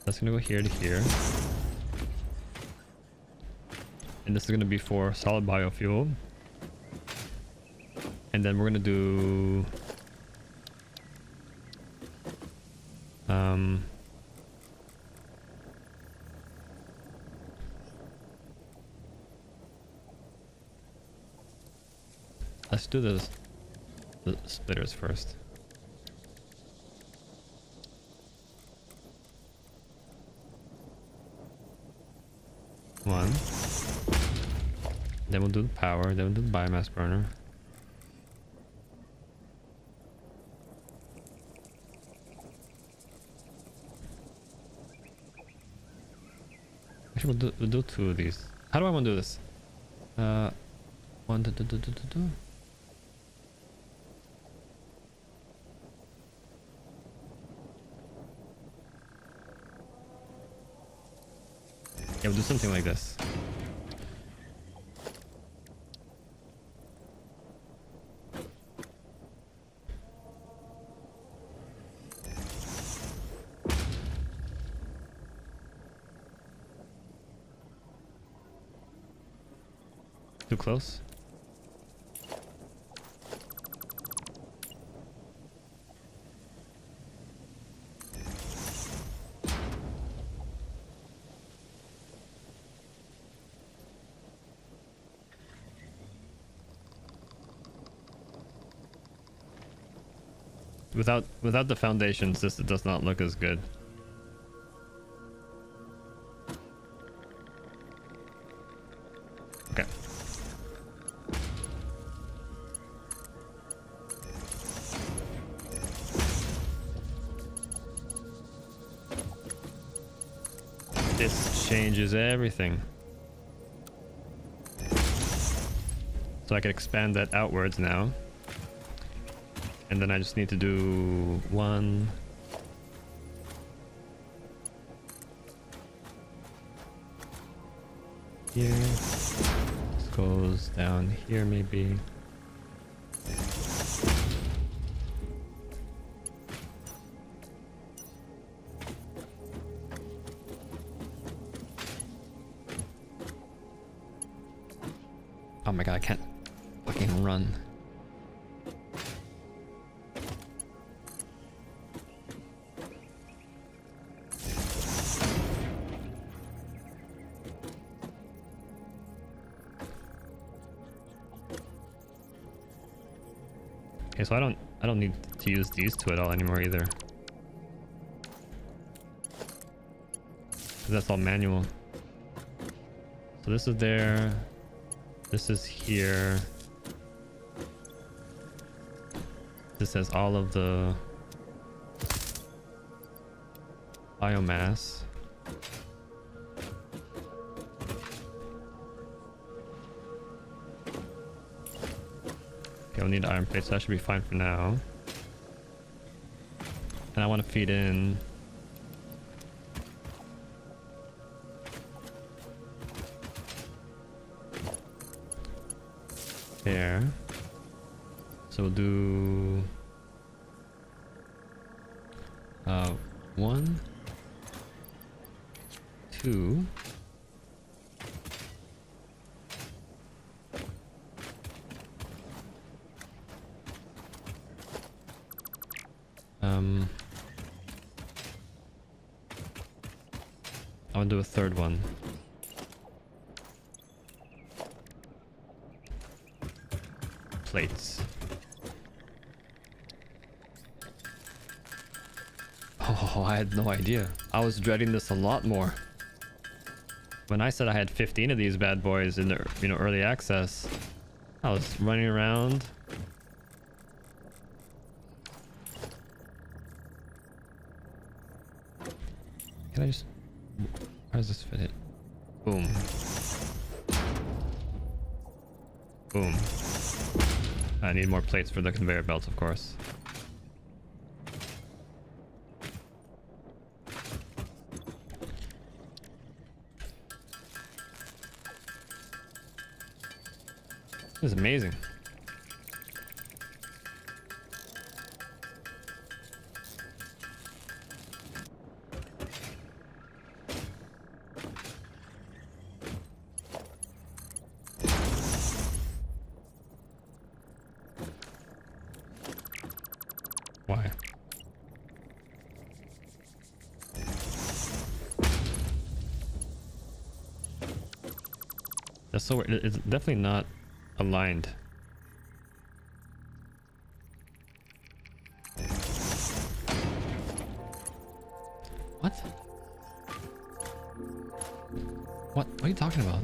That's gonna go here to here. And this is gonna be for solid biofuel. And then we're gonna do let's do the splitters first. One. Then we'll do the power, then we'll do the biomass burner. Actually, we'll do two of these. How do I want to do this? Uh, one. Yeah, we'll do something like this. Too close? Without the foundations, this does not look as good. Okay. This changes everything. So I can expand that outwards now. And then I just need to do one. Here. This goes down here maybe. Oh my god, I can't fucking run. Okay, so I don't need to use these two at all anymore either. 'Cause that's all manual. So this is there. This is here. This has all of the biomass. Okay, we'll need iron plates, so that should be fine for now. And I want to feed in there. So we'll do 1, 2. I want to do a third one. Plates. Oh, I had no idea. I was dreading this a lot more. When I said I had 15 of these bad boys in the, early access, I was running around. Can I just... How does this fit it? Boom. Boom. I need more plates for the conveyor belts, of course. This is amazing. Why? That's so weird. It's definitely not aligned. What? What are you talking about?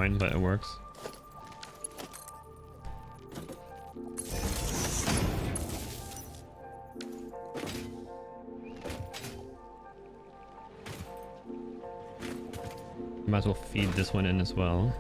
annoying, but it works. Might as well feed this one in as well.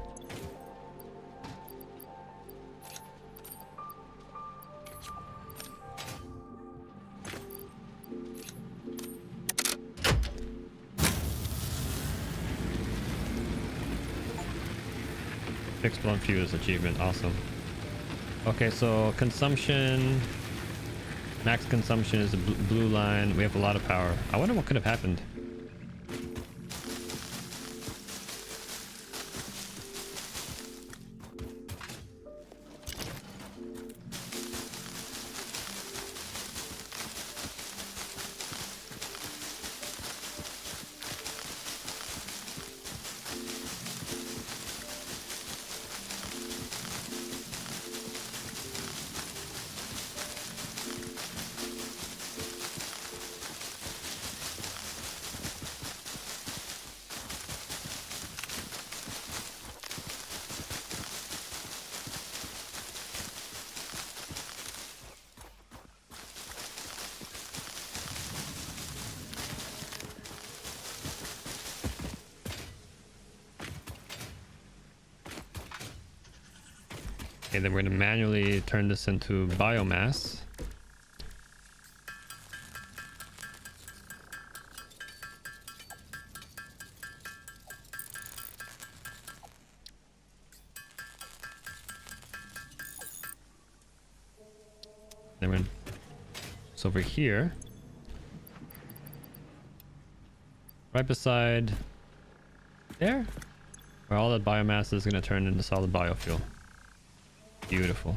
Fixed blunt fuse achievement, awesome. Okay, so consumption, max consumption is the blue line. We have a lot of power. I wonder what could have happened. Okay, then we're going to manually turn this into biomass. Then we're it's over here, right beside there, where all that biomass is going to turn into solid biofuel. Beautiful.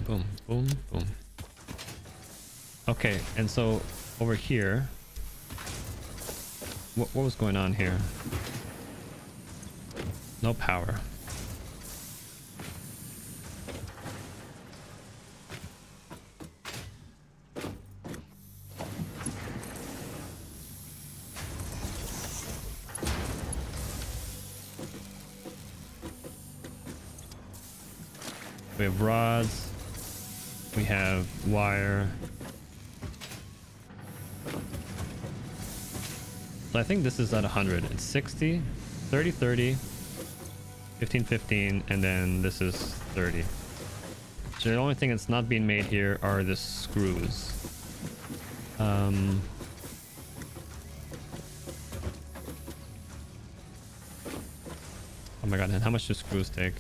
Boom, boom, boom. Okay, and so over here, what was going on here? No power. We have rods. We have wire. So I think this is at 100. It's 60, 30, 30, 15, 15, and then this is 30. So the only thing that's not being made here are the screws. Oh my god, and how much do screws take?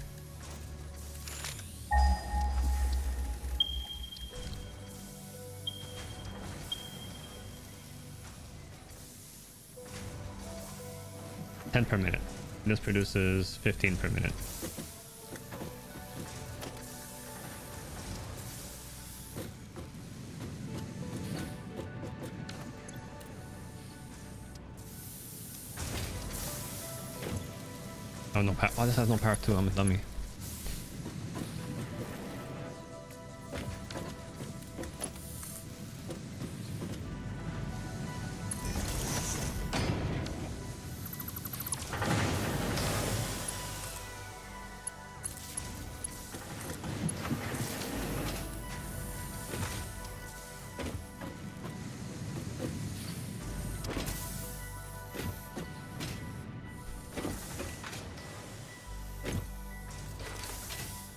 $10 per minute. This produces 15 per minute. Oh no power. Oh, this has no power too. I'm a dummy.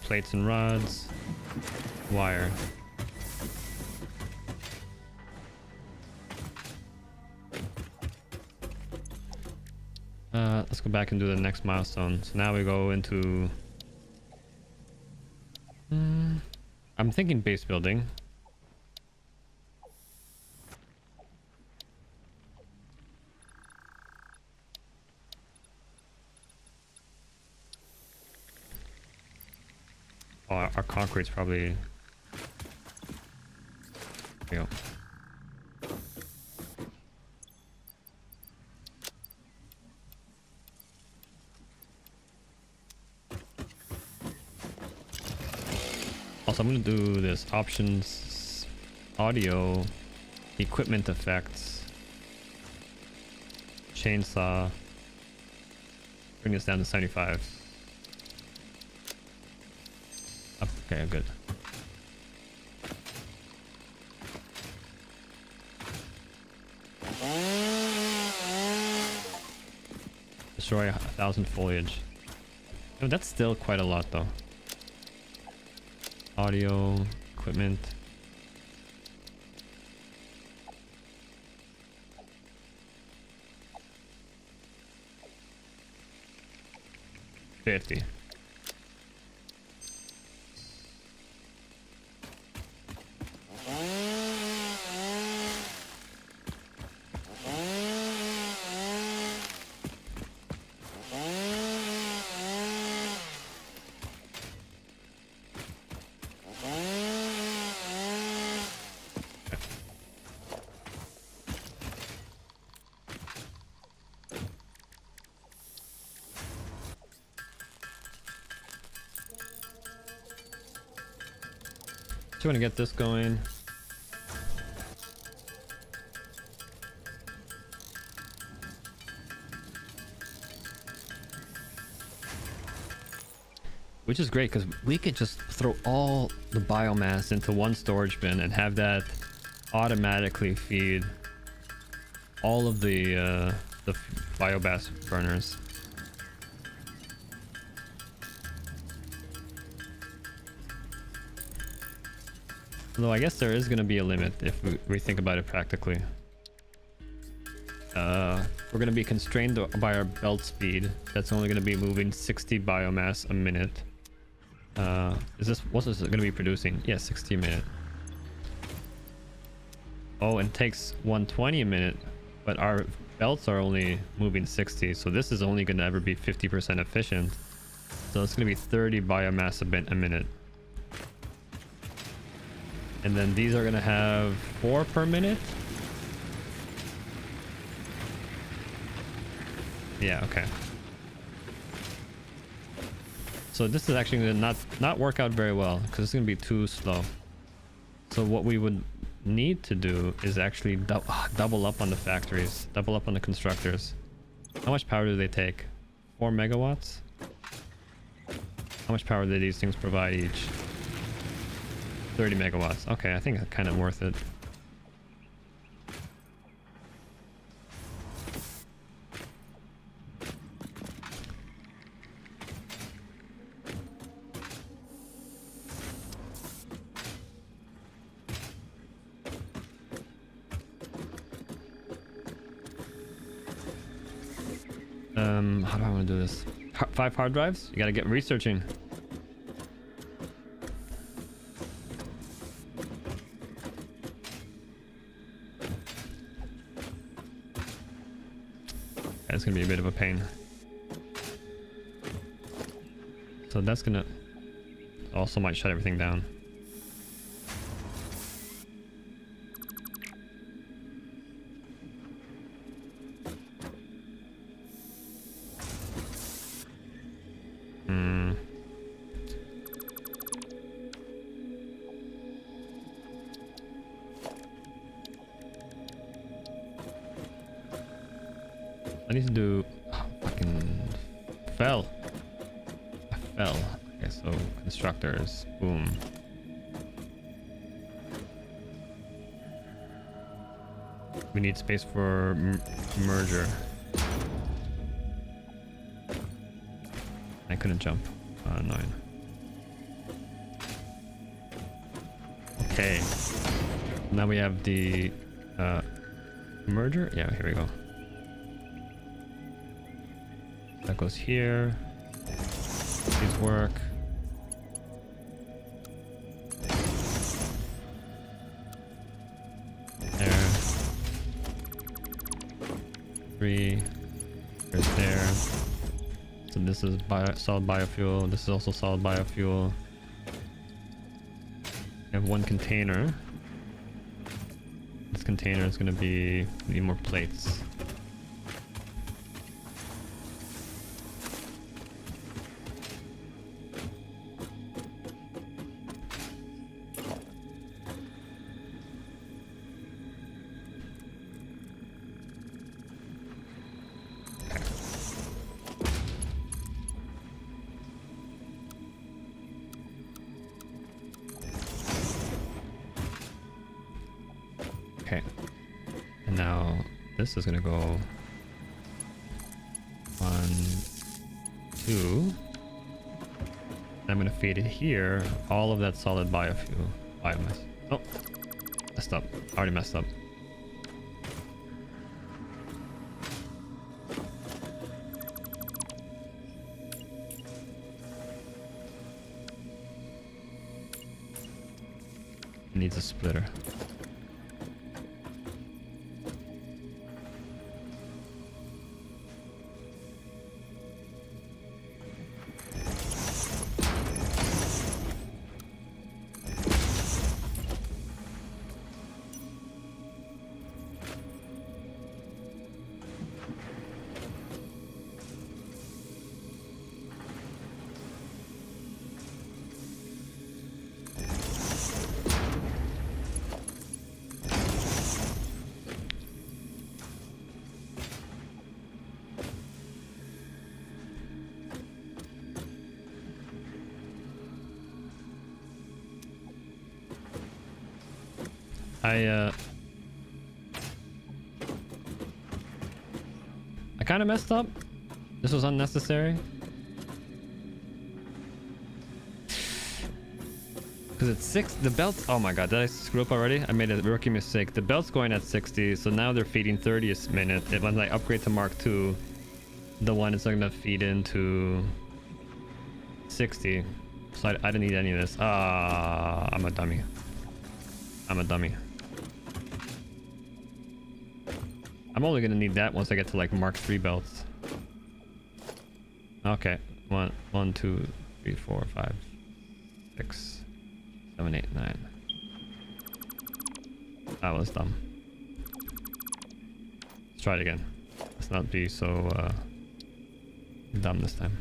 Plates and rods, wire. Let's go back and do the next milestone. So now we go into I'm thinking base building. Oh, our concrete's probably... There we go. Also, I'm gonna do this options, audio, equipment effects, chainsaw. Bring this down to 75. Okay, good. Destroy 1,000 foliage. Oh, that's still quite a lot though. Audio, equipment. $50. So I'm gonna get this going. Which is great because we could just throw all the biomass into one storage bin and have that automatically feed all of the biomass burners. Although I guess there is going to be a limit if we think about it practically. We're going to be constrained by our belt speed. That's only going to be moving 60 biomass a minute. What's this going to be producing? Yeah, 60 a minute. Oh, and takes 120 a minute, but our belts are only moving 60, so this is only going to ever be 50% efficient. So it's going to be 30 biomass a minute. And then these are going to have 4 per minute. Yeah, okay. So this is actually going to not work out very well because it's going to be too slow. So what we would need to do is actually double up on the factories, double up on the constructors. How much power do they take? 4 megawatts? How much power do these things provide each? 30 megawatts. Okay, I think that's kind of worth it. How do I want to do this? 5 hard drives? You gotta get researching. It's gonna be a bit of a pain. So that's gonna also might shut everything down. I need to do fucking fell. I fell. Okay, so constructors. Boom. We need space for merger. I couldn't jump. Annoying. Okay. Now we have the merger. Yeah, here we go. That goes here. These work. There. 3. There's there. So this is solid biofuel. This is also solid biofuel. I have 1 container. This container is going to be need more plates. this is gonna go 1, 2. I'm gonna feed it here all of that solid biofuel. Biomass. Oh, messed up. Already messed up. Needs a splitter. I kind of messed up. This was unnecessary. Because it's 6, the belt's, oh my god, did I screw up already? I made a rookie mistake. The belt's going at 60, so now they're feeding 30 a minute. When I upgrade to Mark II, the one is going to feed into 60. So I didn't need any of this. I'm a dummy. I'm a dummy. I'm only gonna need that once I get to like Mark III belts. Okay. 1, 2, 3, 4, 5, 6, 7, 8, 9. That was dumb. Let's try it again. Let's not be so dumb this time.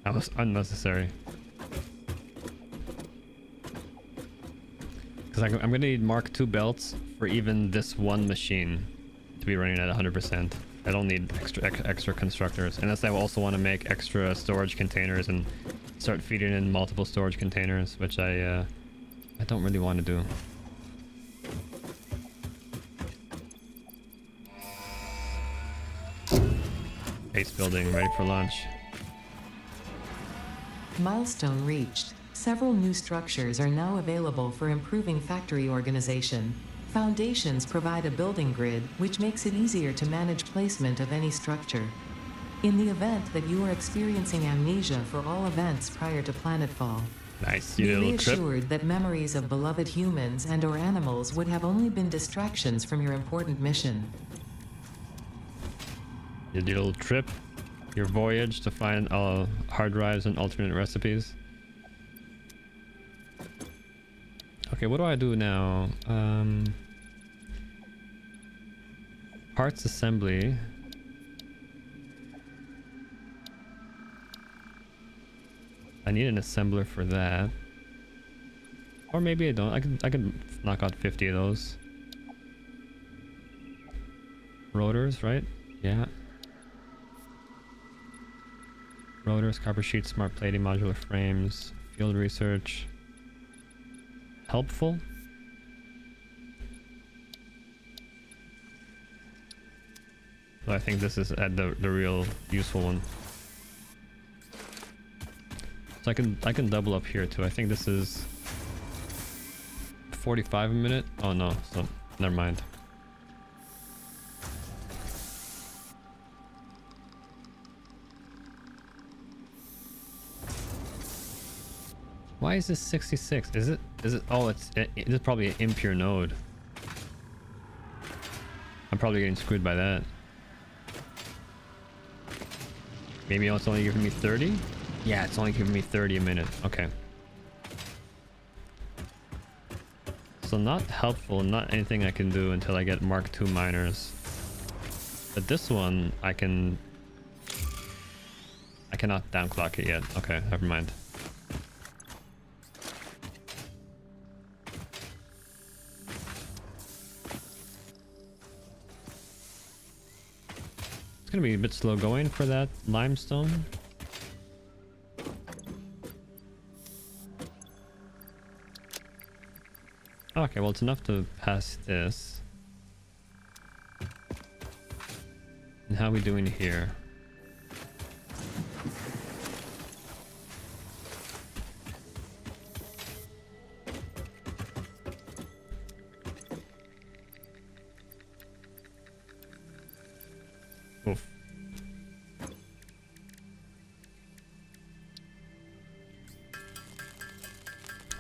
That was unnecessary. Because I'm going to need Mark II belts for even this one machine to be running at 100%. I don't need extra constructors. Unless I also want to make extra storage containers and start feeding in multiple storage containers, which I don't really want to do. Base building, ready for launch. Milestone reached. Several new structures are now available for improving factory organization. Foundations provide a building grid, which makes it easier to manage placement of any structure. In the event that you are experiencing amnesia for all events prior to planetfall, Nice, be you little trip. reassured that memories of beloved humans and/or animals would have only been distractions from your important mission. Your little trip. Your voyage to find hard drives and alternate recipes. Okay, what do I do now? Parts assembly. I need an assembler for that. Or maybe I don't. I can knock out 50 of those. Rotors, right? Yeah. Rotors, copper sheets, smart plating, modular frames, field research. Helpful. So I think this is the real useful one. So I can double up here too. I think this is 45 a minute. Oh no, so never mind. Why is this 66? Is it? Oh, it's probably an impure node. I'm probably getting screwed by that. Maybe it's only giving me 30? Yeah, it's only giving me 30 a minute. Okay. So not helpful, not anything I can do until I get Mark II miners. But this one, I cannot downclock it yet. Okay, never mind. It's gonna be a bit slow going for that limestone. Okay, well, it's enough to pass this. And how are we doing here? Oof.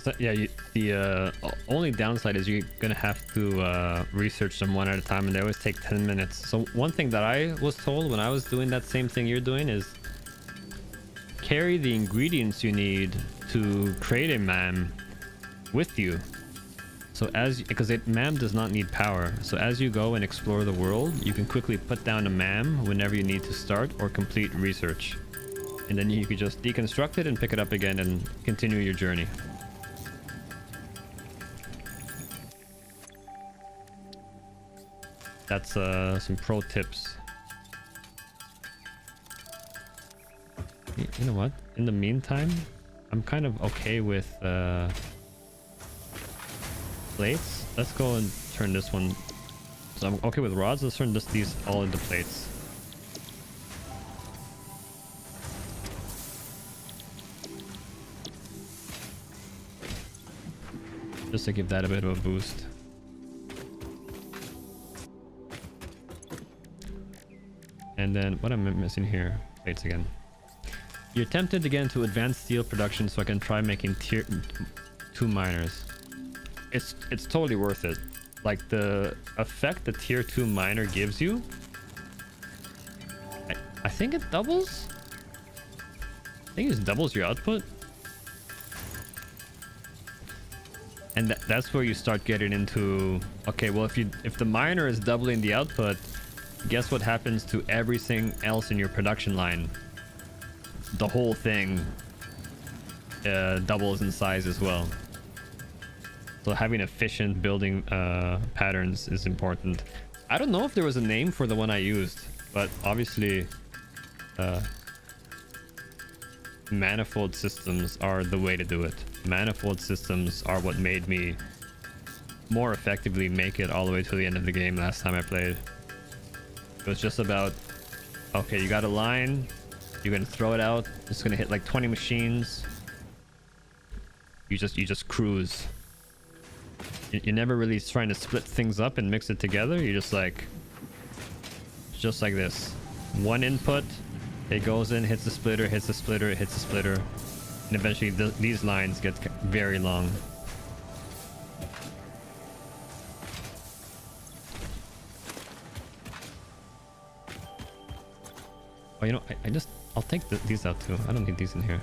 So, yeah, the only downside is you're gonna have to research them one at a time, and they always take 10 minutes. So one thing that I was told when I was doing that same thing you're doing is carry the ingredients you need to create a MAM with you. So because MAM does not need power, so as you go and explore the world, you can quickly put down a MAM whenever you need to start or complete research, and then you could just deconstruct it and pick it up again and continue your journey. That's some pro tips. You know what? In the meantime, I'm kind of okay with plates. Let's go and turn this one. So I'm okay with rods. Let's turn these all into plates. Just to give that a bit of a boost. And then what am I missing here? Plates again. You're tempted to get into advanced steel production, so I can try making tier 2 miners. It's totally worth it. Like the effect the tier 2 miner gives you, I think it doubles. I think it doubles your output. And that's where you start getting into, okay, well, if the miner is doubling the output, guess what happens to everything else in your production line? The whole thing doubles in size as well. So having efficient building patterns is important. I don't know if there was a name for the one I used, but obviously manifold systems are the way to do it. Manifold systems are what made me more effectively make it all the way to the end of the game last time I played. It was just about, okay, you got a line, you're gonna throw it out, it's gonna hit like 20 machines. You just cruise. You're never really trying to split things up and mix it together. You're just like this. One input, it goes in, hits the splitter, hits the splitter, hits the splitter, and eventually these lines get very long. Oh, you know, I'll take these out too. I don't need these in here.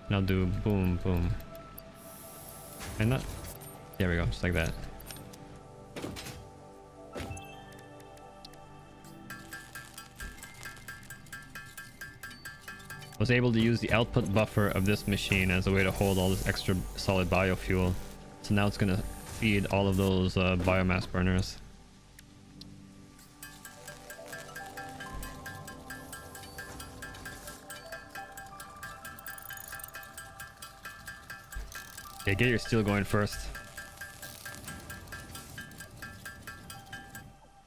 And I'll do boom, boom. And that, there we go, just like that. I was able to use the output buffer of this machine as a way to hold all this extra solid biofuel. So now it's gonna feed all of those biomass burners. Okay, get your steel going first.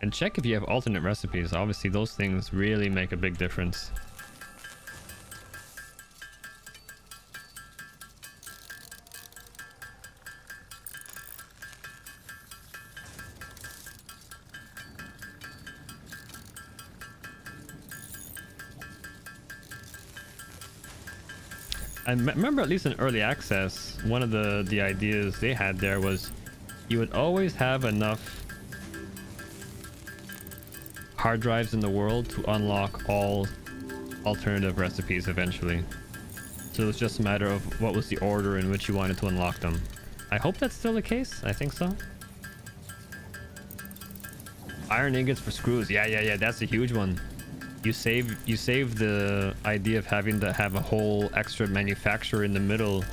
And check if you have alternate recipes. Obviously, those things really make a big difference. I remember, at least in early access, one of the ideas they had there was you would always have enough hard drives in the world to unlock all alternative recipes eventually. So it's just a matter of what was the order in which you wanted to unlock them. I hope that's still the case. I think so. Iron ingots for screws. Yeah. That's a huge one. You save the idea of having to have a whole extra manufacturer in the middle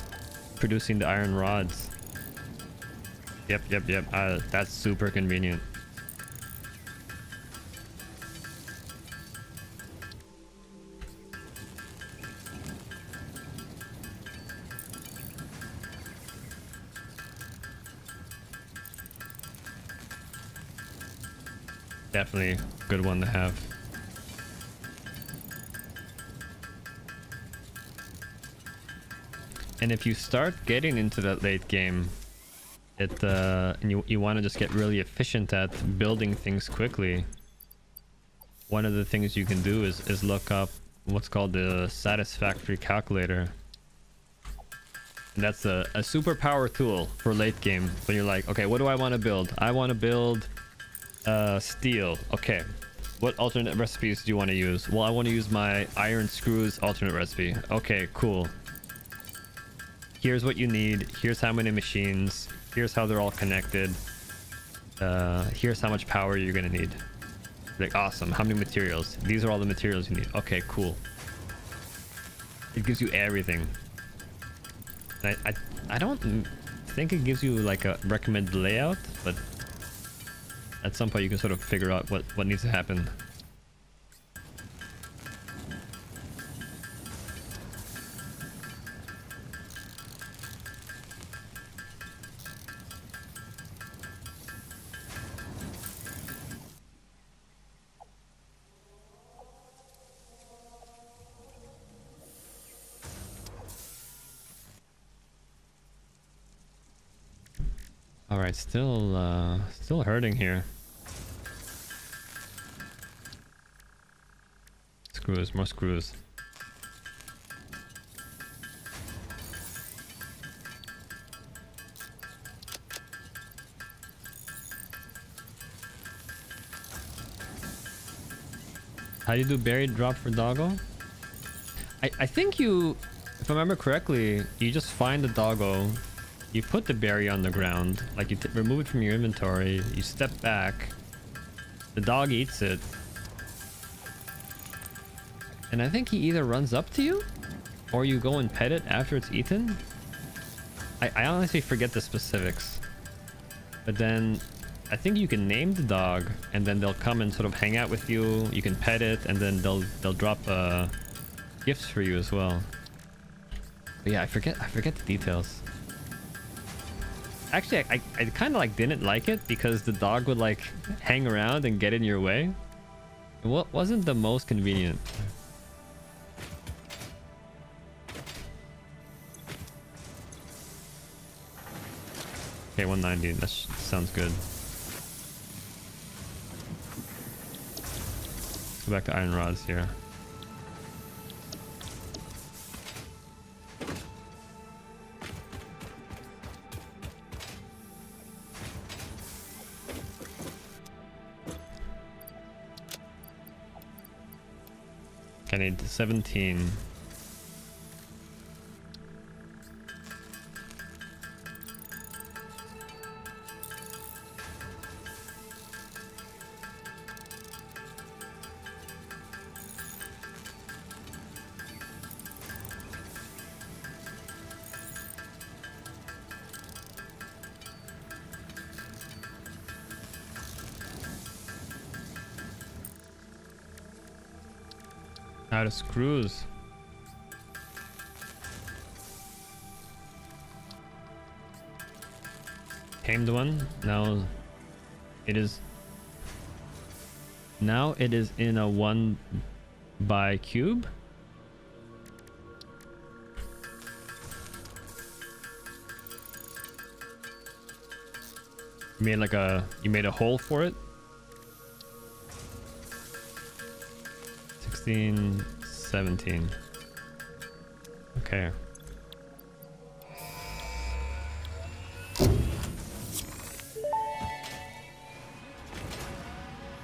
producing the iron rods. Yep. That's super convenient. Definitely a good one to have. And if you start getting into that late game, and you want to just get really efficient at building things quickly, one of the things you can do is look up what's called the Satisfactory calculator. And that's a superpower tool for late game. When you're like, okay, what do I want to build? I want to build steel. Okay, what alternate recipes do you want to use? Well, I want to use my iron screws alternate recipe. Okay, cool. Here's what you need. Here's how many machines. Here's how they're all connected. Here's how much power you're gonna need. Like, awesome. How many materials? These are all the materials you need. Okay, cool. It gives you everything. And I don't think it gives you like a recommended layout, but at some point you can sort of figure out what needs to happen. All right, still hurting here. Screws, more screws. How do you do buried drop for doggo? I think you, if I remember correctly, you just find the doggo, you put the berry on the ground, like you remove it from your inventory, you step back, the dog eats it, and I think he either runs up to you or you go and pet it after it's eaten. I honestly forget the specifics, but then I think you can name the dog and then they'll come and sort of hang out with you. You can pet it and then they'll drop gifts for you as well. But yeah, I forget the details. Actually, I kind of like didn't like it because the dog would like hang around and get in your way. It wasn't the most convenient. Okay, 190. That sounds good. Go back to iron rods here. I need 17. Out of screws. Tamed one. Now it is in a 1 by cube. You made a hole for it. 16, 17. Okay.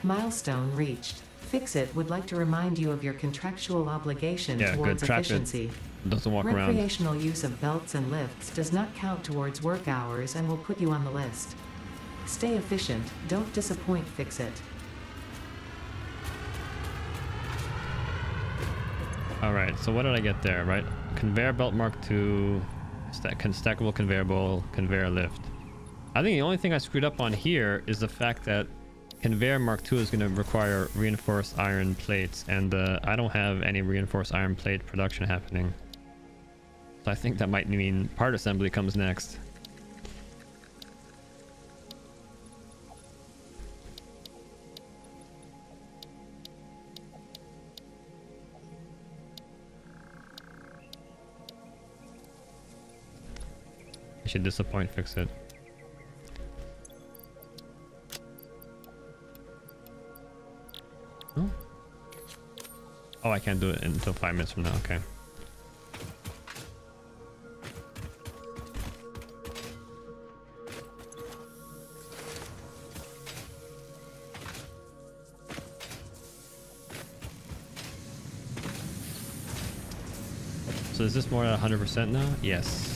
Milestone reached. Fix-It would like to remind you of your contractual obligation Yeah, good. towards Track it. efficiency. Doesn't walk around. Recreational use of belts and lifts does not count towards work hours and will put you on the list. Stay efficient, don't disappoint. Fix-It. Alright, so what did I get there, right? Conveyor belt mark 2, stackable conveyor bowl, conveyor lift. I think the only thing I screwed up on here is the fact that conveyor mark 2 is going to require reinforced iron plates, and I don't have any reinforced iron plate production happening. So I think that might mean part assembly comes next. I should disappoint. Fix-It. Oh. Oh, I can't do it until 5 minutes from now. Okay. So is this more than 100% now? Yes.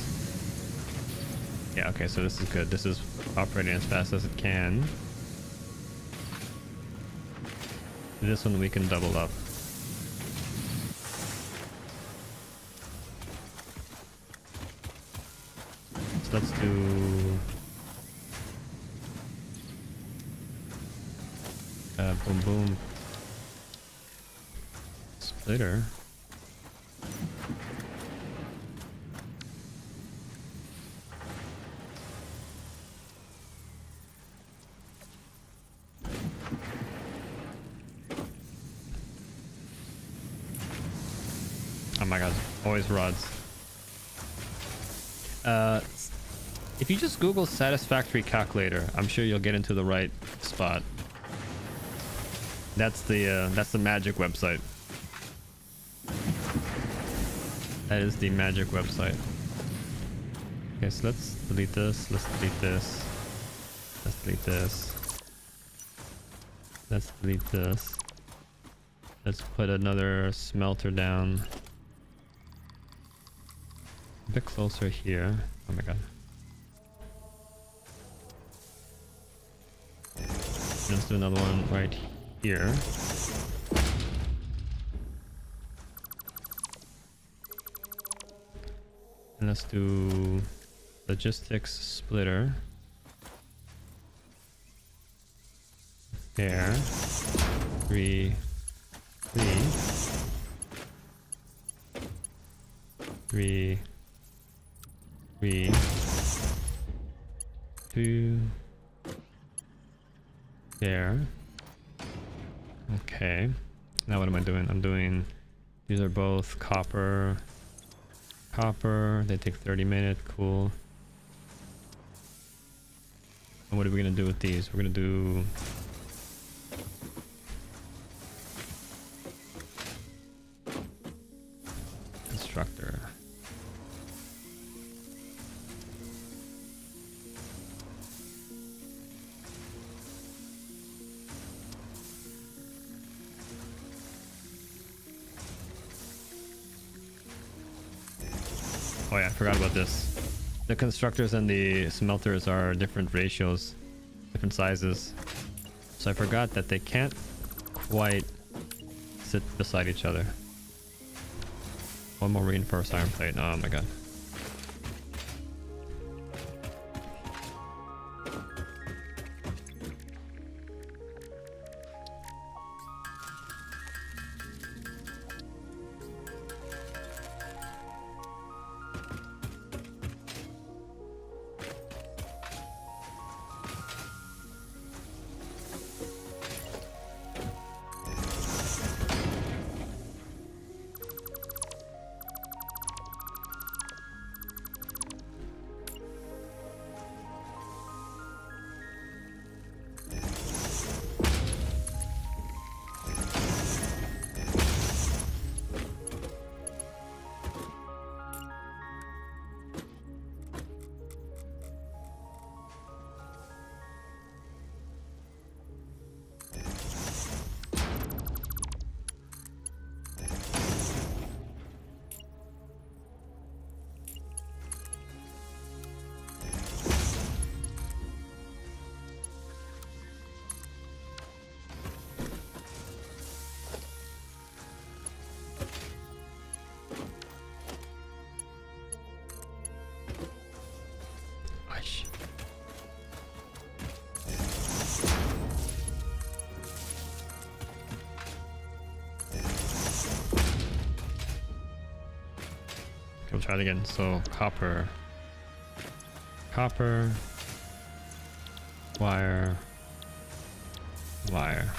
Yeah, okay, so this is good. This is operating as fast as it can. This one we can double up. So let's do... boom boom. Splitter. Oh my god, always rods. If you just Google Satisfactory calculator, I'm sure you'll get into the right spot. That's the magic website. That is the magic website. Okay, so let's delete this. Let's delete this. Let's delete this. Let's delete this. Let's put another smelter down. A bit closer here. Oh my god. Let's do another one right here. And let's do logistics splitter. There. 3, 3. 3. 3, 2, there. Okay. Now what am I doing? I'm doing, these are both copper. Copper, they take 30 minutes, cool. And what are we gonna do with these? We're gonna do... constructor. Oh yeah, I forgot about this. The constructors and the smelters are different ratios, different sizes. So I forgot that they can't quite sit beside each other. One more reinforced iron plate. Oh my god. We'll try it again. So copper, copper, wire, wire.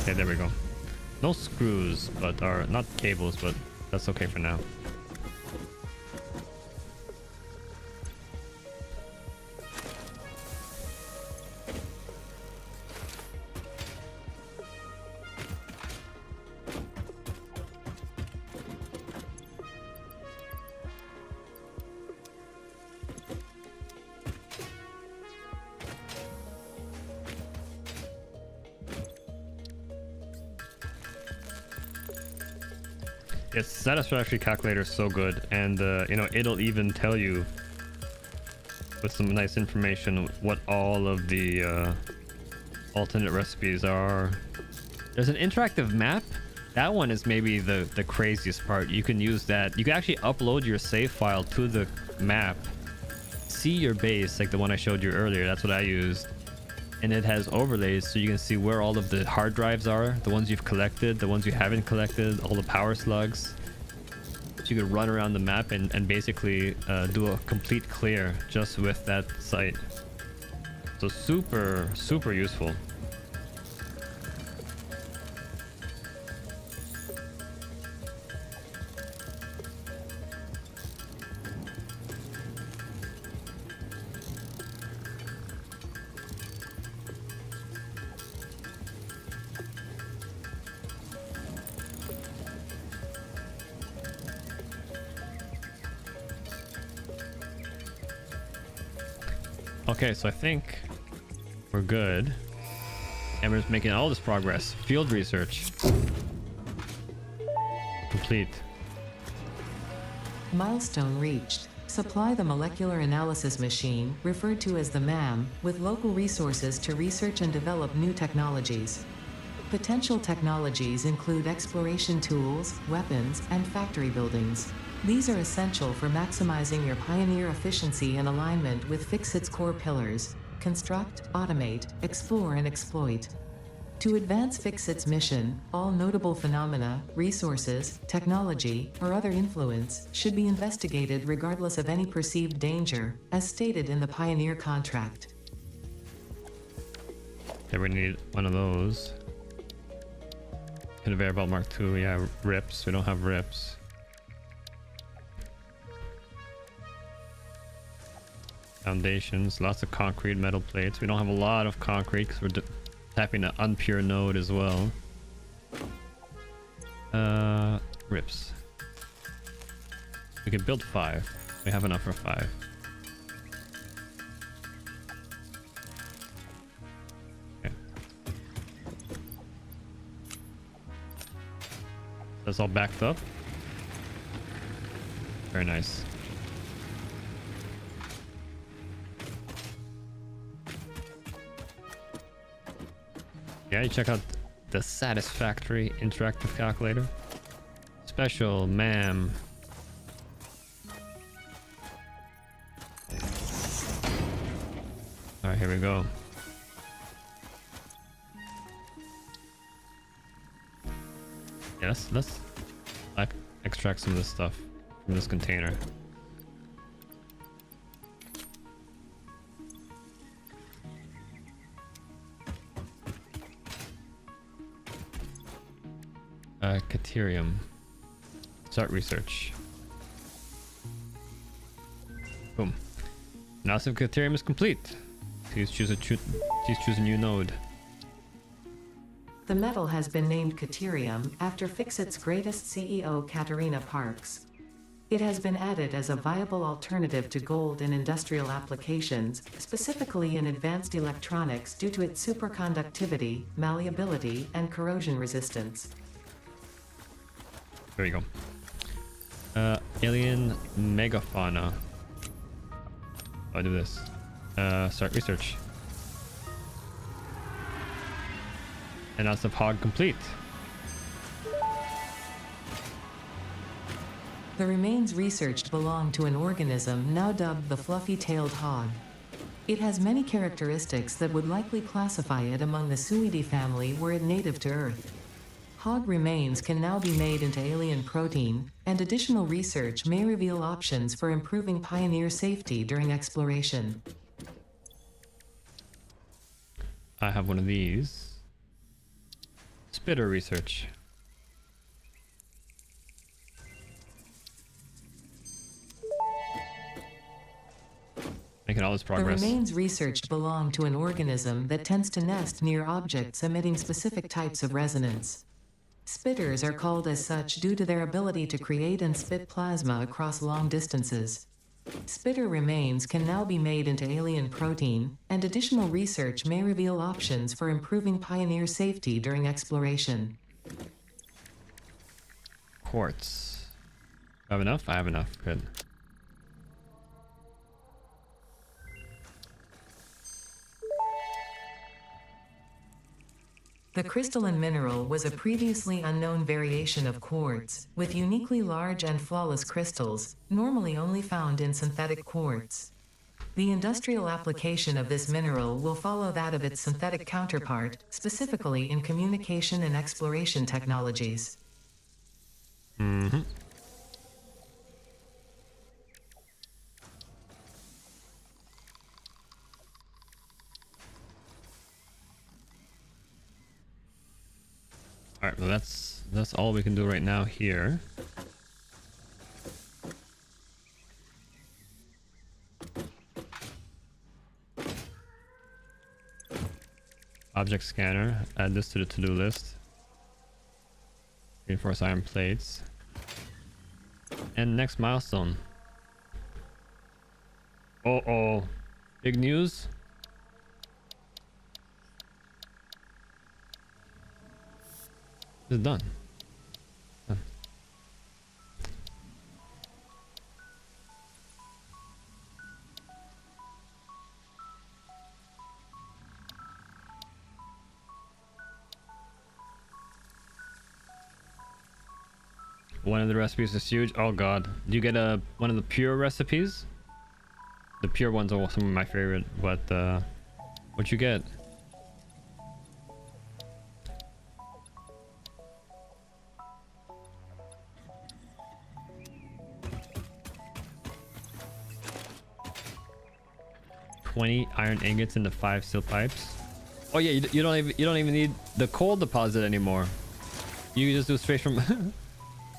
Okay, there we go. No screws, but are not cables, but that's okay for now. Yes, Satisfactory calculator is so good, and you know, it'll even tell you with some nice information what all of the alternate recipes are. There's an interactive map. That one is maybe the craziest part. You can use that. You can actually upload your save file to the map, see your base, like the one I showed you earlier. That's what I used. And it has overlays, so you can see where all of the hard drives are, the ones you've collected, the ones you haven't collected, all the power slugs. So you can run around the map and basically do a complete clear just with that site. So super, super useful. Okay, so I think we're good. And we're just making all this progress. Field research. Complete. Milestone reached. Supply the molecular analysis machine, referred to as the MAM, with local resources to research and develop new technologies. Potential technologies include exploration tools, weapons, and factory buildings. These are essential for maximizing your Pioneer efficiency and alignment with Fixit's core pillars: construct, automate, explore, and exploit. To advance Fixit's mission, all notable phenomena, resources, technology, or other influence should be investigated regardless of any perceived danger, as stated in the Pioneer contract. Okay, we need one of those. Conveyor belt Mark II, yeah, rips. We don't have rips. Foundations, lots of concrete, metal plates. We don't have a lot of concrete because we're tapping an unpure node as well. Rips. We can build 5. We have enough for 5. Okay. That's all backed up. Very nice. Yeah, you check out the Satisfactory interactive calculator. Special, ma'am. Alright, here we go. Yeah, let's extract some of this stuff from this container. Caterium. Start research. Boom. Analysis of Caterium is complete. Please choose a new node. The metal has been named Caterium after Fixit's greatest CEO, Katerina Parks. It has been added as a viable alternative to gold in industrial applications, specifically in advanced electronics due to its superconductivity, malleability, and corrosion resistance. There you go. Alien megafauna. I'll do this. Start research. Analysis of hog complete. The remains researched belong to an organism now dubbed the fluffy-tailed hog. It has many characteristics that would likely classify it among the Suidae family were it native to Earth. Hog remains can now be made into alien protein, and additional research may reveal options for improving pioneer safety during exploration. I have one of these. Spitter research. Making all this progress. The remains researched belong to an organism that tends to nest near objects emitting specific types of resonance. Spitters are called as such due to their ability to create and spit plasma across long distances. Spitter remains can now be made into alien protein, and additional research may reveal options for improving pioneer safety during exploration. Quartz. I have enough? I have enough. Good. The crystalline mineral was a previously unknown variation of quartz, with uniquely large and flawless crystals, normally only found in synthetic quartz. The industrial application of this mineral will follow that of its synthetic counterpart, specifically in communication and exploration technologies. Mm-hmm. All right, well that's all we can do right now here. Object scanner. Add this to the to-do list. Reinforce iron plates. And next milestone. Uh-oh. Big news. It's done. Done. One of the recipes is huge. Oh god. Do you get one of the pure recipes? The pure ones are some of my favorite. What you get? $20 iron ingots into 5 steel pipes. Oh yeah, you don't even need the coal deposit anymore. You can just do straight from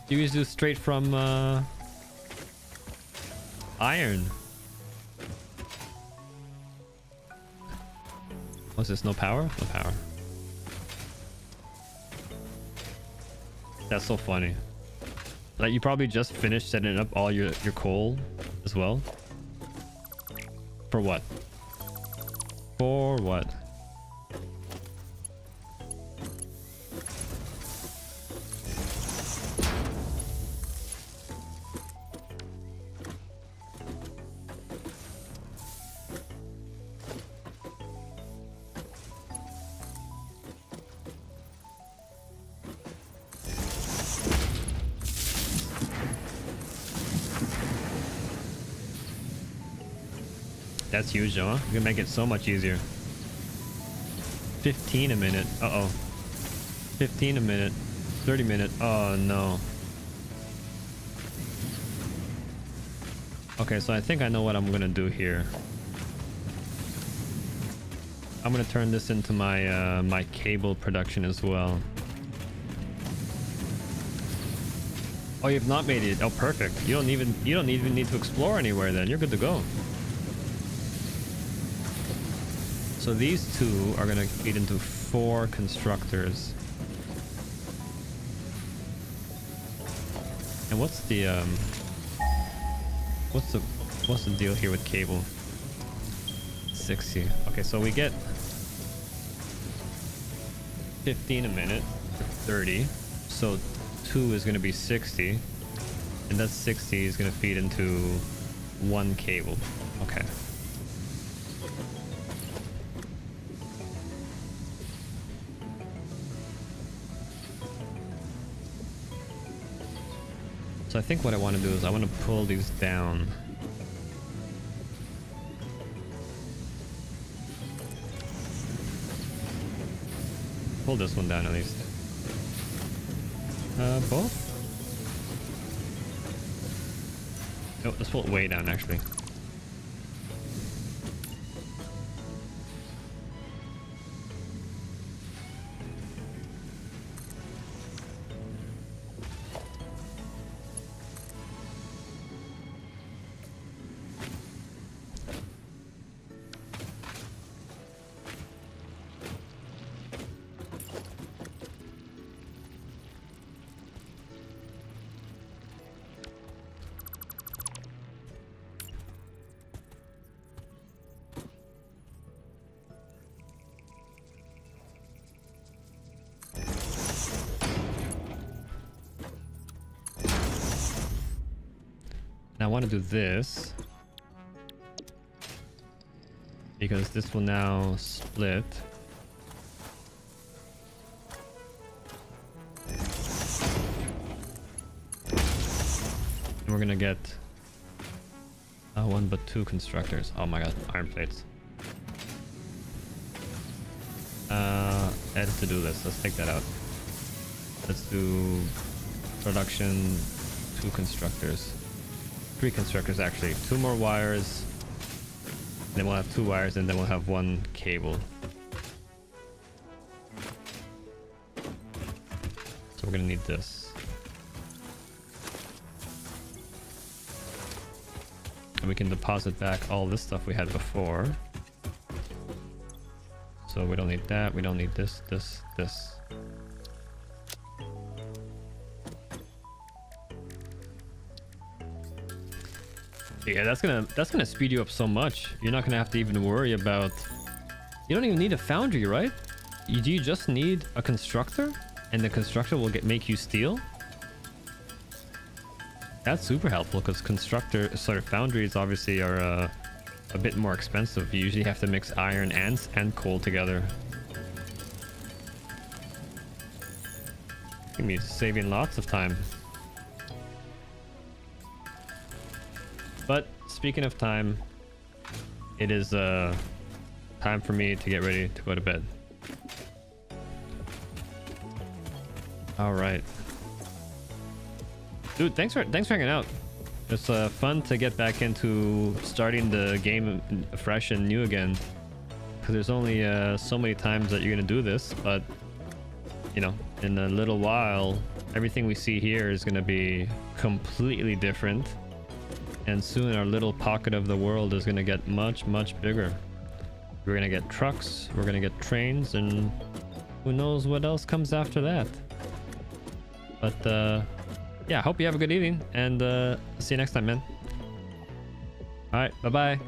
you can just do straight from iron. What's this? No power? No power. That's so funny. Like you probably just finished setting up all your coal as well. For what? For what? That's huge, though, huh? You can make it so much easier. 15 a minute. Uh-oh. 15 a minute. 30 minute. Oh, no. Okay, so I think I know what I'm gonna do here. I'm gonna turn this into my my cable production as well. Oh, you've not made it. Oh, perfect. You don't even need to explore anywhere then. You're good to go. So these two are gonna feed into 4 constructors. And what's the deal here with cable? 60. Okay, so we get 15 a minute for 30. So 2 is gonna be 60. And that 60 is gonna feed into 1 cable. Okay. So I think what I want to do is I want to pull these down. Pull this one down at least. Both? Oh, let's pull it way down actually. I want to do this because this will now split. And we're gonna get one but two constructors. Oh my god, iron plates. Edit to do this. Let's take that out. Let's do production, two constructors. Three constructors actually. Two more wires. Then we'll have two wires and then we'll have one cable. So we're gonna need this. And we can deposit back all this stuff we had before. So we don't need that, we don't need this. Yeah, that's gonna speed you up so much. You're not gonna have to even worry about. You don't even need a foundry, right? Do you just need a constructor, and the constructor will make you steel? That's super helpful because foundries obviously are a bit more expensive. You usually have to mix iron and coal together. Give me saving lots of time. But speaking of time, it is time for me to get ready to go to bed. All right, dude. Thanks for hanging out. It's fun to get back into starting the game fresh and new again. Because there's only so many times that you're gonna do this, but you know, in a little while, everything we see here is gonna be completely different. And soon our little pocket of the world is going to get much bigger. We're going to get trucks, we're going to get trains, and who knows what else comes after that. But yeah, hope you have a good evening, and see you next time, man. All right, bye bye.